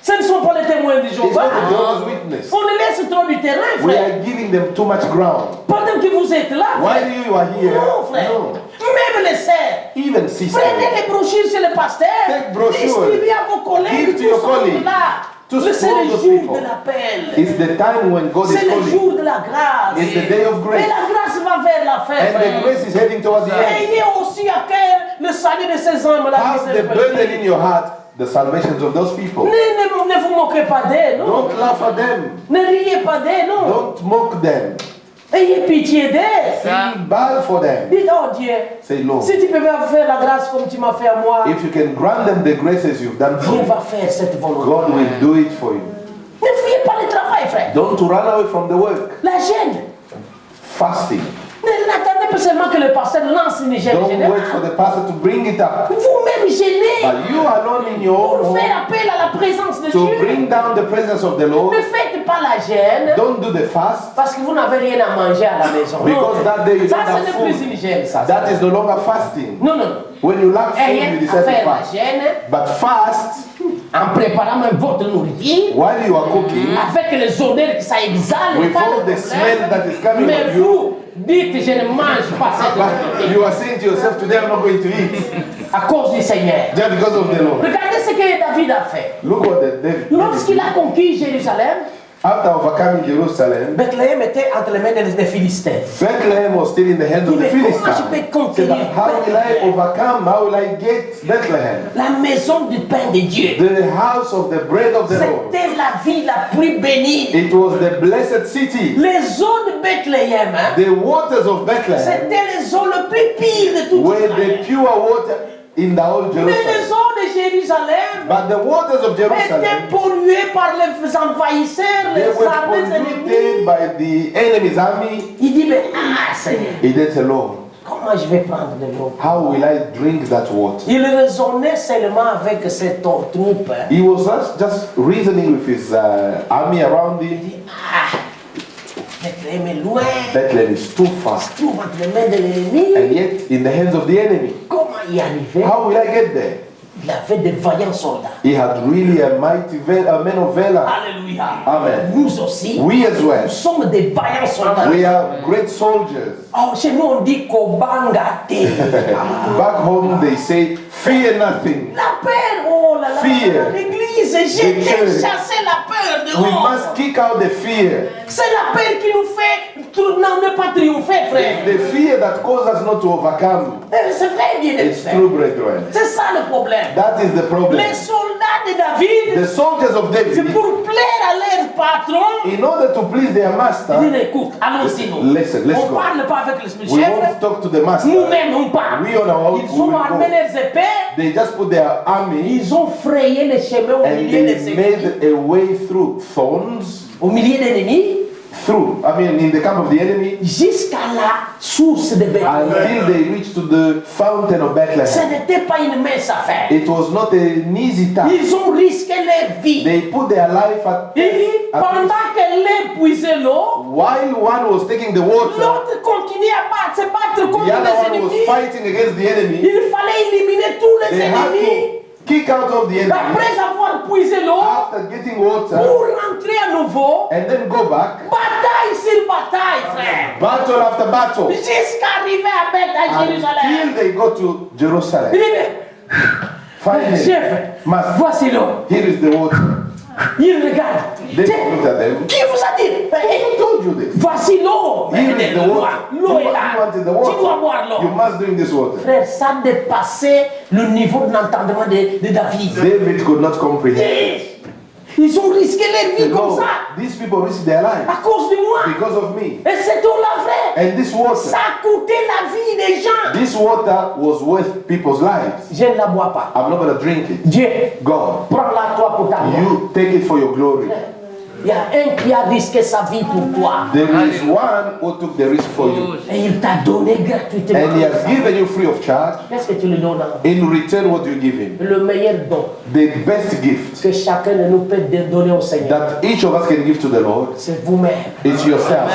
S1: Ce ne sont pas les témoins de
S2: It's
S1: Jéhovah.
S2: not the Jehovah's Witness.
S1: On les laisse trop du terrain,
S2: We
S1: frère.
S2: are giving them too much ground.
S1: Pendant que vous êtes là, frère.
S2: While you are here,
S1: Non, frère.
S2: no.
S1: Même les sœurs.
S2: Even sisters,
S1: Prenez les brochures chez le pasteur.
S2: Take brochures.
S1: Distribuez à vos collègues.
S2: Give to your
S1: tous ensemble
S2: colleagues.
S1: là.
S2: To
S1: C'est
S2: all
S1: le
S2: those
S1: jour
S2: people.
S1: de l'appel.
S2: it's the time when God is
S1: C'est le
S2: calling.
S1: jour de la grâce.
S2: It's the day of
S1: Et
S2: grace.
S1: la grâce va vers la fin,
S2: And the
S1: frère.
S2: grace is heading towards the end.
S1: Ayez aussi à cœur le salut de ces hommes-là. qui
S2: Have
S1: se
S2: the burden
S1: perdent.
S2: in your heart, the salvations of those people.
S1: Ne vous moquez pas d'eux, non.
S2: Don't laugh at them.
S1: Ne riez pas d'eux, non.
S2: Don't mock them.
S1: Ayez pitié d'eux.
S2: Feel bad for them.
S1: Dites, oh Dieu,
S2: Say, Lord,
S1: si tu peux faire la grâce comme tu m'as fait à moi,
S2: if you can grant them the graces you've done for
S1: Dieu
S2: me,
S1: va faire cette volonté.
S2: God will do it for you.
S1: Ne fuyez pas le travail, frère.
S2: Don't run away from the work.
S1: La gêne.
S2: Fasting.
S1: Ne
S3: n'attendez pas seulement que le pasteur lance une gêne
S2: Don't
S3: générale.
S2: wait for the pastor to bring it up.
S3: Vous-même gênez
S2: But you alone in your
S3: pour
S2: home
S3: faire appel à la présence de
S2: to
S3: Dieu.
S2: bring down the presence of the Lord.
S3: Ne faites pas la gêne
S2: Don't do the fast.
S3: parce que vous n'avez rien à manger à la maison.
S2: Because that day you
S3: Ça,
S2: don't
S3: ce
S2: have
S3: n'est plus
S2: food.
S3: une gêne, ça.
S2: That is no longer fasting.
S3: Non, non, non.
S2: When you lack food,
S3: Rien
S2: you
S3: à
S2: decide
S3: faire
S2: to
S3: la
S2: fast.
S3: gêne
S2: But fast
S3: en préparant même votre nourriture
S2: while you are cooking
S3: avec les odeurs que ça exhale.
S2: with
S3: pas
S2: all
S3: de
S2: the smell
S3: problème.
S2: that is coming
S3: Mais
S2: on you.
S3: vous dites, je ne mange pas cette
S2: But
S3: nourriture
S2: you are saying to yourself, today I'm not going to eat.
S3: à cause du Seigneur.
S2: Just because of the Lord.
S3: Regardez ce que David a fait.
S2: Look what the David
S3: Lorsqu'il
S2: did.
S3: a conquis Jérusalem,
S2: After overcoming Jerusalem,
S3: Bethléem était entre les mains des Philistins.
S2: Bethlehem was still in the hands of the
S3: Mais comment
S2: Philistines.
S3: je peux
S2: He said,
S3: conquérir
S2: how will I overcome? How will I get Bethlehem?
S3: La maison du pain de Dieu.
S2: The house of the bread of the Lord.
S3: C'était la ville la plus bénie.
S2: It was the blessed city.
S3: Les eaux de Bethléem, hein,
S2: The waters of Bethlehem
S3: c'était les eaux les plus pires de tout
S2: were
S3: Israël.
S2: the pure water in the whole
S3: Mais les
S2: Jerusalem.
S3: eaux de Jérusalem
S2: But the waters of
S3: étaient
S2: Jerusalem,
S3: polluées par les envahisseurs,
S2: they
S3: les
S2: were
S3: armées
S2: polluted
S3: ennemies.
S2: by the enemy's army.
S3: Il dit, mais Seigneur,
S2: He did alone.
S3: comment je vais prendre de l'eau?
S2: How will I drink that water?
S3: Il raisonnait seulement avec ses troupes. Hein.
S2: He was just reasoning with his army around
S3: Il
S2: him.
S3: dit, Bethléem est loin,
S2: Bethlehem is too far.
S3: trouve entre les mains de l'ennemi.
S2: And yet, in the hands of the enemy.
S3: Comment y arriver?
S2: How will I get there?
S3: Il avait des vaillants soldats.
S2: He had really a mighty man of valor.
S3: Alléluia.
S2: Amen.
S3: Nous aussi,
S2: We as well.
S3: nous sommes des vaillants soldats.
S2: We are great soldiers.
S3: Oh, chez nous, on dit Kobangate.
S2: Back home, they say, fear nothing.
S3: La peur, oh là là,
S2: Fear.
S3: l'église, j'ai
S2: church.
S3: chassé la peur
S2: We
S3: dehors.
S2: must kick out the fear.
S3: C'est la peur qui nous fait ne pas triompher, frère.
S2: The fear that causes us not to overcome.
S3: C'est vrai, bien
S2: It's
S3: frère.
S2: true, brethren.
S3: C'est ça le problème.
S2: That is the problem.
S3: Les soldats de David,
S2: The soldiers of
S3: c'est
S2: David,
S3: pour plaire à leur patron.
S2: in order to please their
S3: Ils
S2: master,
S3: disent, écoute, allons-y, nous.
S2: Listen, let's
S3: On
S2: go.
S3: parle pas avec le
S2: we
S3: chef.
S2: won't talk to the master.
S3: Nous-mêmes, on parle.
S2: We on our own,
S3: Ils
S2: we
S3: ont
S2: will
S3: armé
S2: go.
S3: les épées.
S2: They just put their army
S3: Ils ont frayé les chemins au
S2: and
S3: milieu des
S2: they
S3: ennemis.
S2: made a way through thorns,
S3: Au milieu des ennemis.
S2: in the camp of the enemy,
S3: Jusqu'à la source de Bethléem.
S2: until they reached to the fountain of
S3: Ce
S2: Bethlehem.
S3: n'était pas une mince affaire.
S2: It was not an easy task.
S3: Ils ont risqué leur vie.
S2: They put their life at
S3: Il dit,
S2: at
S3: pendant
S2: risk.
S3: qu'elle épuisait l'eau,
S2: While one was taking the water,
S3: l'autre continuait à se battre contre
S2: the other
S3: les
S2: one was
S3: ennemis.
S2: fighting against the enemy.
S3: Il fallait éliminer tous les
S2: They had
S3: ennemis.
S2: to kick out of the enemy
S3: Après avoir puisé l'eau,
S2: after getting water
S3: pour rentrer à nouveau,
S2: and then go back,
S3: bataille sur bataille, frère.
S2: battle after battle,
S3: Jusqu'à arriver à Beth à Jérusalem.
S2: until they go to
S3: Il
S2: Jerusalem.
S3: dit, mais,
S2: Finally,
S3: chef,
S2: Master,
S3: voici l'eau.
S2: here is the water.
S3: Il regarde.
S2: They looked at them.
S3: Qui vous a dit?
S2: Who told you this?
S3: Voici l'eau.
S2: Here is the water.
S3: L'eau est
S2: You
S3: là.
S2: wanted the
S3: Tu dois
S2: water.
S3: boire
S2: You
S3: l'eau.
S2: must drink this water.
S3: Frère, ça dépassait le niveau de l'entendement de David.
S2: David could not comprehend.
S3: Ils ont risqué leur vie comme
S2: No,
S3: ça
S2: these people risked their lives
S3: à cause de moi.
S2: because of me.
S3: Et cette eau-là, frère,
S2: And this water,
S3: ça a coûté la vie des gens.
S2: this water was worth people's lives.
S3: Je ne la bois pas.
S2: I'm not going to drink it.
S3: Dieu,
S2: God,
S3: prends-la toi pour ta gloire.
S2: you take it for your glory.
S3: Il y a un qui a risqué sa vie pour toi.
S2: There is one who took the risk for you.
S3: Et il t'a donné gratuitement.
S2: And he has given you free of charge.
S3: Qu'est-ce que tu lui donnes?
S2: In return, what do you give him?
S3: Le meilleur don
S2: The best gift
S3: que chacun de nous peut donner au Seigneur,
S2: that each of us can give to the Lord.
S3: c'est vous-même.
S2: It's yourself.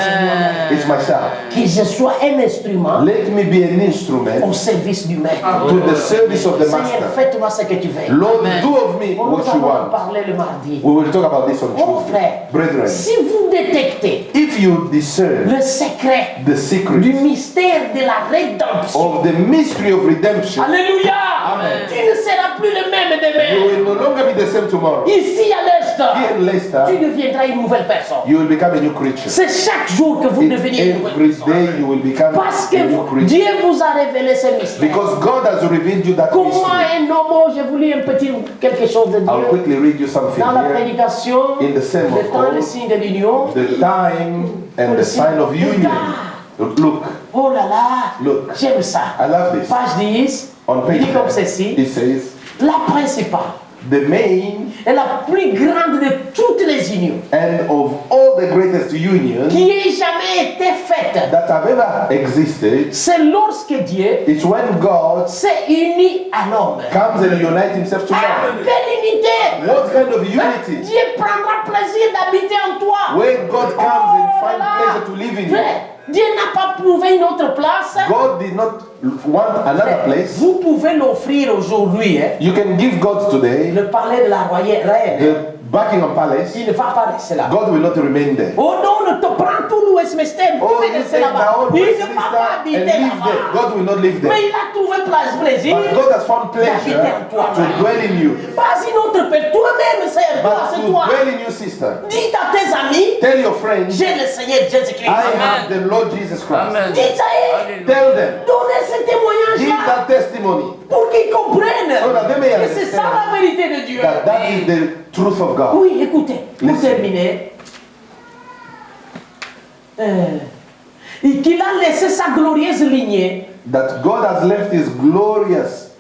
S2: It's myself.
S3: Que je sois un instrument
S2: Let me be an instrument
S3: au service du maître.
S2: to the service of the
S3: Seigneur,
S2: master.
S3: fais-toi ce que tu veux.
S2: Lord, do of me
S3: On
S2: what
S3: nous
S2: you
S3: allons en
S2: want.
S3: parler le mardi.
S2: We will talk about this on
S3: Oh
S2: Tuesday.
S3: frère,
S2: Brethren,
S3: si vous détectez
S2: if you discern
S3: le secret
S2: the
S3: du
S2: secret
S3: mystère de la rédemption,
S2: of the mystery of redemption,
S3: alléluia,
S2: Amen.
S3: tu ne seras plus le même
S2: you
S3: demain.
S2: will no longer be the same tomorrow.
S3: Ici à l'Est,
S2: Here in
S3: tu
S2: Leicester,
S3: deviendras une nouvelle personne.
S2: you will become a new creature.
S3: C'est chaque jour que vous
S2: It's
S3: devenez une nouvelle
S2: every
S3: personne.
S2: day you will become
S3: Parce que
S2: a new creature.
S3: Dieu vous a révélé ce mystère.
S2: Because God has revealed you that
S3: Comment
S2: mystery.
S3: un homme, je vous lis un petit quelque chose de
S2: I'll
S3: Dieu.
S2: quickly read you something
S3: Dans la
S2: here.
S3: prédication,
S2: In the sermon
S3: le temps, le
S2: called
S3: signe de l'union.
S2: The time and the sign of union. Look,
S3: Oh là là,
S2: look.
S3: j'aime ça.
S2: I love this.
S3: Page 10,
S2: On
S3: il
S2: page
S3: dit comme
S2: 10,
S3: ceci.
S2: it says,
S3: La principale
S2: the main
S3: et la plus grande de toutes les unions
S2: and of all the greatest unions
S3: qui ait jamais été faite.
S2: that have ever existed
S3: C'est lorsque Dieu
S2: is when God
S3: s'est uni à l'homme.
S2: comes and unites himself to
S3: Ah,
S2: man.
S3: quelle unité!
S2: What kind of unity?
S3: Dieu prendra plaisir d'habiter en toi.
S2: When God comes and
S3: Oh
S2: finds
S3: là
S2: pleasure to live in you.
S3: Dieu n'a pas prouvé une autre place.
S2: God did not want another place.
S3: Vous pouvez l'offrir aujourd'hui. Hein.
S2: You can give God today
S3: Le palais de la royauté reine.
S2: the Buckingham Palace.
S3: Il ne va pas rester là.
S2: God will not remain there.
S3: Oh non, ne te prends tout le Westminster. Vous
S2: Oh,
S3: pouvez
S2: you
S3: rester
S2: take
S3: là-bas.
S2: down
S3: Il ne va
S2: Westminster
S3: pas
S2: and
S3: habiter
S2: live there.
S3: là-bas.
S2: God will not live
S3: Mais
S2: there.
S3: il a trouvé plaisir.
S2: But God has found pleasure to dwell in you.
S3: Pas une autre paix. Toi-même, c'est toi,
S2: But
S3: c'est
S2: to
S3: toi.
S2: dwell in you, sister.
S3: Dites à tes amis,
S2: Tell your friends,
S3: j'ai le Seigneur Jésus-Christ.
S2: I have the Lord Jesus Christ.
S3: Dites à eux,
S2: Tell them,
S3: donnez ce
S2: give
S3: témoignage-là
S2: that testimony
S3: pour qu'ils comprennent
S2: so that they may
S3: que c'est ça
S2: understand
S3: la vérité de Dieu.
S2: that is the truth of God.
S3: Oui, écoutez, pour
S2: Listen.
S3: terminer, et qu'il a laissé sa glorieuse lignée
S2: That God has left his glorious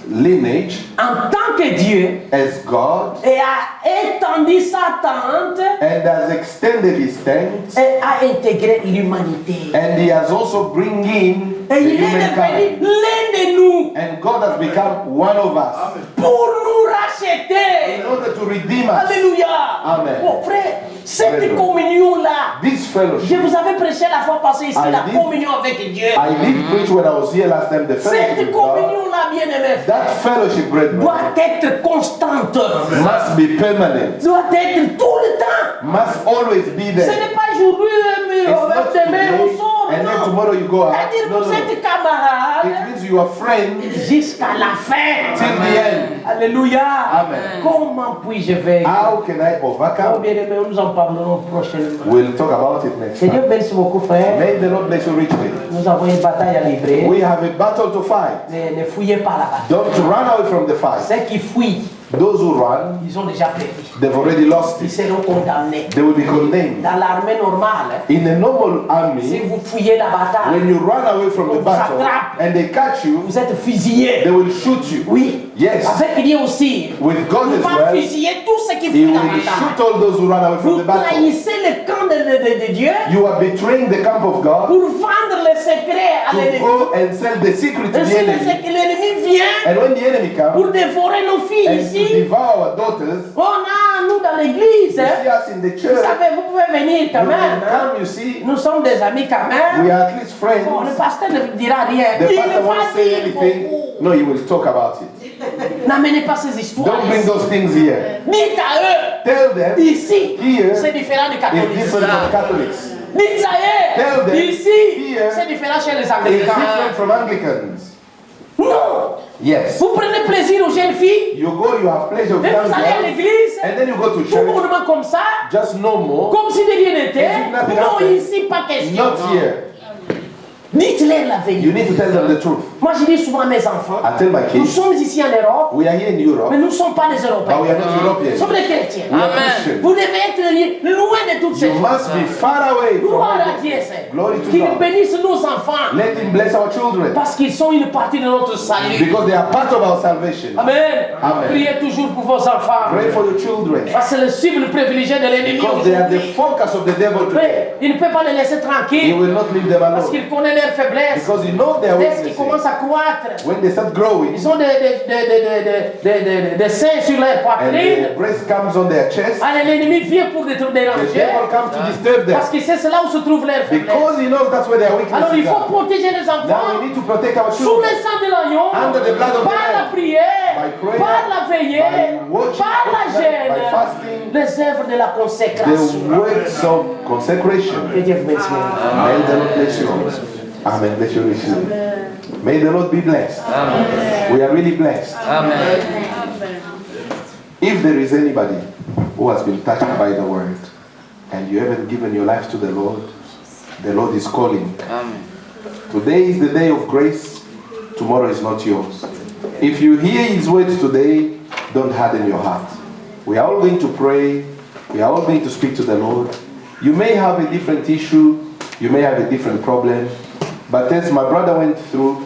S2: lineage
S3: en tant que Dieu
S2: as God
S3: et a étendu sa tente
S2: and has extended his tent,
S3: et a intégré l'humanité.
S2: and he has also bring in
S3: Et
S2: the
S3: il est devenu
S2: humankind.
S3: l'un de nous
S2: And God has become one of us
S3: pour nous racheter.
S2: in order to redeem us.
S3: Alléluia.
S2: Amen.
S3: Bon, frère, cette
S2: Brethren.
S3: communion-là,
S2: This
S3: je
S2: fellowship,
S3: vous avais prêché la fois passée ici,
S2: I
S3: la
S2: did.
S3: communion avec Dieu.
S2: I did preach when I was here last time, the fellowship
S3: Cette
S2: with God.
S3: communion-là, bien-aimé,
S2: That fellowship, brethren,
S3: doit être constante,
S2: must be permanent,
S3: doit être tout le temps.
S2: must always be
S3: Ce
S2: there.
S3: n'est pas aujourd'hui, mais
S2: It's not
S3: demain on
S2: today,
S3: sort.
S2: and then
S3: Non.
S2: tomorrow you go out.
S3: C'est-à-dire
S2: No,
S3: que
S2: no,
S3: vous
S2: no.
S3: êtes camarades
S2: It means you are friends
S3: jusqu'à la fin.
S2: till the end.
S3: Alléluia.
S2: Amen.
S3: Comment puis-je vaincre?
S2: How can I
S3: Oh,
S2: overcome?
S3: bien-aimé, nous en parlerons prochainement.
S2: We'll talk about it next
S3: Que Dieu
S2: time.
S3: bénisse beaucoup, frère.
S2: May the Lord bless you richly.
S3: Nous avons une bataille à livrer.
S2: We have a battle to fight.
S3: Ne fouillez pas la bataille.
S2: Don't run away from the fight.
S3: Ceux qui fuient,
S2: Those who run,
S3: ils ont déjà perdu.
S2: they've already lost
S3: Ils
S2: it.
S3: seront condamnés.
S2: They will be condemned.
S3: Dans l'armée normale,
S2: In a normal
S3: si
S2: army,
S3: vous fouillez la bataille,
S2: when you run away from the battle and they catch you,
S3: vous êtes fusillés.
S2: they will shoot you.
S3: Oui.
S2: Yes.
S3: Avec Dieu aussi.
S2: With God
S3: Il
S2: as
S3: va
S2: well,
S3: fusiller tous ceux qui
S2: He
S3: fuient la
S2: will
S3: bataille.
S2: shoot all those who run away from
S3: Vous
S2: the battle.
S3: trahissez le camp de Dieu
S2: You are betraying the camp of God
S3: pour vendre les secrets à
S2: to
S3: l'ennemi.
S2: go and sell the secret to
S3: Et
S2: the
S3: si
S2: enemy.
S3: l'ennemi vient
S2: And when the enemy comes
S3: pour dévorer nos filles
S2: and to
S3: ici,
S2: devour our daughters,
S3: on a, nous dans l'église,
S2: you see
S3: hein,
S2: us in the
S3: vous
S2: church.
S3: savez, vous pouvez venir quand
S2: You
S3: même.
S2: can
S3: Hein.
S2: come, you see.
S3: Nous sommes des amis quand
S2: We
S3: même.
S2: are at least friends.
S3: Bon, le pasteur ne dira rien.
S2: The
S3: Il
S2: pastor
S3: va
S2: won't say
S3: dire
S2: anything.
S3: beaucoup.
S2: No, he will talk about it.
S3: N'amenez pas ces histoires.
S2: Don't bring
S3: ici.
S2: those things here.
S3: Dites à eux,
S2: Tell them
S3: ici,
S2: Here
S3: c'est différent du
S2: it's
S3: catholicisme.
S2: different from Catholics.
S3: Dites à
S2: Tell
S3: eux,
S2: them
S3: ici,
S2: here
S3: c'est différent chez les
S2: It's
S3: Anglicans.
S2: different from Anglicans.
S3: Non,
S2: Yes.
S3: vous prenez plaisir aux jeunes filles,
S2: You go, you have pleasure with
S3: et vous
S2: young
S3: allez à
S2: girls,
S3: l'église,
S2: and then you go to
S3: tout
S2: church,
S3: bonnement comme ça,
S2: just no more.
S3: comme si de rien n'était.
S2: As if nothing
S3: Non,
S2: happened.
S3: ici, pas question.
S2: Not here.
S3: Dites-leur la
S2: You
S3: vérité.
S2: need to tell them the truth.
S3: Moi, je dis souvent à mes enfants,
S2: I tell my
S3: nous
S2: kids,
S3: sommes ici en Europe,
S2: we are here in Europe,
S3: mais nous ne sommes pas des
S2: but we
S3: Européens.
S2: are not
S3: Nous
S2: Europeans.
S3: sommes des chrétiens.
S2: We are Christians.
S3: Vous devez être loin de toutes ces
S2: You
S3: choses.
S2: must be far away from
S3: Gloire
S2: all
S3: à
S2: those
S3: Dieu,
S2: things.
S3: Seigneur.
S2: Glory to
S3: Qu'il
S2: God.
S3: bénisse nos enfants.
S2: Let him bless our children
S3: Parce qu'ils sont une partie de notre salut.
S2: because they are part of our salvation.
S3: Amen.
S2: Amen.
S3: Priez toujours pour vos enfants.
S2: Pray for your children
S3: Parce que c'est le cible privilégié de l'ennemi
S2: because they are the
S3: aujourd'hui.
S2: focus of the devil today.
S3: Mais il ne peut pas les laisser
S2: He
S3: tranquilles
S2: will not leave them
S3: parce
S2: alone
S3: qu'il connaît leurs faiblesses.
S2: because he knows their
S3: Dès qu'ils commencent
S2: weaknesses.
S3: à croître,
S2: When they start growing
S3: ils ont des seins sur leur
S2: and
S3: poitrine.
S2: the breast comes on their chest,
S3: Ah, l'ennemi vient pour
S2: the
S3: déranger
S2: devil comes to disturb them
S3: parce que c'est là où se trouve leur faiblesse.
S2: because he knows that's where their
S3: Alors il
S2: weaknesses
S3: faut
S2: are.
S3: protéger les
S2: Now
S3: enfants
S2: we need to protect our
S3: sous
S2: children
S3: le sang de l'agneau,
S2: Under the blood of the
S3: par la
S2: Lamb.
S3: prière,
S2: By prayer,
S3: par la veillée,
S2: by watching,
S3: par la jeûne,
S2: by fasting,
S3: les œuvres de la
S2: the
S3: consécration.
S2: works of consecration.
S3: Que Dieu vous bénisse.
S2: May the Lord bless you. Amen. Bless you richly. May the Lord be blessed. We are really blessed. If there is anybody who has been touched by the word and you haven't given your life to the Lord is calling. Today is the day of grace. Tomorrow is not yours. If you hear His words today, don't harden your heart. We are all going to pray. We are all going to speak to the Lord. You may have a different issue. You may have a different problem. But as my brother went through,